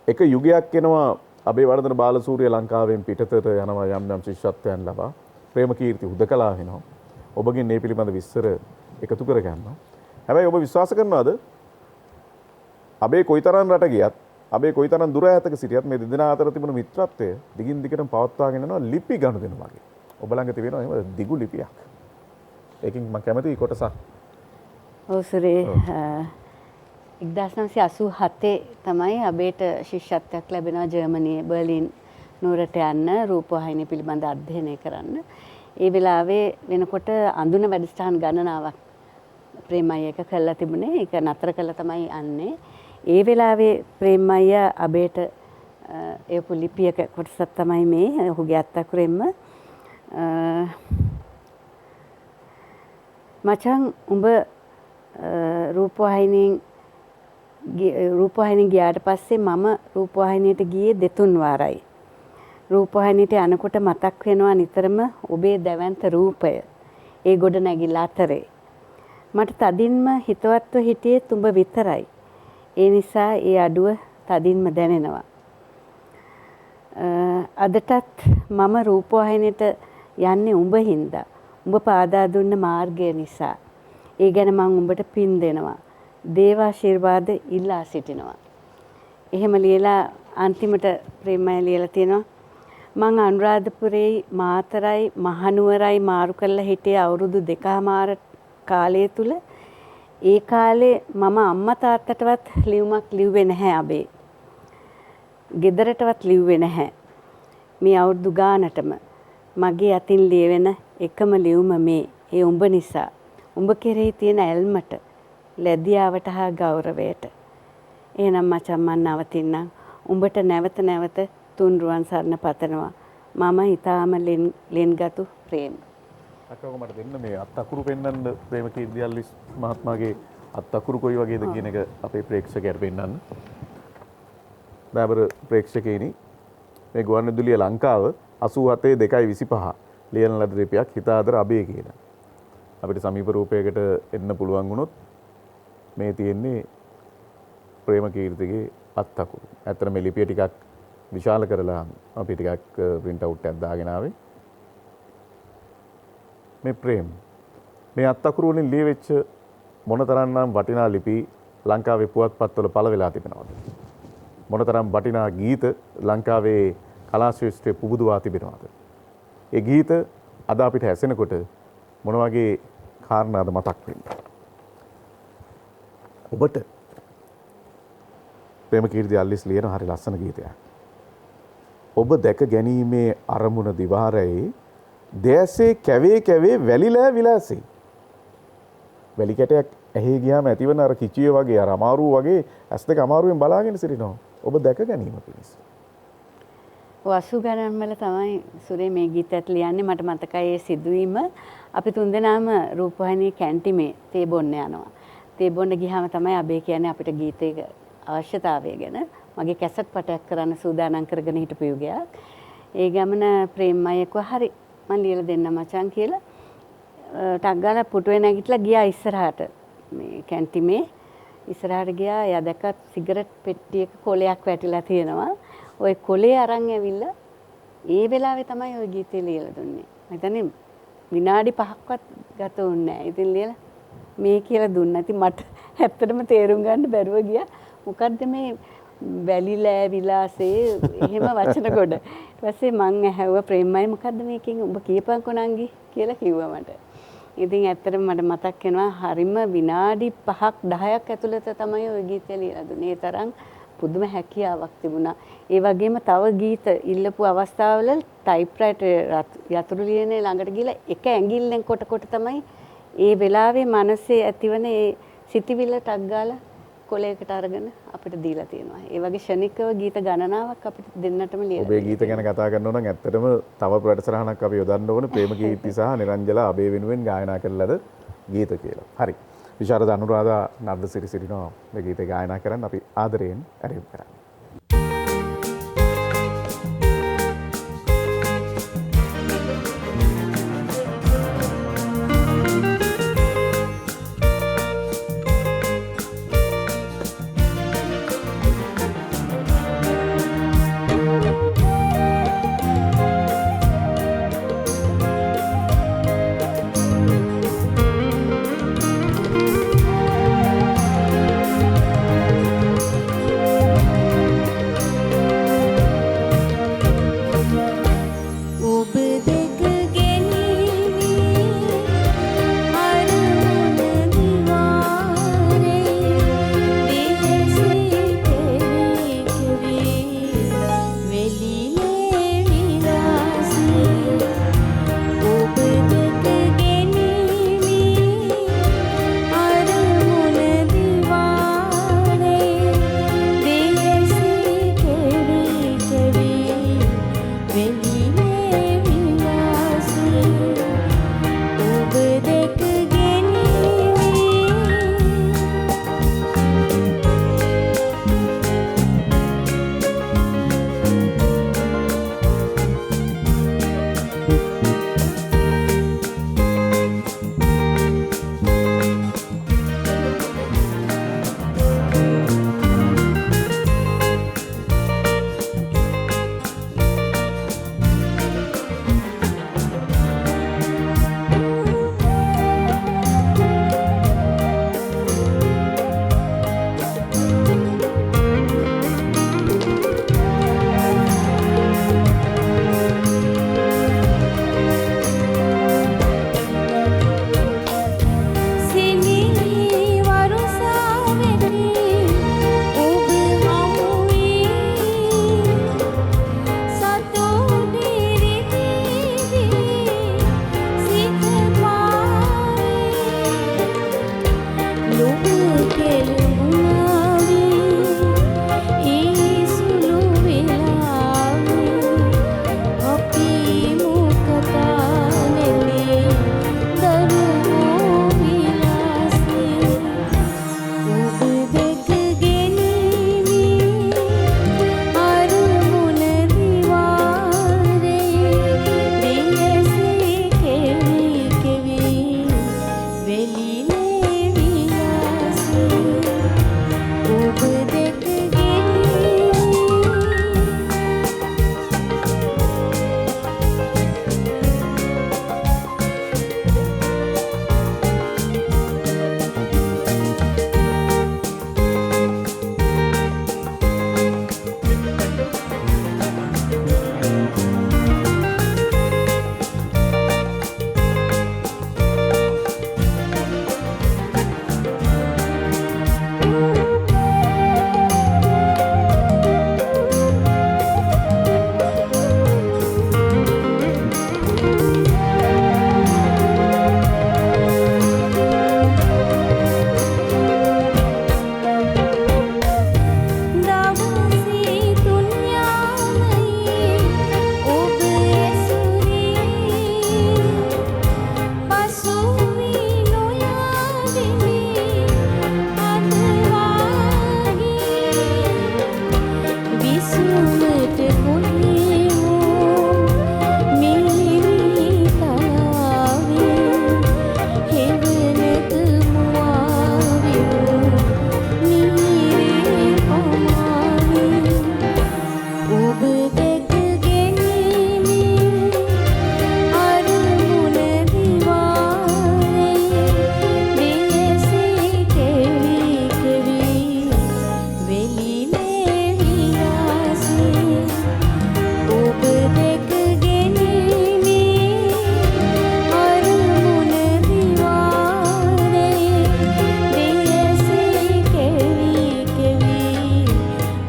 එක යුගයක් එනවා අබේවර්ධන බාලසූරිය ලංකාවෙන් පිටතට යනවා යම් යම් ශිෂ්‍යත්වයන් ලබා ප්‍රේමකීර්ති හුදකලා වෙනවා. ඔබගෙන් මේ පිළිබඳ විස්තර එකතු කර ගන්නවා. හැබැයි ඔබ විශ්වාස කරනවද අබේ කොයිතරම් රට ගියත් අබේ කොයිතරම් දුර ඈතක සිටියත් මේ දෙදෙනා අතර තිබුණු මිත්‍රත්වය දිගින් දිගටම පවත්වාගෙන යනවා ලිපි ගනුදෙනු වගේ. ඔබ ළඟ තියෙනවා එහෙම දිගු ලිපියක්. ඒකෙන් මම කැමතියි කොටසක්. ඔව් සුරේ 1987 තමයි අබේට ශිෂ්‍යත්වයක් ලැබෙනවා ජර්මනියේ බර්ලින් නුවරට යන්න රූපවාහිනිය පිළිබඳ අධ්‍යයනය කරන්න. ඒ වෙලාවේ වෙනකොට අඳුන වැඩසටහන් ගණනාවක් ප්‍රේමයි එක කළා තිබුණේ. ඒක නතර කළා තමයි යන්නේ. ඒ වෙලාවේ ප්‍රේමයි අබේට ඒ ලිපියක කොටසක් තමයි මේ ඔහුගේ අත්තකුරෙන්ම මචං උඹ රූපවාහිනියෙන් ගියාට පස්සේ මම රූපවාහිනියට ගියේ 2-3 වාරයි. රූපවාහිනියට යනකොට මතක් වෙනවා නිතරම ඔබේ දැවැන්ත රූපය. ඒ ගොඩ නැගිල්ල අතරේ. මට තදින්ම හිතවත්ව හිටියේ තුඹ විතරයි. ඒ නිසා ඒ අඩුව තදින්ම දැනෙනවා. අදටත් මම රූපවාහිනියට යන්නේ උඹ හින්දා. උඹ පාදා දුන්න මාර්ගය නිසා. ඒ ගැන මම උඹට පින් දෙනවා. දේවාශිර්වාද ඉල්ලා සිටිනවා. එහෙම ලියලා අන්තිමට ප්‍රේමය ලියලා තියෙනවා. මං අනුරාධපුරේ මාතරයි මහනුවරයි මාරු කරලා හිටියේ අවුරුදු 2මාර කාලය තුල. ඒ කාලේ මම අම්මා තාත්තටවත් ලියුමක් ලිව්වේ නැහැ අබේ. ගෙදරටවත් ලිව්වේ නැහැ. මේ අවුරුදු ගානටම මගේ අතින් ලියවෙන එකම ලියුම මේ. ඒ උඹ නිසා. උඹ කෙරෙහි තියෙන ඇල්මට, ලැබියාවට හා ගෞරවයට. එහෙනම් මචං මන් නවතින්නම්. උඹට නැවත නැවත තුන්රුවන් සරණ පතනවා. මම ඊටාම ලෙන්ගතු ප්‍රේම. අක්කව මට දෙන්න මේ අත් අකුරු පෙන්වන්න ප්‍රේමකීර්ති අල්විස් මහත්මයාගේ අත් අකුරු කොයි වගේද කියන එක අපේ ප්‍රේක්ෂකයන්ට පෙන්වන්න. බාබර ප්‍රේක්ෂකයනි මේ ගුවන්විදුලිය ලංකාව 87 2.25 ලියන ලද ලිපියක් හිතාදර අබේ කියලා. අපිට සමීප රූපයකට එන්න පුළුවන් වුණොත් මේ තියෙන්නේ ප්‍රේමකීර්තිගේ අත් අකුරු. ඇත්තට මේ ලිපිය ටිකක් විශාල කරලා අපි ටිකක් print out එකක් දාගෙන ආවේ. මේ ප්‍රේම මේ අත් අකුරු වලින් ලියවෙච්ච මොනතරම්නම් වටිනා ලිපි ලංකාවේ පුවත්පත්වල පළ වෙලා තිබෙනවද? මොනතරම් වටිනා ගීත ලංකාවේ කලා ශාස්ත්‍රයේ පුබුදුවා තිබෙනවද? ඒ ගීත අද අපිට ඇසෙනකොට මොන වගේ කාරණාද මතක් වෙන්නේ? ඔබට ප්‍රේමකීර්ති අල්විස් ලියන හරි ලස්සන ගීතයක්. ඔබ දැක ගැනීමේ අරමුණ දිවාරයේ දැසේ කැවේ කැවේ වැලිලා විලාසේ. වැලි කැටයක් ඇහි ගියාම ඇතිවන අර කිචිය වගේ අර අමාරු වගේ ඇස් දෙක අමාරුවෙන් බලාගෙන සිටිනවා. ඔබ දැක ගැනීම පිණිස. 80 ගණන් වල තමයි සුරේ මේ ගීතයත් ලියන්නේ. මට මතකයි ඒ සිදුවීම. අපි තුන්දෙනාම රූපවාහිනී කැන්ටිමේ තේ බොන්න යනවා. තේ බොන්න ගියාම තමයි අබේ කියන්නේ අපිට ගීතයක අවශ්‍යතාවය ගැන. මගේ කැසට් පටයක් කරන්න සූදානම් කරගෙන හිටපු යුගයක්. ඒ ගමන ප්‍රේමයක හරි මම ලියලා දෙන්න මචං කියලා ටක් ගාලා පුටුවේ නැගිටලා ගියා ඉස්සරහට. මේ කැන්ටිමේ ඉස්සරහට ගියා. එයා දැක්කත් සිගරට් පෙට්ටියක කොලයක් වැටිලා තියෙනවා. ওই කොලේ අරන් ඇවිල්ලා ඒ වෙලාවේ තමයි ওই ගීතේ ලියලා දුන්නේ. මම හිතන්නේ විනාඩි 5ක්වත් ගත වුණේ නැහැ. ඉතින් ලියලා මේ කියලා දුන්නා. ඉතින් මට ඇත්තටම තේරුම් ගන්න බැරුව ගියා. මොකද්ද මේ වැලිලෑ විලාසේ එහෙම වචන ගොඩ. ඊට පස්සේ මං ඇහුවා ප්‍රේමයි මොකද්ද මේකෙන් ඔබ කියපන්කෝ නංගි කියලා කිව්වා මට. ඉතින් ඇත්තටම මට මතක් වෙනවා හරිම විනාඩි 5ක් 10ක් ඇතුළත තමයි ওই ගීතය ලියලා දුන්නේ. ඒ තරම් පුදුම හැකියාවක් තිබුණා. ඒ වගේම තව ගීත ඉල්ලපු අවස්ථාවල ටයිප්‍රයිටර් යතුරු ලියනේ ළඟට ගිහලා එක ඇඟිල්ලෙන් කොට කොට තමයි ඒ වෙලාවේ මනසේ ඇතිවන ඒ සිතිවිල්ල ටක් ගාලා කොලයකට අරගෙන අපිට දීලා තියෙනවා. ඒ වගේ ෂණිකව ගීත ගණනාවක් අපිට දෙන්නටම ලියලා. ඔබේ ගීත ගැන කතා කරනවා නම් ඇත්තටම තව ප්‍රතිසරහනක් අපි යොදන්න ඕන ප්‍රේමකීර්ති සහ නිරංජලා අබේ වෙනුවෙන් ගායනා කළ ලද ගීත කියලා. හරි. විශාරද අනුරාධා නර්දසිරි සිරිනෝ මේ ගීතය ගායනා කරන්න අපි ආදරයෙන් ඇරයුම් කරන්නේ. ලොව කෙලුණාවේ ඒ සුළු වෙලාවේ අපි මුකතා නෙලේ දරුවෝ විලාසේ ඔබ දැක ගැනීමේ අරමුණ දිවාරේ දෙයසේ කෙවි කෙවි වෙලිලේ විලාසේ ඔබ දැක ගැනීමේ දවසේ තුන් යාමයේ ඔබ ඇසුරේ පසු වී නොයාවිනි අද වාගේ විසුමට කොහේ හෝ මිහිරි තලාවේ හෙවනක මුවාවිනු නිරේ පමාවේ ඔබ දැක ගැනීමේ අරමුණ දිවාරේ දෙයසේ කෙවි කෙවි වෙලිලේ විලාසේ ඔබ දැක ගැනීමේ අරමුණ දිවාරේ දෙයසේ කෙවි කෙවි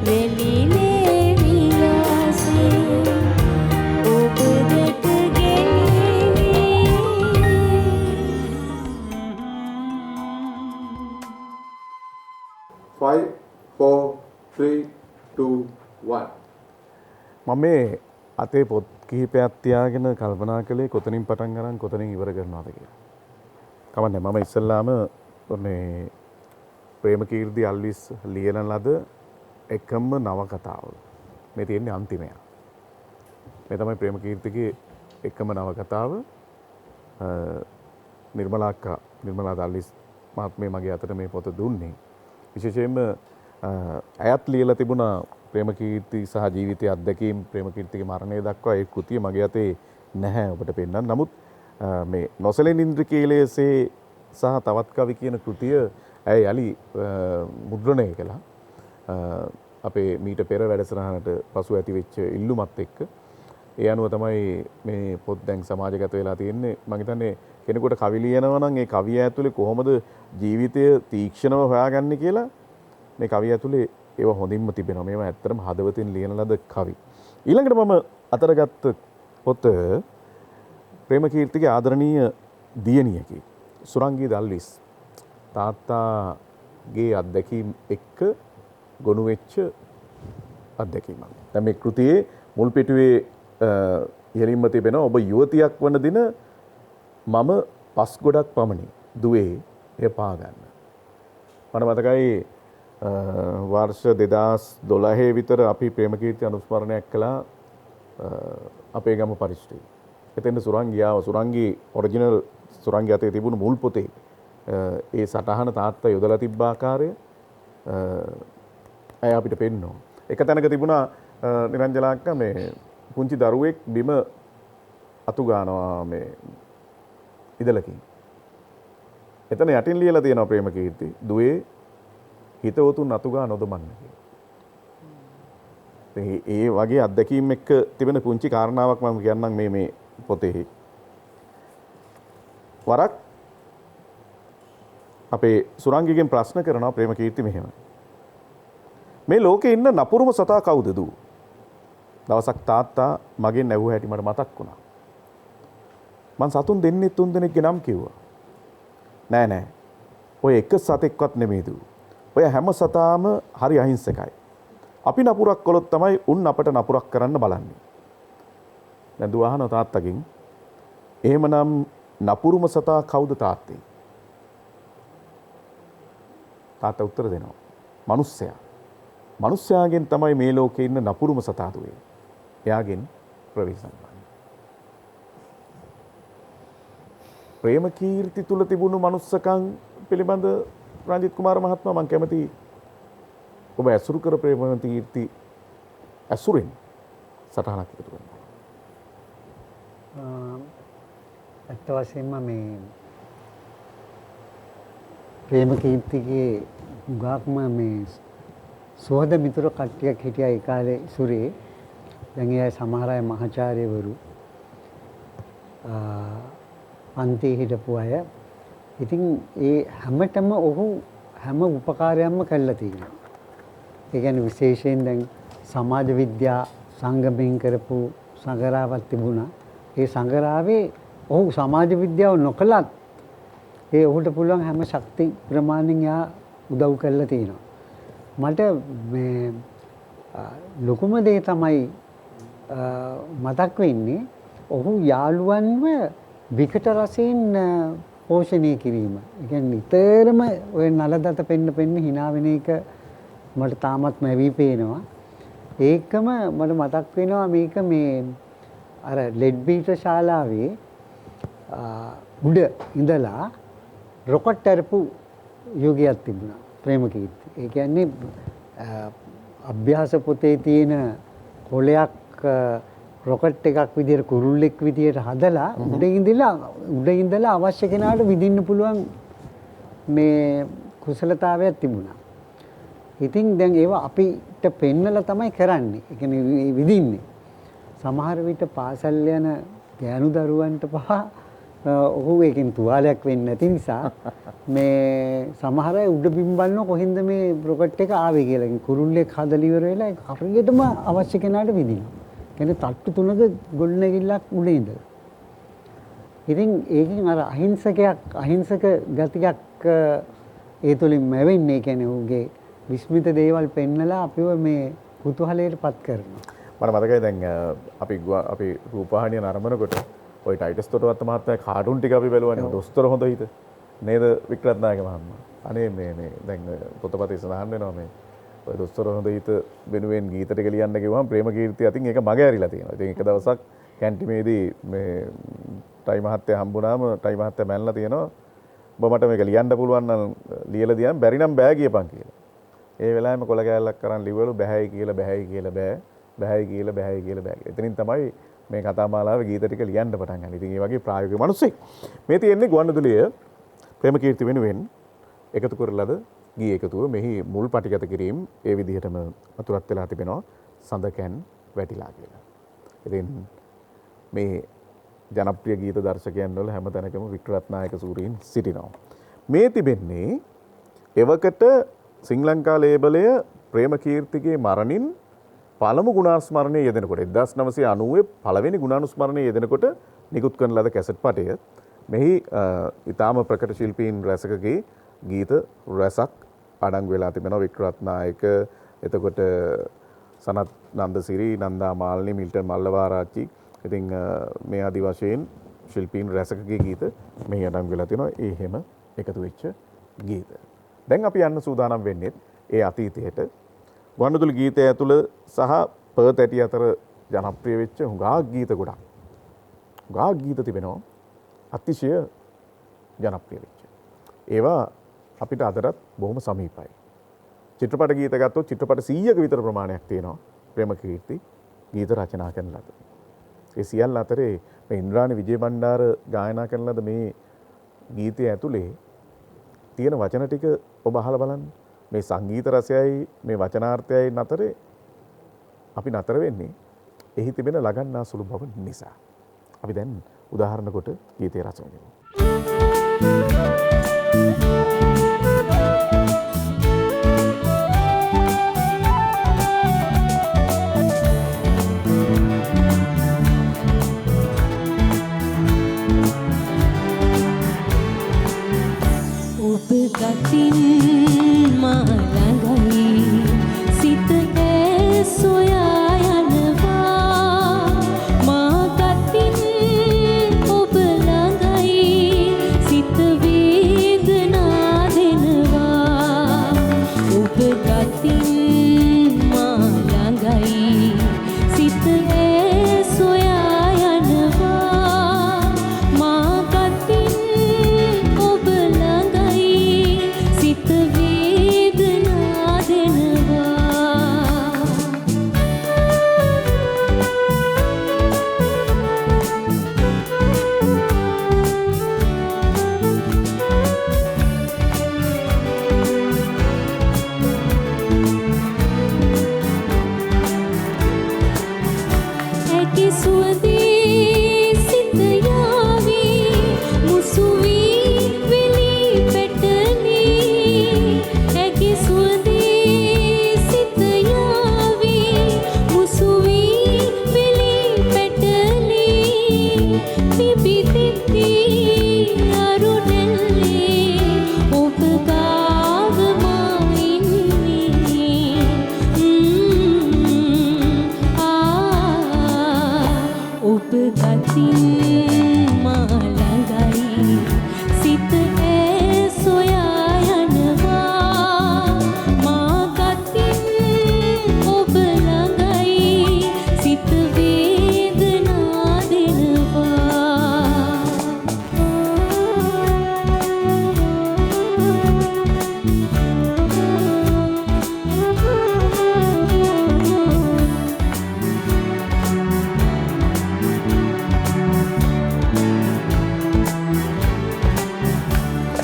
වෙලිලේ විලාසේ ඔබ දැක ගැනීමේ 5 4 3 2 1 මම මේ අතේ පොත් කිහිපයක් තියාගෙන කල්පනා කළේ කොතනින් පටන් ගන්න කොතනින් ඉවර කරනවද කියලා. කවන්නේ මම ඉස්සල්ලාම මේ ප්‍රේමකීර්ති අල්විස් ලියන ලද එකම නවකතාව. මේ තියෙන්නේ අන්තිමය. මේ තමයි ප්‍රේමකීර්තිගේ එකම නවකතාව. නිර්මලා අල්විස් මහත්මිය මගේ අතට මේ පොත දුන්නේ. විශේෂයෙන්ම ඇයත් ලියලා තිබුණා ප්‍රේමකීර්ති සහ ජීවිතයේ අත්දැකීම් ප්‍රේමකීර්තිගේ මරණය දක්වා ඒ කෘතිය මගේ අතේ නැහැ ඔබට පෙන්නන්න. නමුත් මේ නොසැලෙන ඉන්ද්‍රකීලයේසේ සහ තවත් කවි කියන කෘතිය ඇය යලි මුද්‍රණය කළා. අපේ මීට පෙර වැඩසටහනට පසු ඇති වෙච්ච ඉල්ලුමත් එක්ක ඒ අනුව තමයි මේ පොත් දැන් සමාජගත වෙලා තියෙන්නේ. මම හිතන්නේ කෙනෙකුට කවි ලියනවා නම් ඒ කවිය ඇතුලේ කොහොමද ජීවිතය තීක්ෂණව හොයාගන්නේ කියලා මේ කවිය ඇතුලේ ඒව හොඳින්ම තිබෙනවා. මේවා ඇත්තටම හදවතින් ලියන ලද කවි. ඊළඟට මම අතරගත්ත පොත ප්‍රේමකීර්තිගේ ආදරණීය දියණියකි. සුරංගී දල්විස් තාත්තාගේ අත්දැකීම් එක්ක ගොනු වෙච්ච අත්දැකීමක්. දැන් මේ කෘතියේ මුල් පිටුවේ ඉහළින්ම තිබෙන ඔබ යුවතියක් වන දින මම පස් ගොඩක් පමණි දුවේ එය පා ගන්න. මට මතකයි වර්ෂ 2012 විතර අපි ප්‍රේමකීර්ති අනුස්මරණයක් කළා අපේ ගම පරිශ්‍රයේ. එතෙන්ද සුරංගියාව සුරංගී ඔරිජිනල් සුරංගී අතේ තිබුණු මුල් පොතේ ඒ සටහන තාත්තා යොදලා තිබ්බ ආකාරය අය අපිට පෙන්වනවා. එක තැනක තිබුණා නිරංජලාක්ක මේ පුංචි දරුවෙක් බිම අතු ගන්නවා මේ ඉදලකින්. එතන යටින් ලියලා තියෙනවා ප්‍රේමකීර්ති දුවේ හිතවතුන් අතු ගා නොදමන්න කියලා. ඒ වගේ අත්දැකීම් එක්ක තිබෙන පුංචි කාරණාවක් මම කියන්නම් මේ පොතේ. වරක් අපේ සුරංගිගෙන් ප්‍රශ්න කරනවා ප්‍රේමකීර්ති මෙහෙම. මේ ලෝකේ ඉන්න නපුරුම සතා කවුද දූ? දවසක් තාත්තා මගෙන් ඇහුව හැටි මට මතක් වුණා. මං සතුන් දෙන්නේ 3 දෙනෙක්ගේ නම් කිව්වා. නෑ ඔය එක සතෙක්වත් නෙමෙයිද? ඔය හැම සතාම හරි අහිංසකයි. අපි නපුරක් කළොත් තමයි උන් අපට නපුරක් කරන්න බලන්නේ. දැන් දුව අහනවා තාත්තගෙන් එහෙමනම් නපුරුම සතා කවුද තාත්තේ? තාත්තා උත්තර දෙනවා. මිනිස්සයා. මිනිස්යාගෙන් තමයි මේ ලෝකේ ඉන්න නපුරුම සතා දුවේ. එයාගෙන් ප්‍රවේශම් ගන්න. ප්‍රේම කීර්ති තුල තිබුණු manussකම් පිළිබඳ රංජිත් කුමාර මහත්මයා මම කැමති ඔබ ඇසුරු කර ප්‍රේම කීර්ති ඇසුරෙන් සටහනක් එකතු කරනවා. ඇත්ත වශයෙන්ම මේ ප්‍රේම කීර්තිගේ ගාක්ම මේ සෝහද මිතුර කට්ටියක් හිටියා ඒ කාලේ සුරේ. දැන් ඒ අය සමහර අය මහාචාර්යවරු පන්ති හිටපු අය. ඉතින් ඒ හැමතෙම ඔහු හැම උපකාරයක්ම කළා තියෙනවා. ඒ කියන්නේ විශේෂයෙන් දැන් සමාජ විද්‍යා සංගමයෙන් කරපු සංගරාවක් තිබුණා. ඒ සංගරාවේ ඔහු සමාජ විද්‍යාව නොකලත් ඒ ඔහුට පුළුවන් හැම ශක්ති ප්‍රමාණයෙන් යා උදව් කරලා තියෙනවා. මට මේ ලොකුම දේ තමයි මතක් වෙන්නේ ඔහු යාළුවන්ව විකට රසයෙන් පෝෂණය කිරීම. ඒ කියන්නේ නිතරම ඔය නලදත පෙන්න hina වෙන එක මට තාමත් මැවි පේනවා. ඒකම මට මතක් වෙනවා මේක මේ අර ලෙඩ්බීට ශාලාවේ උඩ ඉඳලා රොකට් අරපු යෝගයක් තිබුණා ප්‍රේමකීර්ති. ඒ කියන්නේ අභ්‍යාස පොතේ තියෙන කොලයක් රොකට් එකක් විදියට කුරුල්ලෙක් විදියට හදලා උඩ ඉඳලා අවශ්‍ය කෙනාට විදින්න පුළුවන් මේ කුසලතාවයක් තිබුණා. ඉතින් දැන් ඒවා අපිට පෙන්නලා තමයි කරන්නේ. ඒ කියන්නේ විදින්නේ. සමහර විට පාසල් යන ගෑනු දරුවන්ට පහ ඔහු ඒකෙන් තුවාලයක් වෙන්නේ නැති නිසා මේ සමහර අය උඩ බිම් බලන කොහෙන්ද මේ රොකට් එක ආවේ කියලා. කුරුල්ලෙක් හදලා ඉවර වෙලා හරියටම අවශ්‍ය කෙනාට විදිනවා. කියන්නේ තට්ටු තුනක ගොඩනැගිල්ලක් උඩ ඉඳලා. ඉතින් ඒකෙන් අර අහිංසක ගතියක් ඒ තුලින් ලැබෙන්නේ. කියන්නේ ඔහුගේ විස්මිත දේවල් පෙන්නලා අපිව මේ කුතුහලයට පත් කරනවා. මට මතකයි දැන් අපි රූපවාහිනිය නරඹනකොට ඔය ටයිටස් තොටවත්ත මහත්තයා කාටුන් ටික අපි බැලුවානේ. දොස්තර හොඳ හිත නේද වික්‍රත්නායක මහත්මයා. අනේ මේ දැන් පොතපතේ සඳහන් වෙනවා මේ ඔය දොස්තර හොඳ හිත වෙනුවෙන් ගීත ටික ලියන්න කිව්වම ප්‍රේම කීර්තිය අතින් ඒක මග ඇරිලා තියෙනවා. ඉතින් එක දවසක් කැන්ටිමේදී මේ ටයි මහත්තයා හම්බුනාම ටයි මහත්තයා මැනලා තියෙනවා ඔබ මට මේක ලියන්න පුළුවන් නම් ලියලා දියම් බැරි නම් බෑ කියපන් කියලා. ඒ වෙලාවෙම කොල කෑල්ලක් කරන් ලිව්වලු බෑයි කියලා බෑ. එතනින් තමයි මේ කතා මාලාවේ ගීත ටික ලියන්න පටන් ගන්න. ඉතින් ඒ වගේ ප්‍රායෝගික මිනිස්සෙක්. මේ තියෙන්නේ ගුවන්විදුලිය ප්‍රේම කීර්ති වෙනුවෙන් එකතු කරලාද ගී එකතුව මෙහි මුල් පටිගත කිරීම ඒ විදිහටම අතුරත් වෙලා තිබෙනවා සඳකැන් වැටිලා කියලා. ඉතින් මේ ජනප්‍රිය ගීත දර්ශකයන් වල හැම තැනකම වික්‍රත්නායක සූරීන් සිටිනවා. මේ තිබෙන්නේ එවකට ශ්‍රී ලංකා ලේබලය ප්‍රේම කීර්තිගේ මරණින් පළමු ගුණානුස්මරණයේ යෙදෙනකොට 1990 පළවෙනි ගුණානුස්මරණයේ යෙදෙනකොට නිකුත් කරන ලද කැසට් පටය මෙහි ඊටාම ප්‍රකට ශිල්පීන් රැසකගේ ගීත රසක් අඩංගු වෙලා තිබෙනවා. වික්‍රත්නායක, එතකොට සනත් නන්දසිරි, නන්දා මාලිනී, මිල්ටන් මල්ලවාරච්චි, ඉතින් මේ ආදි වශයෙන් ශිල්පීන් රැසකගේ ගීත මෙහි අඩංගු වෙලා තිනවා. ඒ හැම එකතු වෙච්ච ගීත. දැන් අපි යන්න සූදානම් වෙන්නේ ඒ අතීතයට. ගුවන්විදුලි ගීතය ඇතුළ සහ පර්ත් ඇටි අතර ජනප්‍රිය වෙච්ච හුඟා ගීත ගොඩක්. හුඟා ගීත තිබෙනවා අතිශය ජනප්‍රිය වෙච්ච. ඒවා අපිට අදටත් බොහොම සමීපයි. චිත්‍රපට ගීත ගත්තොත් චිත්‍රපට 100ක විතර ප්‍රමාණයක් තියෙනවා ප්‍රේම කීර්ති ගීත රචනා කරන ලද. ඒ සියල්ල අතරේ මේ ඉන්ද්‍රාණි විජේබණ්ඩාර ගායනා කරන ලද මේ ගීතය ඇතුලේ තියෙන වචන ටික ඔබ අහලා බලන්න. මේ සංගීත රසයයි මේ වචනාර්ථයයි නතරේ අපි නතර වෙන්නේ එහි තිබෙන ලගන්නා සුළු බව නිසා. අපි දැන් උදාහරණ කොට ගීතය රස විඳිමු. ඔබ ගත මා ළඟයි සිත ඈ සොයා යනවා මා කතින් ඔබ ළඟයි සිත වේදනා දෙනවා ඔබ කතින් මා ළඟයි සිත ඈ සොයා යනවා මා කතින් ඔබ ළඟයි සිත වේදනා දෙනවා ඇගේ සුවඳේ සිත යාවී මුසු වී වෙලී පැටලී ඇගේ සුවඳේ සිත යාවී මුසු වී වෙලී පැටලී පිබිදෙති අරුණැල්ලේ ඔබ ගාව මා ඉන්නේ ඔබ ගතින් මා ළඟයි සිත ඈ සොයා යනවා මා ගතින් ඔබ ළඟයි සිත වේදනා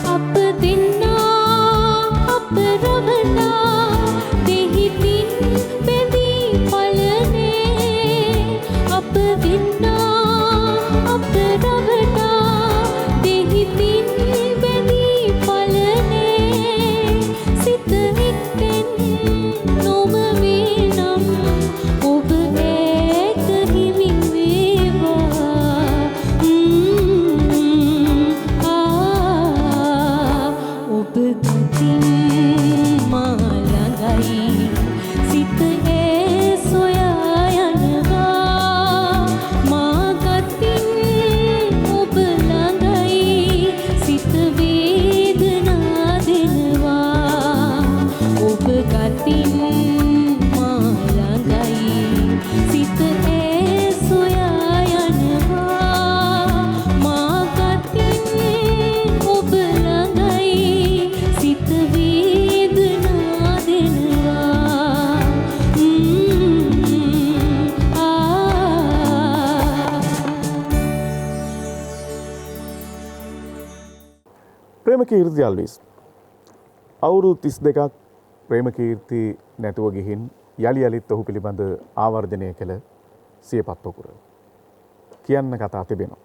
අප දෙන්නා අප රවනා දෙහිතින් බැඳී පලනේ අප දෙන්නා අප රවනා දෙහිතින් බැඳී පලනේ සිත එක්තෙන් නොම වේ නම් ඔබ ඈත හිමි වේවා ඔබ ගතින් මා ළඟයි සිත ඈ සොයා යනවා මා ගතින් ඔබ ළඟයි සිත වේදනා දෙනවා ඔබ ගතින් මා ළඟයි සිත ඈ සොයා යනවා මා ගතින් ඔබ ළඟයි සිත වේදනා දෙනවා ප්‍රේමකීර්ති අල්විස් අවුරුදු 32ක් ප්‍රේමකීර්ති නැතුව ගිහින් යලි යලිත් ඔහු පිළිබඳ ආවර්ජනය කළ සියපත් පොකුර කියන්න කතා තිබෙනවා.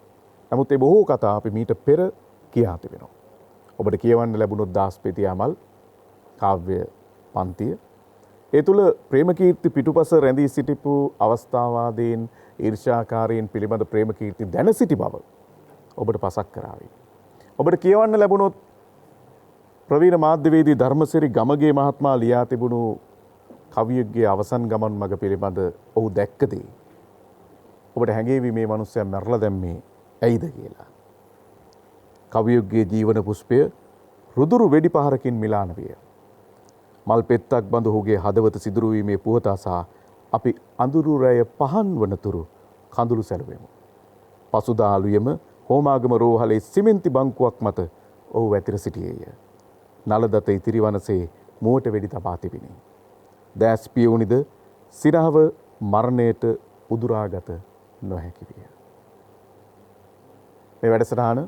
නමුත් ඒ බොහෝ කතා අපි මීට පෙර කියා තිබෙනවා. ඔබට කියවන්න ලැබුණොත් දාස්පේති අමල් කාව්‍ය පන්තිය. ඒ තුළ ප්‍රේමකීර්ති පිටුපස රැඳී සිටිපු අවස්ථාවාදීන් ඊර්ෂ්‍යාකාරීන් පිළිබඳ ප්‍රේමකීර්ති දැන සිටි බව ඔබට පසක් කරාවි. ඔබට කියවන්න ලැබුණොත් ප්‍රවීණ මාධ්‍යවේදී ධර්මසිරි ගමගේ මහත්මයා ලියා තිබුණු කවියෙක්ගේ අවසන් ගමන් මඟ පිළිබඳ ඔහු දැක්ක දේ. ඔබට හැඟේවි මේ මිනිස්සයා මැරලා දැම්මේ ඇයිද කියලා. කවියෙක්ගේ ජීවන පුෂ්පය රුදුරු වෙඩි පහරකින් මිලාන විය. මල් පෙත්තක් බඳ ඔහුගේ හදවත සිදුරු වීමේ පුවත අසා අපි අඳුරු රැය පහන් වනතුරු කඳුළු සැලුවෙමු. පසුදා අලුයම හෝමාගම රෝහලේ සිමෙන්ති බංකුවක් මත ඔහු වැතිර සිටියේය. නලදත ඉතිරිවනසේ මුවට වෙඩි තබා තිබිණි. දැස් පියවුනිද සිරහව මරණයට උදුරාගත නොහැකි විය. මේ වැඩසටහන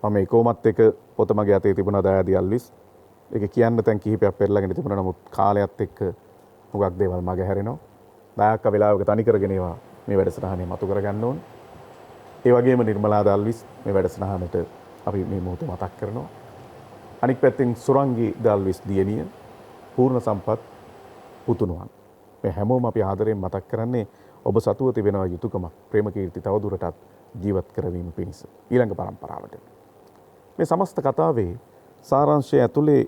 මම ඒකෝමත් එක පොත මගේ අතේ තිබුණා දයාදී අල්විස්. ඒක කියන්න තැන් කිහිපයක් පෙරලාගෙන තිබුණා. නමුත් කාලයත් එක්ක හුඟක් දේවල් මගේ හැරෙනවා. දායක වෙලාවක තනි කරගෙන ඒවා මේ වැඩසටහනේ මතු කරගන්න ඕන. ඒ වගේම නිර්මලා දාල්විස් මේ වැඩසටහනට අපි මේ මොහොතේ මතක් කරනවා. අනික් පැත්තෙන් සුරංගි දාල්විස් දියණිය පූර්ණ සම්පත් පුතුණුවන්. මේ හැමෝම අපි ආදරයෙන් මතක් කරන්නේ ඔබ සතුව තිබෙනවා යුතුයකමක් ප්‍රේමකීර්ති තවදුරටත් ජීවත් කරවීම පිණිස ඊළඟ පරම්පරාවට. මේ සමස්ත කතාවේ සාරාංශය ඇතුලේ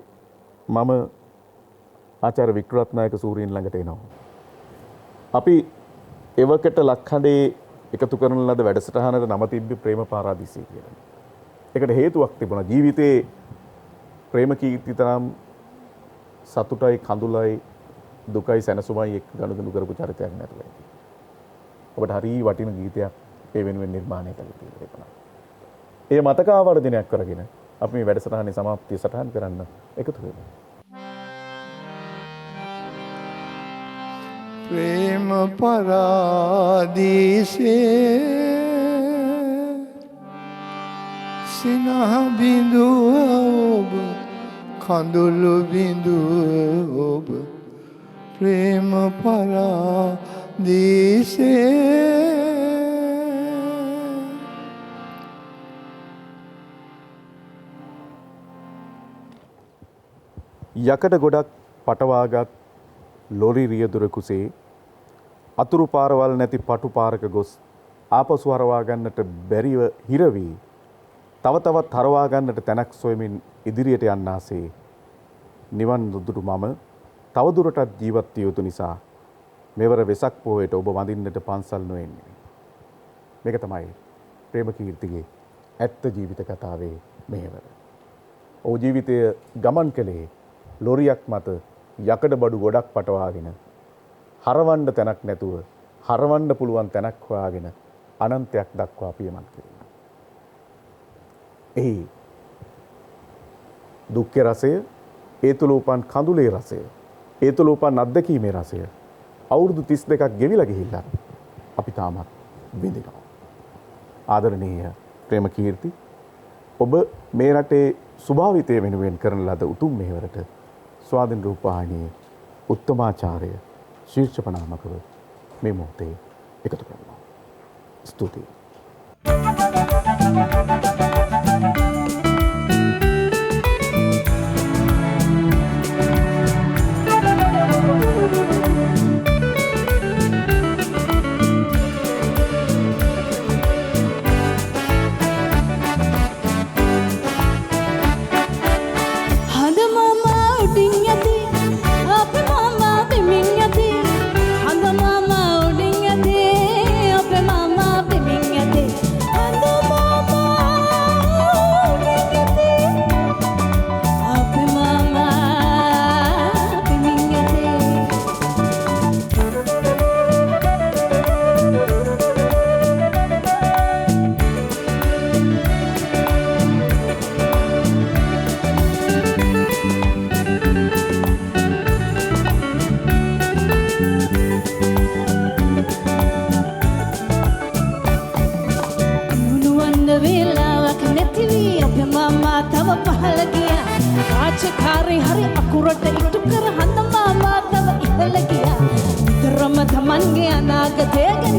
මම ආචාර්ය වික්‍රත්නායක සූරීන් ළඟට එනවා. අපි එවකට ලක්හඬේ එකතු කරන ලද වැඩසටහනට නම තිබ්බේ ප්‍රේම පාරාදීසය කියලා. ඒකට හේතුවක් තිබුණා. ජීවිතේ ප්‍රේම කීර්ති තරම් සතුටයි කඳුලයි දුකයි සැනසුමයි එක්ක ගනුදෙනු කරපු චරිතයක් නැතුව ඇති. ඔබට හරි වටින ගීතයක් ඒ වෙනුවෙන් නිර්මාණය කළා කියලා. ඒ මතක ආවර්ජනයක් කරගෙන අපි මේ වැඩසටහනේ සමාප්තිය සටහන් කරන්න එකතු වෙමු. ප්‍රේම පරාදීසේ සිනහ බිඳුව ඔබ කඳුළු බිඳුව ඔබ ප්‍රේම පරාදීසේ යකඩ ගොඩක් පටවාගත් ලොරි රියදුරකුසේ අතුරු පාරවල් නැති පටු පාරක ගොස් ආපසු හරවා ගන්නට බැරිව හිර වී තව තවත් හරවා ගන්නට තැනක් සොයමින් ඉදිරියට යන්නාසේ නිවන් දුදුටු මම තවදුරටත් ජීවත් විය යුතු නිසා මෙවර වෙසක් පොහොයට ඔබ වඳින්නට පන්සල් නොඑන්නේ. මේක තමයි ප්‍රේමකීර්තිගේ ඇත්ත ජීවිත කතාවේ මෙහෙවර. ඔහු ජීවිතය ගමන් කළේ ලොරියක් මත යකඩ බඩු ගොඩක් පටවාගෙන හරවන්න තැනක් නැතුව හරවන්න පුළුවන් තැනක් හොයාගෙන අනන්තයක් දක්වා පියමන් කිරීම. එහි දුක්ඛේ රසය, ඒ තුල උපන් කඳුලේ රසය, ඒ තුල උපන් අත්දැකීමේ රසය අවුරුදු 32ක් ගෙවිලා ගිහිල්ලා අපි තාමත් විඳිනවා. ආදරණීය ප්‍රේමකීර්ති, ඔබ මේ රටේ ස්වභාවිතය වෙනුවෙන් කරන ලද උතුම් මෙහෙවරට ස්වාධීන රූපවාහිනියේ උත්තමාචාර්ය ශීර්ෂපනාමකව මේ මොහොතේ එකතු කරනවා. ස්තුතියි.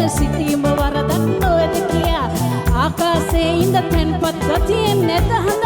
සිටීම වරදක් නොවැද කියා ආකාසේ ඉඳ තැන්පත් ගතියෙන් නැත හඳ